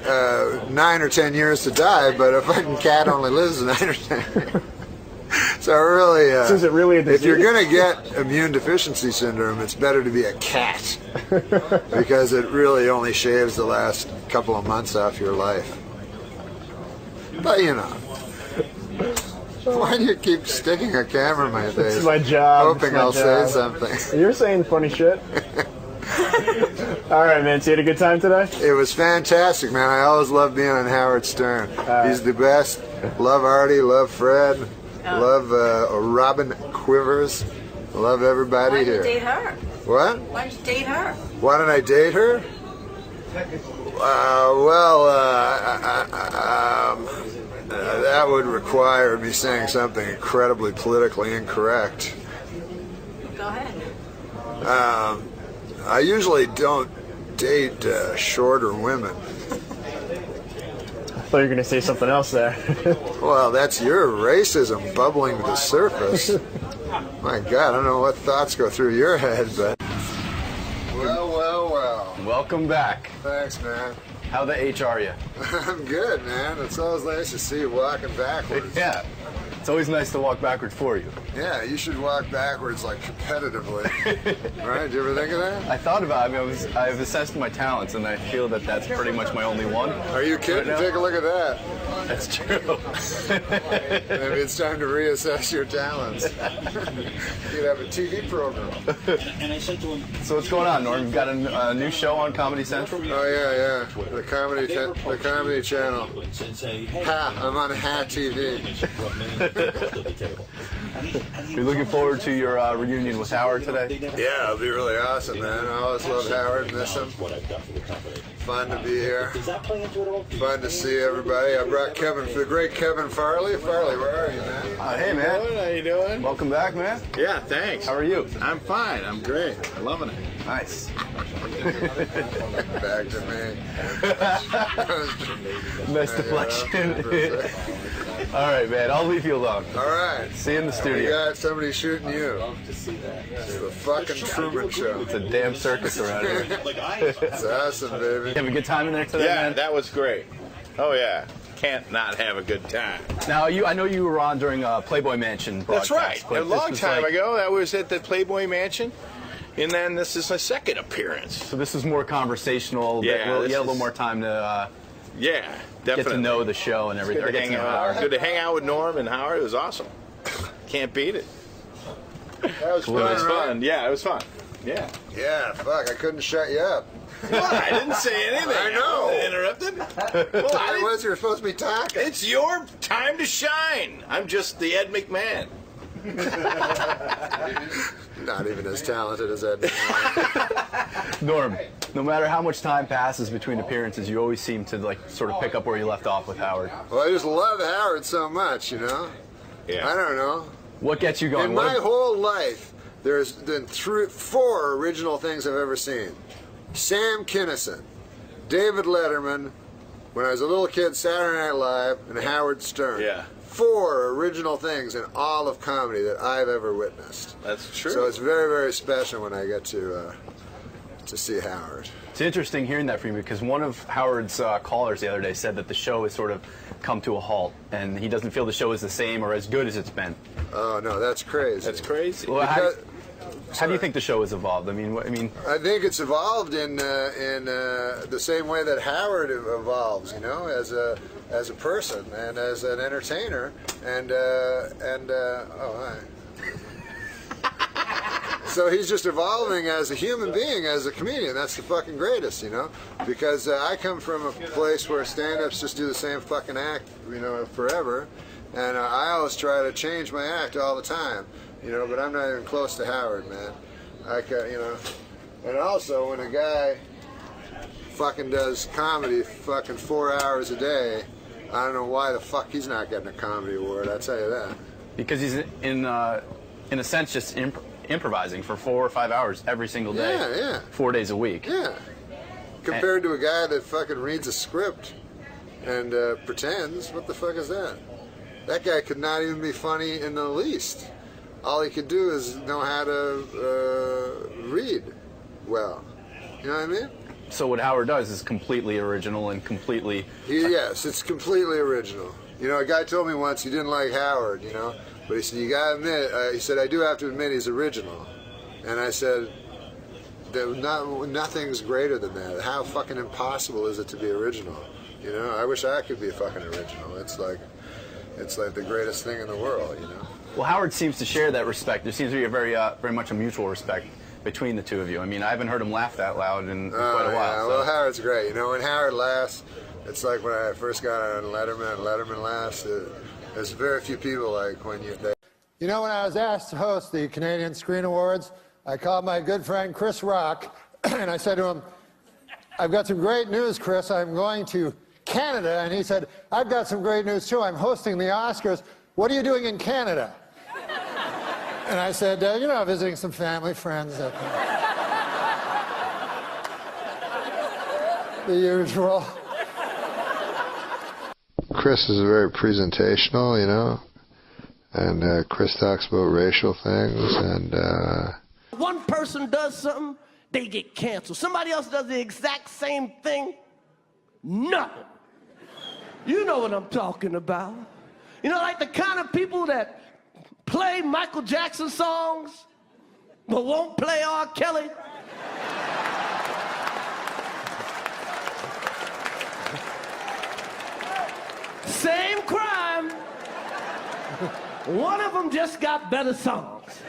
9 or 10 years to die, but a fucking cat only lives 9 or 10 years. So So really, So is it really a if you're disease? going to get immune deficiency syndrome, it's better to be a cat because it really only shaves the last couple of months off your life. But you know, why do you keep sticking a camera in my face? It's my job. Hoping I'll say something. You're saying funny shit. All right, man. So you had a good time today? It was fantastic, man. I always love being on Howard Stern. He's the best. Love Artie, love Fred, love Robin Quivers. Love everybody Why did here. you date her? What? Why did you date her? Why did I date her? That would require me saying something incredibly politically incorrect. Go ahead. I usually don't date shorter women. I thought you were going to say something else there. Well, that's your racism bubbling to the surface. My God, I don't know what thoughts go through your head, but... Well. Welcome back. Thanks, man. How the H are you? I'm good, man. It's always nice to see you walking backwards. Yeah. It's always nice to walk backward for you. Yeah, you should walk backwards, like, competitively. Right? Did you ever think of that? I thought about it. I mean, I've assessed my talents, and I feel that that's pretty much my only one. Are you kidding? Right now. Take a look at that. That's true. Maybe it's time to reassess your talents. You'd have a TV program. So what's going on, Norm? You've got a new show on Comedy Central? Oh, yeah. The Comedy Channel. Ha! I'm on Ha TV. You're looking forward to your reunion with Howard today? Yeah, it'll be really awesome, man. I always love Howard, miss him. Fun to be here. Fun to see everybody. I brought the great Kevin Farley. Farley, where are you, man? Hey, man. How you doing? Welcome back, man. Yeah, thanks. How are you? I'm fine. I'm great. I'm loving it. Nice. Back to me. Nice deflection. All right, man. I'll leave you alone. All right. See you in the studio. You got somebody shooting you. It's the fucking Truman Show. It's a damn circus around here. It's awesome, baby. You have a good time in there today, man? That was great. Oh, yeah. Can't not have a good time. Now, I know you were on during Playboy Mansion broadcast. That's right. but A long this was time ago, I was at the Playboy Mansion, and then this is my second appearance. So this is more conversational. Yeah, You had a this little is- more time to Yeah, definitely. get to know the show and everything. Good to, good to hang out with Norm and Howard. It was awesome. Can't beat it. That was fun, It was right? fun. Yeah, it was fun. Yeah. Yeah, fuck, I couldn't shut you up. Well, I didn't say anything. I know. Interrupted. Well, I was, you're supposed to be talking. It's your time to shine. I'm just the Ed McMahon. Not even as talented as Ed McMahon. Norm, no matter how much time passes between appearances, you always seem to sort of pick up where you left off with Howard. Well, I just love Howard so much, you know? Yeah. I don't know. What gets you going? In my whole life, there's been 4 original things I've ever seen. Sam Kinison, David Letterman, when I was a little kid, Saturday Night Live, and Howard Stern. Yeah. 4 original things in all of comedy that I've ever witnessed. That's true. So it's very, very special when I get to see Howard. It's interesting hearing that from you because one of Howard's callers the other day said that the show has sort of come to a halt and he doesn't feel the show is the same or as good as it's been. Oh no, that's crazy. That's crazy. Well, how do you think the show has evolved? I mean, I think it's evolved in the same way that Howard evolves, you know, as a person and as an entertainer, and oh hi. So he's just evolving as a human being, as a comedian. That's the fucking greatest, you know, because I come from a place where stand-ups just do the same fucking act, you know, forever, and I always try to change my act all the time. You know, but I'm not even close to Howard, man. You know, and also when a guy fucking does comedy fucking 4 hours a day, I don't know why the fuck he's not getting a comedy award. I'll tell you that. Because he's in a sense just improvising for 4 or 5 hours every single day. Yeah. 4 days a week. Yeah. Compared to a guy that fucking reads a script and pretends, what the fuck is that? That guy could not even be funny in the least. All he could do is know how to read well. You know what I mean? So what Howard does is completely original and completely... Yes, it's completely original. You know, a guy told me once he didn't like Howard, you know, But he said, you gotta admit, he said, I do have to admit he's original. And I said, nothing's greater than that. How fucking impossible is it to be original? You know, I wish I could be fucking original. It's like the greatest thing in the world, you know? Well, Howard seems to share that respect. There seems to be a very much a mutual respect between the two of you. I mean, I haven't heard him laugh that loud in quite a while. Yeah. So. Well, Howard's great. You know, when Howard laughs, it's like when I first got on Letterman, and Letterman laughs. There's very few people like when you... You know, when I was asked to host the Canadian Screen Awards, I called my good friend Chris Rock, and I said to him, I've got some great news, Chris. I'm going to Canada. And he said, I've got some great news, too. I'm hosting the Oscars. What are you doing in Canada? And I said, you know, visiting some family, friends. The usual. Chris is very presentational, you know, and Chris talks about racial things, and one person does something, they get canceled. Somebody else does the exact same thing, nothing. You know what I'm talking about. You know, like the kind of people that play Michael Jackson songs, but won't play R. Kelly. Same crime. One of them just got better songs.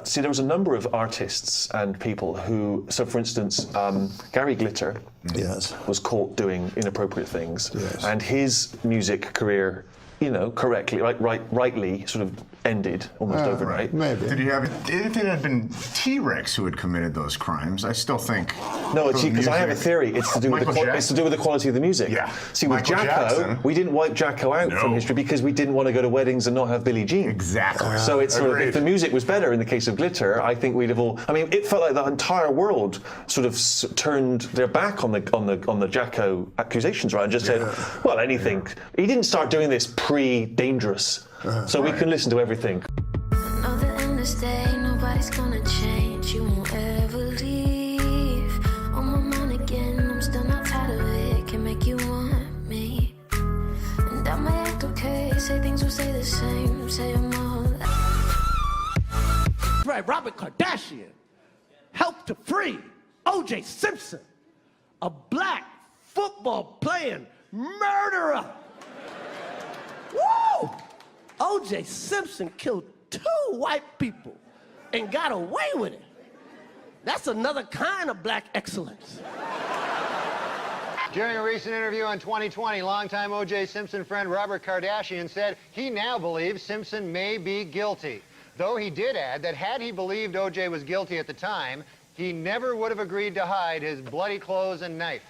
See, there was a number of artists and people who, so for instance, Gary Glitter was caught doing inappropriate things, and his music career, you know, rightly sort of ended almost overnight. Maybe. Did he have? If it had been T-Rex who had committed those crimes, I still think. No, because I have a theory. It's to do with the quality of the music. Yeah. See, with Jacko, we didn't wipe Jacko out from history because we didn't want to go to weddings and not have Billie Jean. Exactly. So it's sort of, if the music was better in the case of Glitter, I think we'd have all. I mean, it felt like the entire world sort of turned their back on the Jacko accusations, right, and just said, well, anything. He didn't start doing this pre-dangerous. So we can listen to everything. I know the end is day, nobody's gonna change. You won't ever leave. On my mind again, I'm still not tired of it. Can make you want me. And I might act okay, say things will stay the same. Say I'm all Right, Robert Kardashian helped to free O.J. Simpson, a black football playing murderer. Woo! O.J. Simpson killed 2 white people and got away with it. That's another kind of black excellence. During a recent interview on 2020, longtime O.J. Simpson friend Robert Kardashian said he now believes Simpson may be guilty. Though he did add that had he believed O.J. was guilty at the time, he never would have agreed to hide his bloody clothes and knife.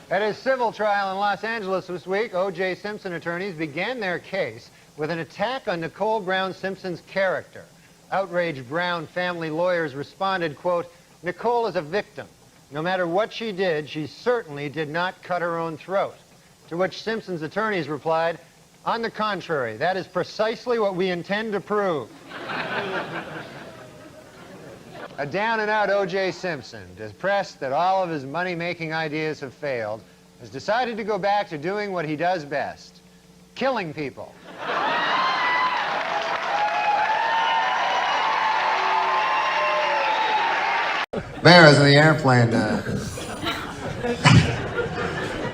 At his civil trial in Los Angeles this week, O.J. Simpson attorneys began their case with an attack on Nicole Brown Simpson's character. Outraged Brown family lawyers responded, quote, Nicole is a victim. No matter what she did, she certainly did not cut her own throat. To which Simpson's attorneys replied, on the contrary, that is precisely what we intend to prove. A down-and-out O.J. Simpson, depressed that all of his money-making ideas have failed, has decided to go back to doing what he does best, killing people. Man, I was in the airplane.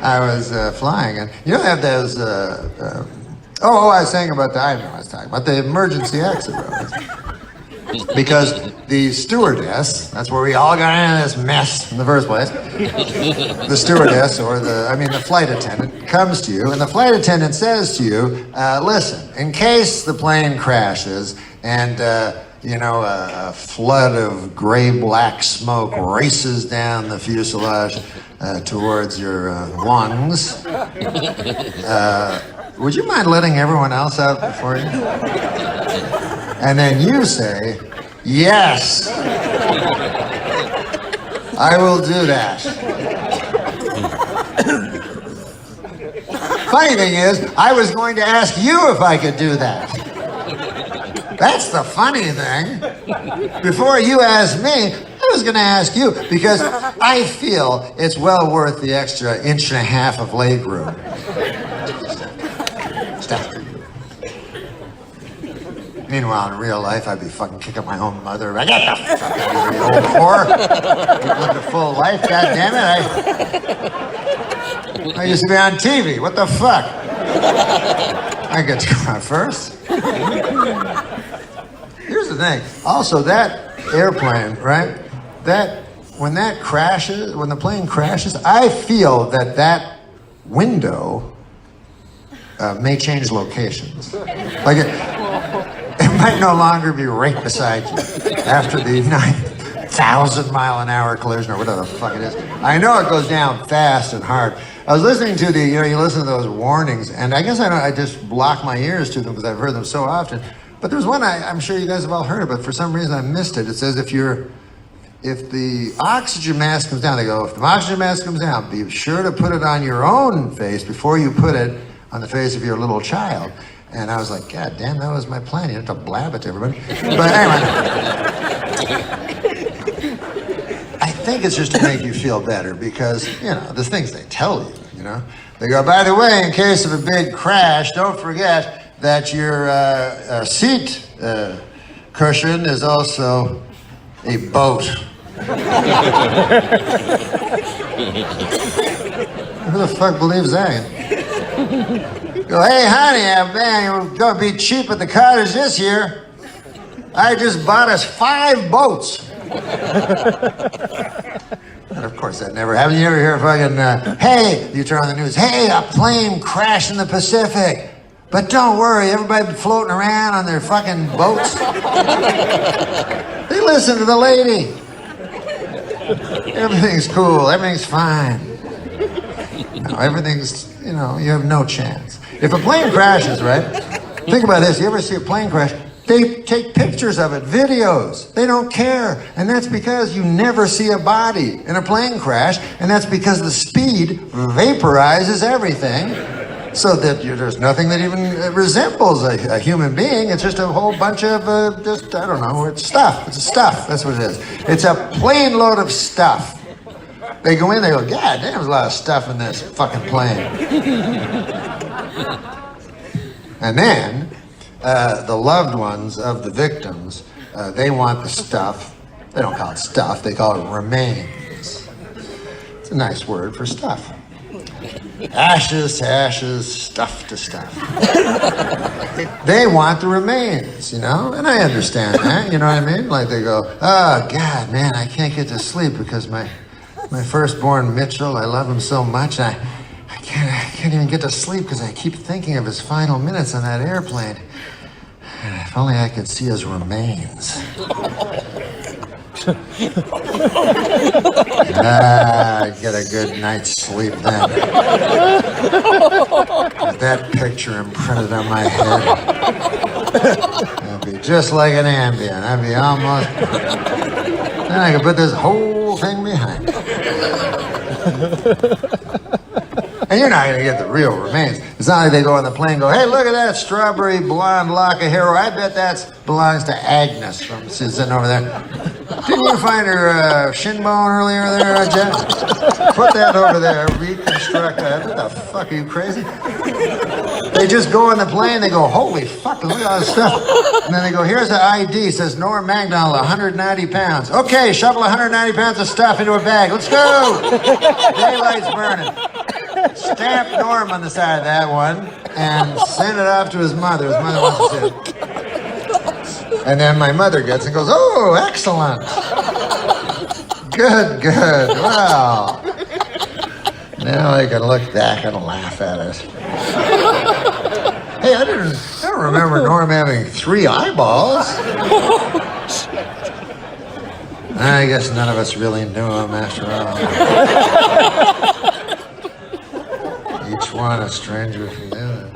I was flying, and you know they have those. I was saying about I know what I was talking about the emergency exit rows. Because the stewardess, that's where we all got into this mess in the first place. The stewardess, or the flight attendant, comes to you, and the flight attendant says to you, listen, in case the plane crashes and, a flood of gray-black smoke races down the fuselage towards your lungs, would you mind letting everyone else out before you? And then you say, yes, I will do that. Funny thing is, I was going to ask you if I could do that. That's the funny thing. Before you asked me, I was going to ask you, because I feel it's well worth the extra 1.5 inches of leg room. Meanwhile, in real life, I'd be fucking kicking my own mother. I got the fuck out of here, you old whore. You lived a full life, goddammit. I used to be on TV. What the fuck? I get to go out first. Here's the thing. Also, that airplane, right? When that crashes, when the plane crashes, I feel that window may change locations. Like it might no longer be right beside you after the 9,000-mile-an-hour collision or whatever the fuck it is. I know it goes down fast and hard. I was listening to you listen to those warnings, and I guess I just block my ears to them because I've heard them so often. But there's one I'm sure you guys have all heard of, but for some reason I missed it. It says if the oxygen mask comes down, they go, if the oxygen mask comes down, be sure to put it on your own face before you put it on the face of your little child. And I was like, God damn, that was my plan. You have to blab it to everybody. But anyway, I think it's just to make you feel better because, the things they tell you, They go, by the way, in case of a big crash, don't forget that your seat cushion is also a boat. Who the fuck believes that? Go, hey, honey, man, you're going to be cheap at the cottage this year. I just bought us 5 boats. And of course, that never happened. You ever hear fucking, hey, you turn on the news, hey, a plane crashed in the Pacific. But don't worry, everybody floating around on their fucking boats. They listen to the lady. Everything's cool, everything's fine. No, everything's, you have no chance. If a plane crashes, right? Think about this, you ever see a plane crash? They take pictures of it, videos. They don't care. And that's because you never see a body in a plane crash, and that's because the speed vaporizes everything. So that there's nothing that even resembles a human being. It's just a whole bunch of, I don't know, it's stuff. It's stuff, that's what it is. It's a plane load of stuff. They go in, they go, God damn, there's a lot of stuff in this fucking plane. And then, the loved ones of the victims, they want the stuff. They don't call it stuff, they call it remains. It's a nice word for stuff. Ashes to ashes, stuff to stuff. They want the remains, and I understand that, you know what I mean? Like they go, oh God, man, I can't get to sleep because my firstborn Mitchell, I love him so much, I can't even get to sleep because I keep thinking of his final minutes on that airplane. If only I could see his remains. Get a good night's sleep then. With that picture imprinted on my head. It'd be just like an Ambien. I'd be almost... Then I could put this whole thing behind me. And you're not going to get the real remains. It's not like they go on the plane and go, hey, look at that strawberry blonde lock of hair. I bet that belongs to Agnes from sitting over there. Didn't you find her shin bone earlier there, Jeff? Put that over there, reconstruct that. What the fuck, are you crazy? They just go on the plane, they go, holy fuck, look at all this stuff. And then they go, here's the ID, it says NORM MACDONALD, 190 pounds. Okay, shovel 190 pounds of stuff into a bag. Let's go! Daylight's burning. Stamp Norm on the side of that one and send it off to his mother. His mother wants to see it. And then my mother gets it and goes, oh, excellent. Good. Wow. Now I can look back and laugh at it. Hey, I don't remember Norm having 3 eyeballs. I guess none of us really knew him after all. Each one a stranger from the other.